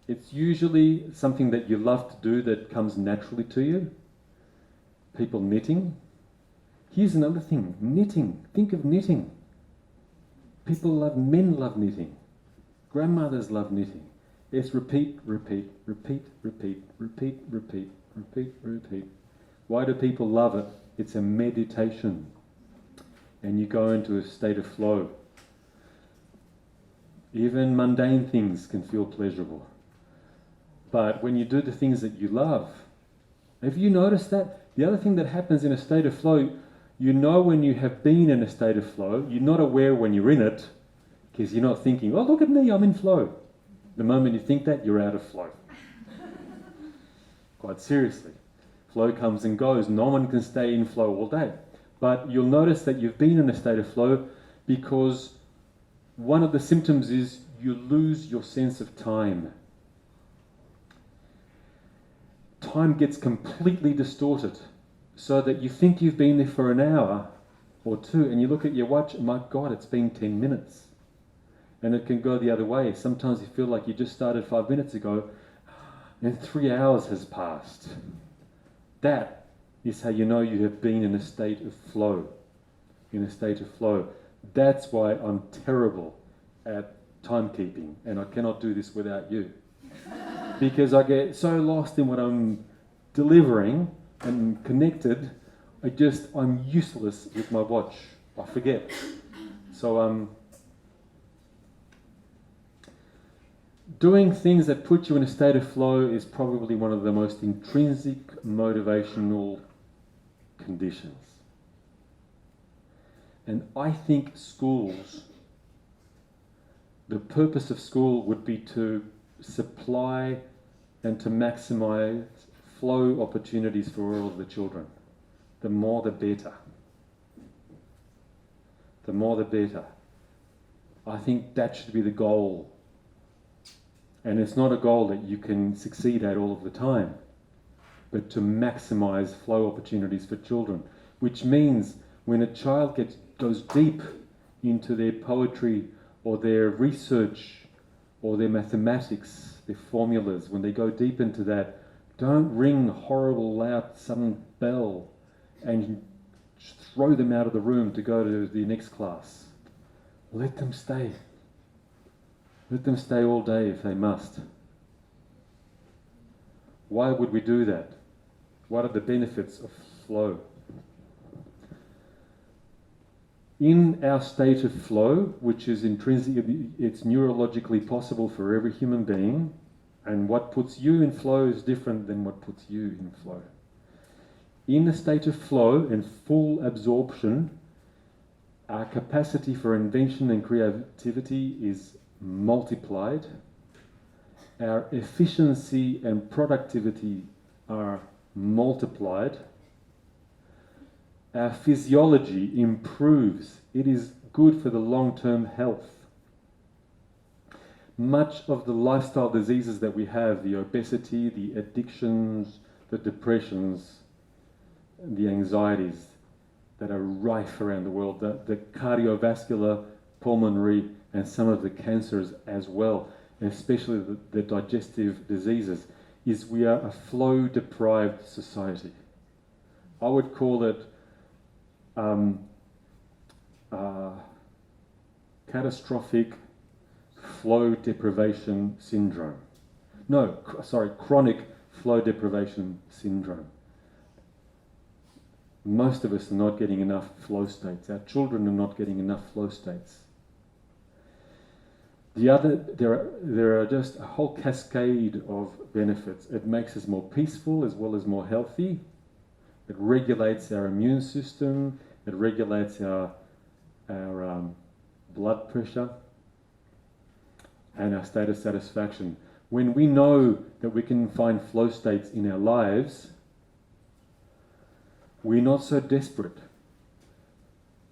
It's usually something that you love to do that comes naturally to you. People knitting. Here's another thing, knitting. Think of knitting. Men love knitting. Grandmothers love knitting. It's repeat, repeat, repeat, repeat, repeat, repeat, repeat, repeat. Why do people love it? It's a meditation. And you go into a state of flow. Even mundane things can feel pleasurable. But when you do the things that you love, have you noticed that? The other thing that happens in a state of flow, you know when you have been in a state of flow, you're not aware when you're in it, because you're not thinking, oh, look at me, I'm in flow. The moment you think that, you're out of flow. Quite seriously. Flow comes and goes. No one can stay in flow all day. But you'll notice that you've been in a state of flow because one of the symptoms is you lose your sense of time. Time gets completely distorted so that you think you've been there for an hour or two and you look at your watch and my God, it's been 10 minutes. And it can go the other way. Sometimes you feel like you just started 5 minutes ago and 3 hours has passed. That is how you know you have been in a state of flow. In a state of flow. That's why I'm terrible at timekeeping and I cannot do this without you. Because I get so lost in what I'm delivering and connected, I'm useless with my watch. I forget. So doing things that put you in a state of flow is probably one of the most intrinsic motivational conditions. And I think schools, the purpose of school would be to supply and to maximize flow opportunities for all of the children. The more the better. The more the better. I think that should be the goal. And it's not a goal that you can succeed at all of the time, but to maximize flow opportunities for children, which means when a child goes deep into their poetry or their research or their mathematics, their formulas, when they go deep into that, don't ring a horrible loud sudden bell and throw them out of the room to go to the next class. Let them stay. Let them stay all day if they must. Why would we do that? What are the benefits of flow? In our state of flow, which is intrinsic, it's neurologically possible for every human being, and what puts you in flow is different than what puts you in flow. In a state of flow and full absorption, our capacity for invention and creativity is multiplied. Our efficiency and productivity are multiplied. Our physiology improves. It is good for the long-term health. Much of the lifestyle diseases that we have, the obesity, the addictions, the depressions, the anxieties that are rife around the world, the cardiovascular, pulmonary, and some of the cancers as well. especially the digestive diseases, is we are a flow-deprived society. I would call it catastrophic flow deprivation syndrome. No, chronic flow deprivation syndrome. Most of us are not getting enough flow states. Our children are not getting enough flow states. There are just a whole cascade of benefits. It makes us more peaceful as well as more healthy. It regulates our immune system. It regulates our blood pressure and our state of satisfaction. When we know that we can find flow states in our lives, we're not so desperate.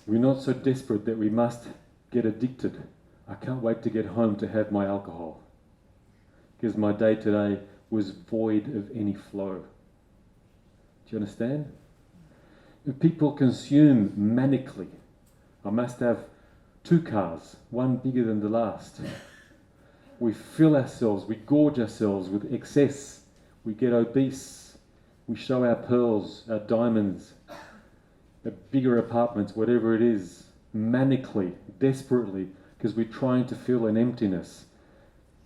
We're not so desperate that we must get addicted. I can't wait to get home to have my alcohol, because my day today was void of any flow. Do you understand? If people consume manically, I must have 2 cars, one bigger than the last. We fill ourselves, we gorge ourselves with excess, we get obese, we show our pearls, our diamonds, the bigger apartments, whatever it is, manically, desperately, because we're trying to fill an emptiness.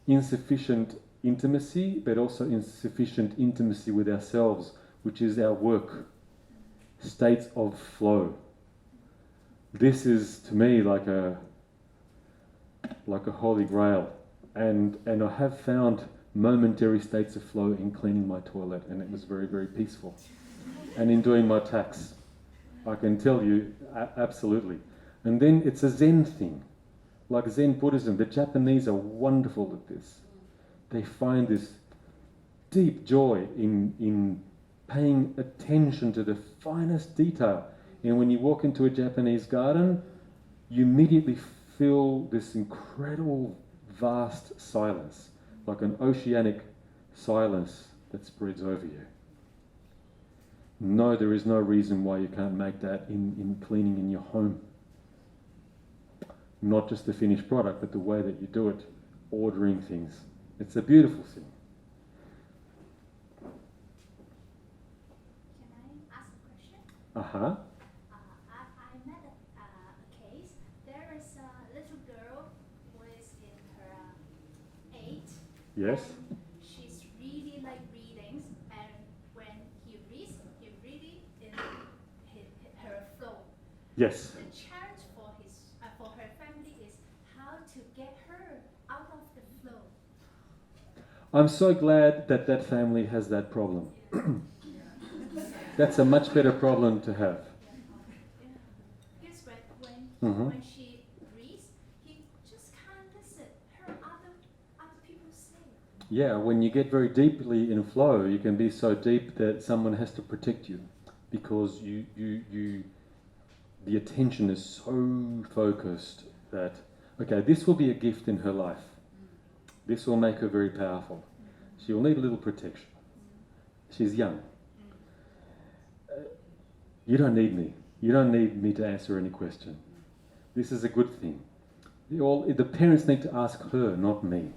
Insufficient intimacy, but also insufficient intimacy with ourselves, which is our work. States of flow. This is, to me, like a holy grail. And I have found momentary states of flow in cleaning my toilet, and it was very, very peaceful. And in doing my tax, I can tell you, absolutely. And then it's a Zen thing. Like Zen Buddhism, the Japanese are wonderful at this. They find this deep joy in paying attention to the finest detail. And when you walk into a Japanese garden, you immediately feel this incredible, vast silence, like an oceanic silence that spreads over you. No, there is no reason why you can't make that in cleaning in your home. Not just the finished product, but the way that you do it, ordering things. It's a beautiful thing. Can I ask a question? Uh-huh. I met a case. There is a little girl who is in her 8. Yes. And she's really like readings, and when he reads, he really in her flow. Yes. The challenge for her family is how to get her out of the flow. I'm so glad that that family has that problem. That's a much better problem to have. Because Mhm. when she reads, he just can't listen. Her other people say. Yeah, when you get very deeply in flow, you can be so deep that someone has to protect you, because the attention is so focused that, okay, this will be a gift in her life. This will make her very powerful. She will need a little protection. She's young. You don't need me. You don't need me to answer any question. This is a good thing. The parents need to ask her, not me.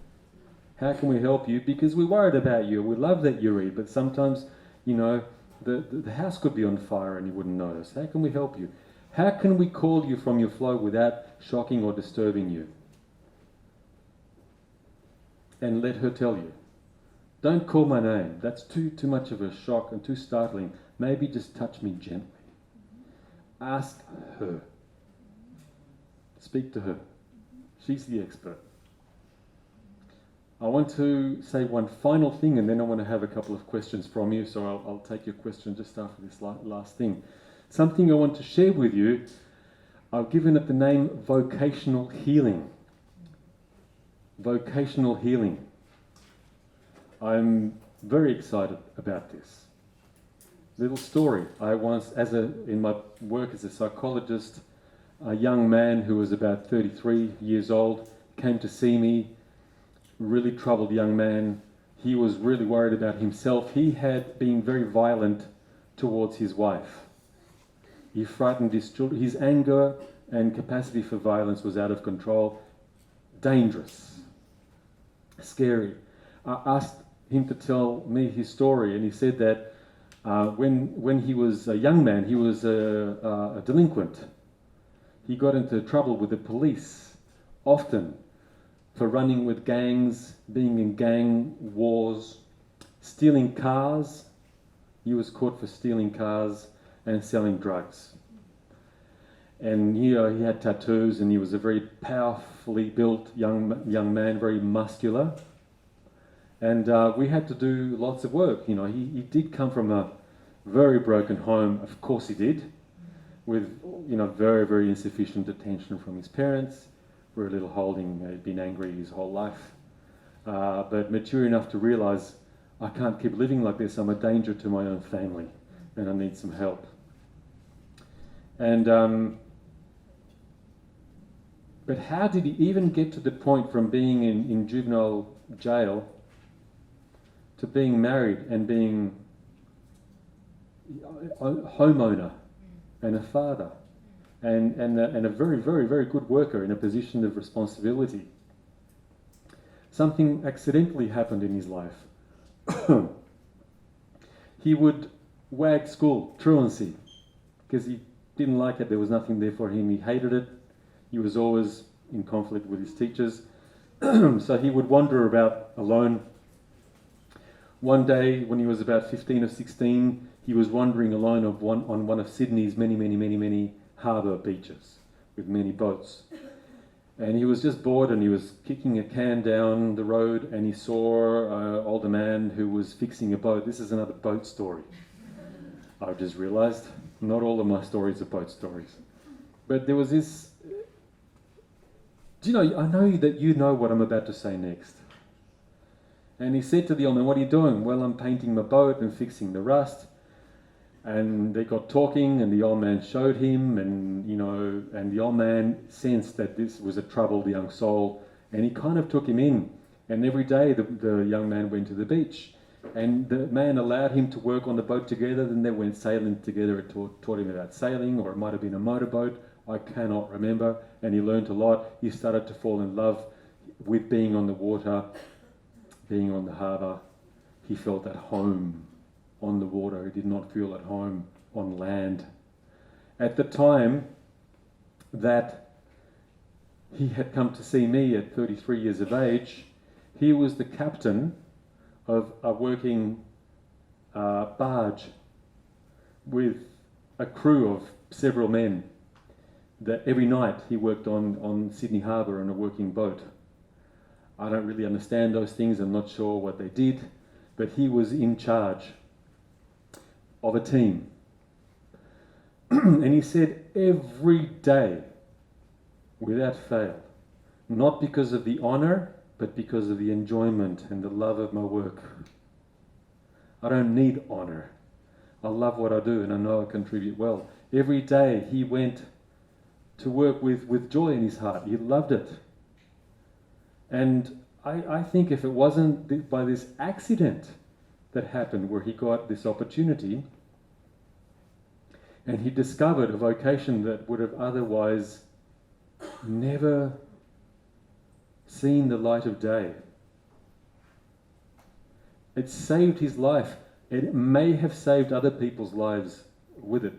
How can we help you? Because we're worried about you. We love that you read, but sometimes, the house could be on fire and you wouldn't notice. How can we help you? How can we call you from your flow without shocking or disturbing you? And let her tell you. Don't call my name. That's too much of a shock and too startling. Maybe just touch me gently. Ask her. Speak to her. She's the expert. I want to say one final thing, and then I want to have a couple of questions from you, so I'll take your question just after this last thing. Something I want to share with you, I've given it the name vocational healing. Vocational healing. I'm very excited about this. Little story. I once, in my work as a psychologist, a young man who was about 33 years old came to see me, really troubled young man. He was really worried about himself. He had been very violent towards his wife. He frightened his children. His anger and capacity for violence was out of control. Dangerous. scary. I asked him to tell me his story, and he said that when he was a young man, he was a delinquent. He got into trouble with the police often for running with gangs, being in gang wars, stealing cars. He was caught for stealing cars and selling drugs. And he had tattoos, and he was a very powerfully built young man, very muscular. And we had to do lots of work. You know, he did come from a very broken home. Of course he did, with very, very insufficient attention from his parents. Very little holding. He'd been angry his whole life, but mature enough to realise I can't keep living like this. I'm a danger to my own family, and I need some help. And but how did he even get to the point from being in juvenile jail to being married and being a homeowner and a father and a very, very, very good worker in a position of responsibility? Something accidentally happened in his life. He would wag school, truancy, because he didn't like it. There was nothing there for him. He hated it. He was always in conflict with his teachers. So he would wander about alone. One day, when he was about 15 or 16, he was wandering alone on one of Sydney's many harbour beaches with many boats. And he was just bored, and he was kicking a can down the road, and he saw an older man who was fixing a boat. This is another boat story. I've just realised not all of my stories are boat stories. But there was this... Do you know, I know that you know what I'm about to say next. And he said to the old man, "What are you doing?" "Well, I'm painting my boat and fixing the rust." And they got talking, and the old man showed him, and and the old man sensed that this was a troubled young soul, and he kind of took him in. And every day the young man went to the beach, and the man allowed him to work on the boat together. Then they went sailing together. It taught him about sailing, or it might have been a motorboat. I cannot remember. And he learned a lot. He started to fall in love with being on the water, being on the harbour. He felt at home on the water. He did not feel at home on land. At the time that he had come to see me at 33 years of age, he was the captain of a working barge with a crew of several men. That every night he worked on Sydney Harbour on a working boat. I don't really understand those things. I'm not sure what they did, but he was in charge of a team. And he said every day, without fail, not because of the honour, but because of the enjoyment and the love of my work. I don't need honour. I love what I do, and I know I contribute well. Every day he went to work with joy in his heart. He loved it. And I think if it wasn't by this accident that happened where he got this opportunity and he discovered a vocation that would have otherwise never seen the light of day. It saved his life. It may have saved other people's lives with it.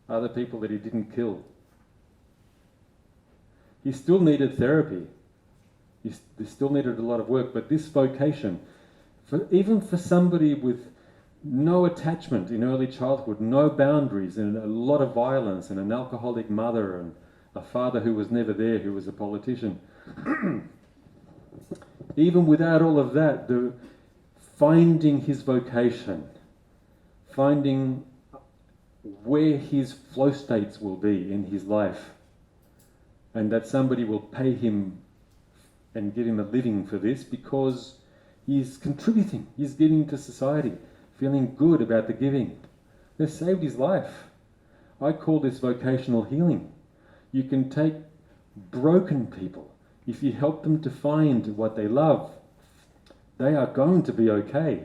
Other people that he didn't kill. He still needed therapy. He still needed a lot of work, but this vocation, even for somebody with no attachment in early childhood, no boundaries, and a lot of violence, and an alcoholic mother, and a father who was never there, who was a politician. Even without all of that, finding his vocation, finding where his flow states will be in his life, and that somebody will pay him and give him a living for this because he's contributing, he's giving to society, feeling good about the giving. They've saved his life. I call this vocational healing. You can take broken people. If you help them to find what they love, they are going to be okay.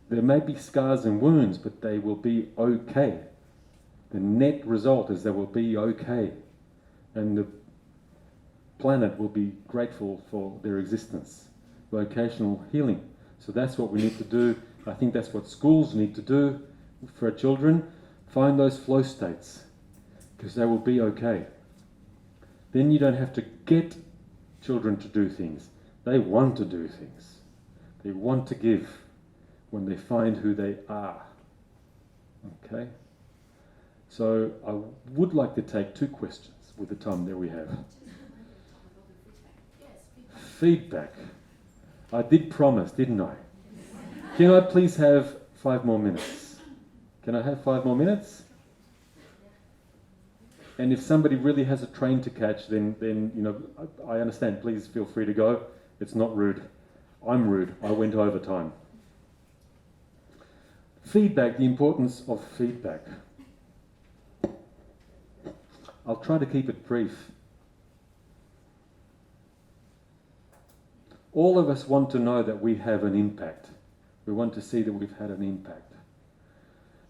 There may be scars and wounds, but they will be okay. The net result is they will be okay. And planet will be grateful for their existence. Vocational healing. So that's what we need to do. I think that's what schools need to do for our children. Find those flow states, because they will be okay. Then you don't have to get children to do things. They want to do things. They want to give when they find who they are. Okay? So I would like to take 2 questions with the time that we have. Feedback. I did promise, didn't I? Can I please have 5 more minutes? Can I have 5 more minutes? And if somebody really has a train to catch, then you know, I understand. Please feel free to go. It's not rude. I'm rude. I went over time. Feedback, the importance of feedback. I'll try to keep it brief. All of us want to know that we have an impact. We want to see that we've had an impact.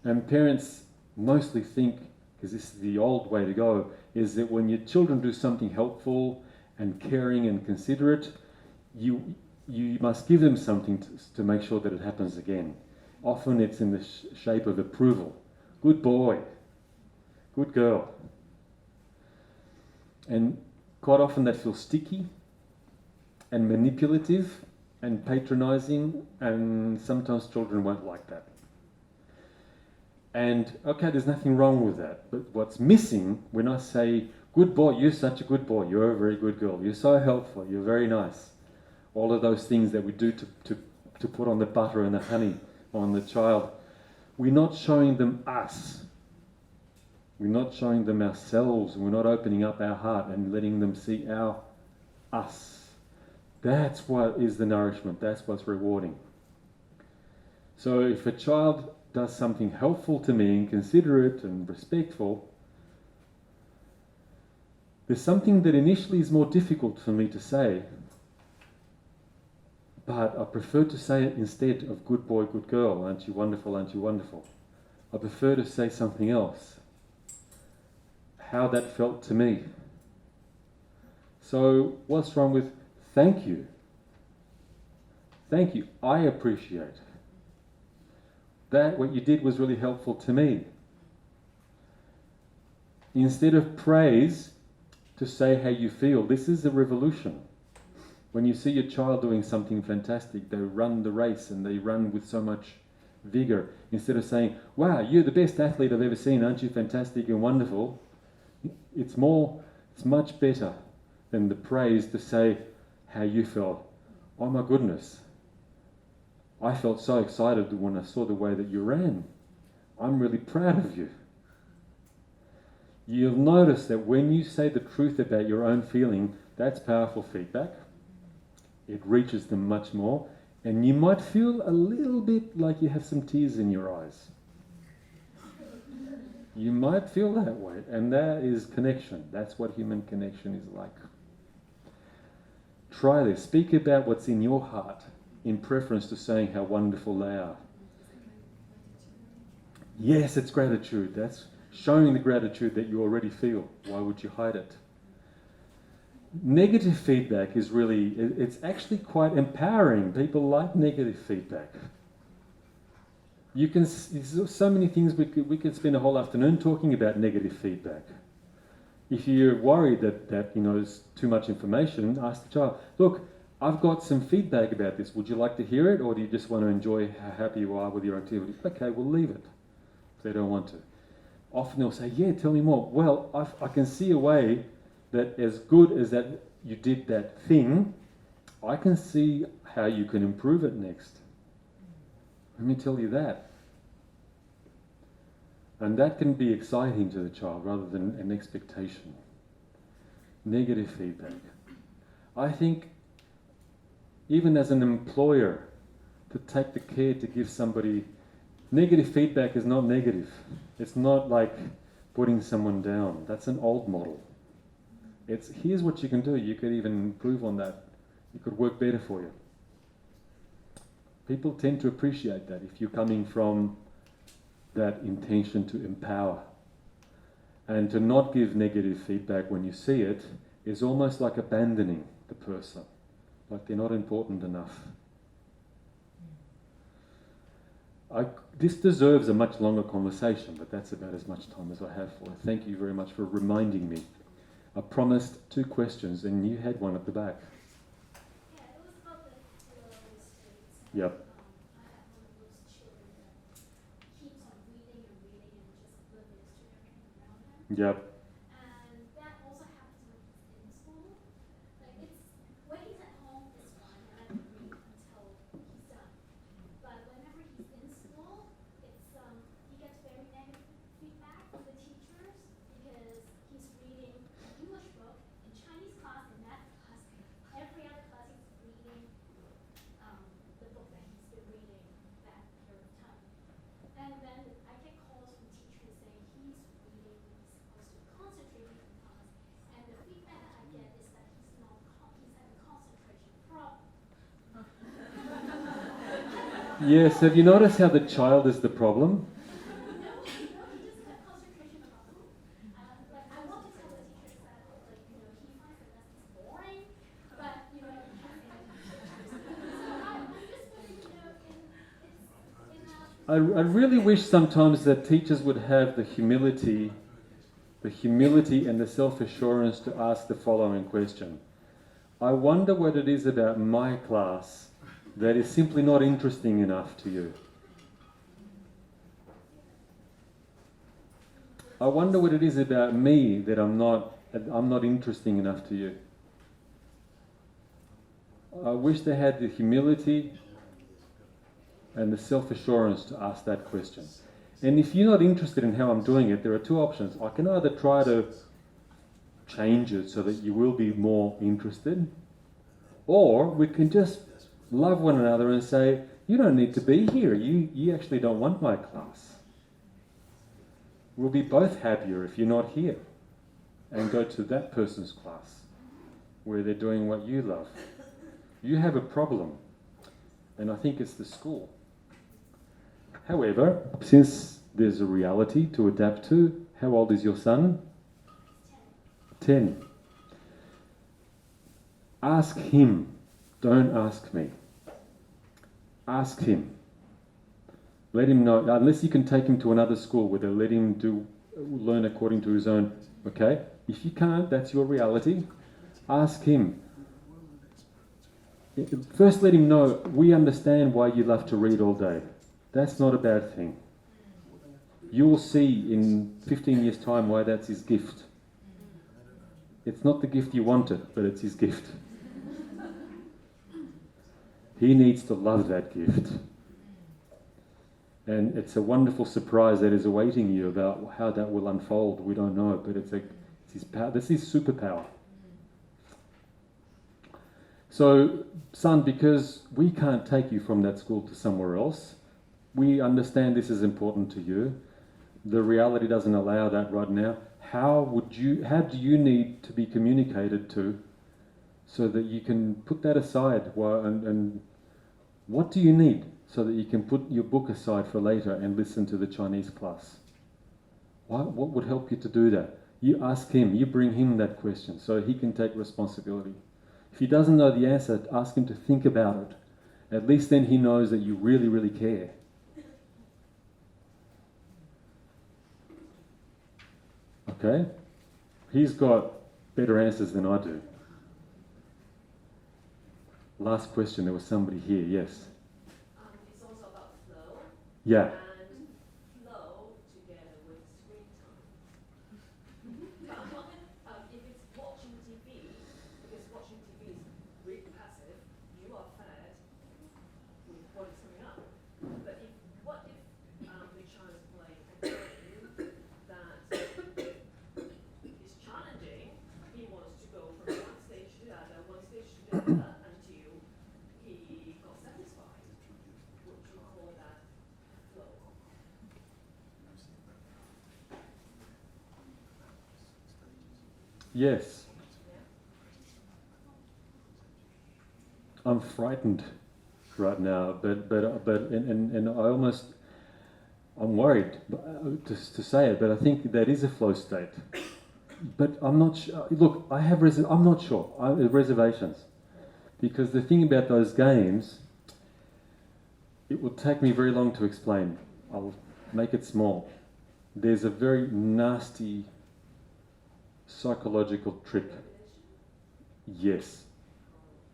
And parents mostly think, because this is the old way to go, is that when your children do something helpful and caring and considerate, you must give them something to make sure that it happens again. Often it's in the shape of approval. Good boy. Good girl. And quite often that feels sticky and manipulative and patronizing, and sometimes children won't like that. And okay, there's nothing wrong with that. But what's missing when I say, good boy, you're such a good boy, you're a very good girl, you're so helpful, you're very nice. All of those things that we do to put on the butter and the honey on the child, we're not showing them us. We're not showing them ourselves. We're not opening up our heart and letting them see our us. That's what is the nourishment. That's what's rewarding. So if a child does something helpful to me and considerate and respectful, there's something that initially is more difficult for me to say, but I prefer to say it instead of good boy, good girl, aren't you wonderful, aren't you wonderful? I prefer to say something else. How that felt to me. So what's wrong with thank you? Thank you, I appreciate. That what you did was really helpful to me. Instead of praise, to say how you feel. This is a revolution. When you see your child doing something fantastic, they run the race and they run with so much vigor. Instead of saying, wow, you're the best athlete I've ever seen, aren't you fantastic and wonderful? It's much better than the praise to say how you felt. Oh my goodness, I felt so excited when I saw the way that you ran. I'm really proud of you. You'll notice that when you say the truth about your own feeling, that's powerful feedback. It reaches them much more, and you might feel a little bit like you have some tears in your eyes. You might feel that way, and that is connection. That's what human connection is like. Try this. Speak about what's in your heart in preference to saying how wonderful they are. Yes, it's gratitude. That's showing the gratitude that you already feel. Why would you hide it? Negative feedback is really, it's actually quite empowering. People like negative feedback. There's so many things we could spend a whole afternoon talking about negative feedback. If you're worried that there's too much information, ask the child, look, I've got some feedback about this. Would you like to hear it, or do you just want to enjoy how happy you are with your activity? Okay, we'll leave it if they don't want to. Often they'll say, yeah, tell me more. Well, I can see a way that as good as that you did that thing, I can see how you can improve it next. Let me tell you that. And that can be exciting to the child rather than an expectation. Negative feedback. I think even as an employer, to take the care to give somebody, negative feedback is not negative. It's not like putting someone down. That's an old model. It's here's what you can do. You could even improve on that. It could work better for you. People tend to appreciate that if you're coming from that intention to empower. And to not give negative feedback when you see it is almost like abandoning the person, like they're not important enough. This deserves a much longer conversation, but that's about as much time as I have for it. Thank you very much for reminding me. I promised 2 questions, and you had one at the back. Yeah, it was about the flow states. Yep. I have one of those children that keeps on reading and reading and just oblivious to everything around him. Yep. And that also happens when he's in school. Like it's when he's at home, it's fine, and I can read until he's done. But whenever he's in school, it's he gets very negative feedback from the teachers because he's reading an English book in Chinese class and math class. Every other class he's reading the book that he's been reading that period of time. And then I get calls from teachers saying he's reading, he's supposed to concentrate in class. And the feedback that I get is that he's having concentration problem. Yes, have you noticed how the child is the problem? No, he just got concentration problem. Like I want to tell the teachers that like he finds the lessons boring, but he can't say that. So I'm just wondering, I really wish sometimes that teachers would have the humility and the self-assurance to ask the following question. I wonder what it is about my class that is simply not interesting enough to you. I wonder what it is about me that I'm not interesting enough to you. I wish they had the humility and the self-assurance to ask that question. And if you're not interested in how I'm doing it, there are 2 options. I can either try to change it so that you will be more interested, or we can just love one another and say, you don't need to be here. You actually don't want my class. We'll be both happier if you're not here, and go to that person's class where they're doing what you love. You have a problem, and I think it's the school. However, since there's a reality to adapt to, how old is your son? 10. Ask him. Don't ask me. Ask him. Let him know, unless you can take him to another school where they let him learn according to his own, okay? If you can't, that's your reality. Ask him. First let him know, we understand why you love to read all day. That's not a bad thing. You will see in 15 years' time why that's his gift. It's not the gift you wanted, but it's his gift. He needs to love that gift. And it's a wonderful surprise that is awaiting you about how that will unfold. We don't know, but it's his power. This is superpower. So, son, because we can't take you from that school to somewhere else, we understand this is important to you. The reality doesn't allow that right now. How do you need to be communicated to so that you can put that aside? And what do you need so that you can put your book aside for later and listen to the Chinese class? What would help you to do that? You ask him, you bring him that question so he can take responsibility. If he doesn't know the answer, ask him to think about it. At least then he knows that you really, really care. Okay? He's got better answers than I do. Last question, there was somebody here, yes. It's also about flow. Yeah. And flow together with screen time. If it's watching TV, because watching TV is really passive, you are fed with what is coming up. But what if the child is playing a game that is challenging? He wants to go from one stage to the other, until he got satisfied. Would you call that flow? Yes. I'm frightened right now, but I'm worried to say it, but I think that is a flow state. but I'm not sure. Look, I'm not sure. I have reservations. Because the thing about those games, it will take me very long to explain. I'll make it small. There's a very nasty psychological trick. Yes.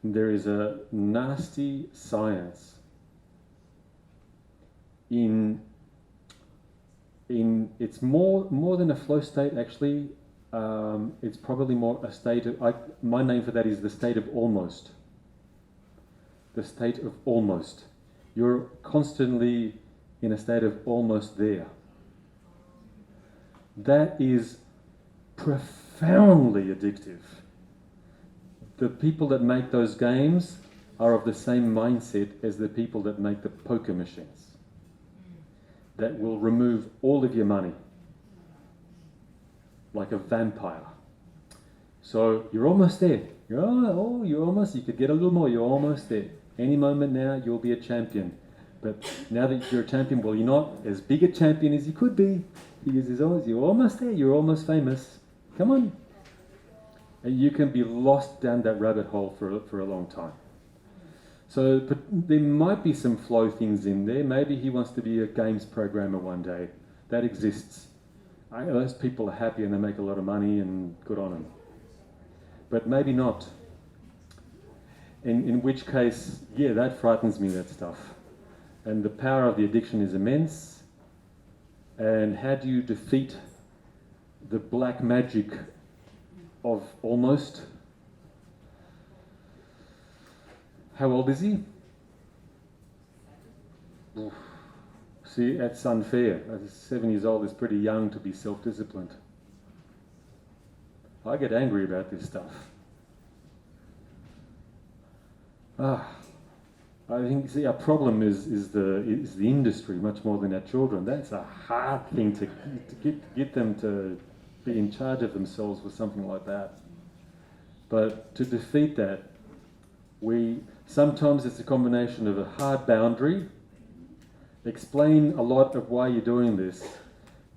There is a nasty science in it's more than a flow state actually. It's probably more a state of, my name for that is the state of almost. The state of almost. You're constantly in a state of almost there. That is profoundly addictive. The people that make those games are of the same mindset as the people that make the poker machines. That will remove all of your money. Like a vampire. So you're almost there. You're almost, you could get a little more, you're almost there. Any moment now, you'll be a champion. But now that you're a champion, well, you're not as big a champion as you could be. Because you're almost there, you're almost famous. Come on. And you can be lost down that rabbit hole for a long time. So but there might be some flow things in there. Maybe he wants to be a games programmer one day. That exists. Those people are happy and they make a lot of money and good on them. But maybe not. In which case, yeah, that frightens me, that stuff. And the power of the addiction is immense. And how do you defeat the black magic of almost? How old is he? Oof. See, that's unfair. 7 years old is pretty young to be self-disciplined. I get angry about this stuff. I think, see, our problem is the industry much more than our children. That's a hard thing to get them to be in charge of themselves with something like that. But to defeat that, sometimes it's a combination of a hard boundary, explain a lot of why you're doing this,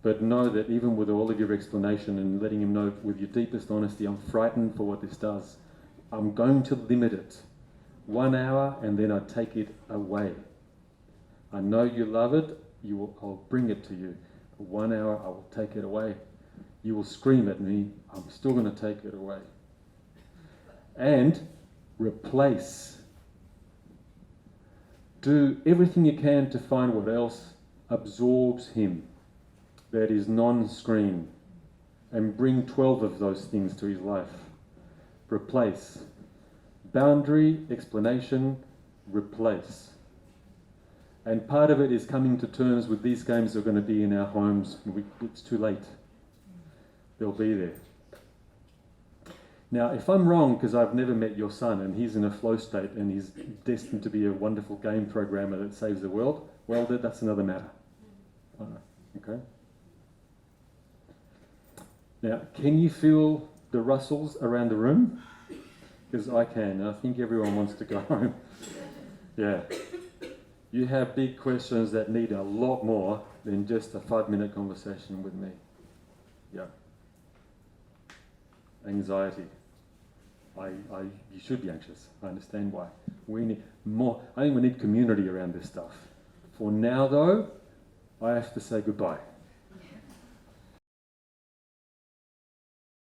but know that even with all of your explanation and letting him know with your deepest honesty, I'm frightened for what this does. I'm going to limit it. 1 hour and then I take it away. I know you love it, I'll bring it to you. For 1 hour I will take it away. You will scream at me, I'm still going to take it away. And replace. Do everything you can to find what else absorbs him that is non-screen and bring 12 of those things to his life. Replace. Boundary, explanation, replace. And part of it is coming to terms with these games are going to be in our homes. It's too late. They'll be there. Now, if I'm wrong, because I've never met your son and he's in a flow state and he's destined to be a wonderful game programmer that saves the world, well, that's another matter. Okay? Now, can you feel the rustles around the room? Because I can. I think everyone wants to go home. Yeah. You have big questions that need a lot more than just a 5-minute conversation with me. Yeah. Anxiety. You should be anxious. I understand why. We need more. I think we need community around this stuff. For now, though, I have to say goodbye.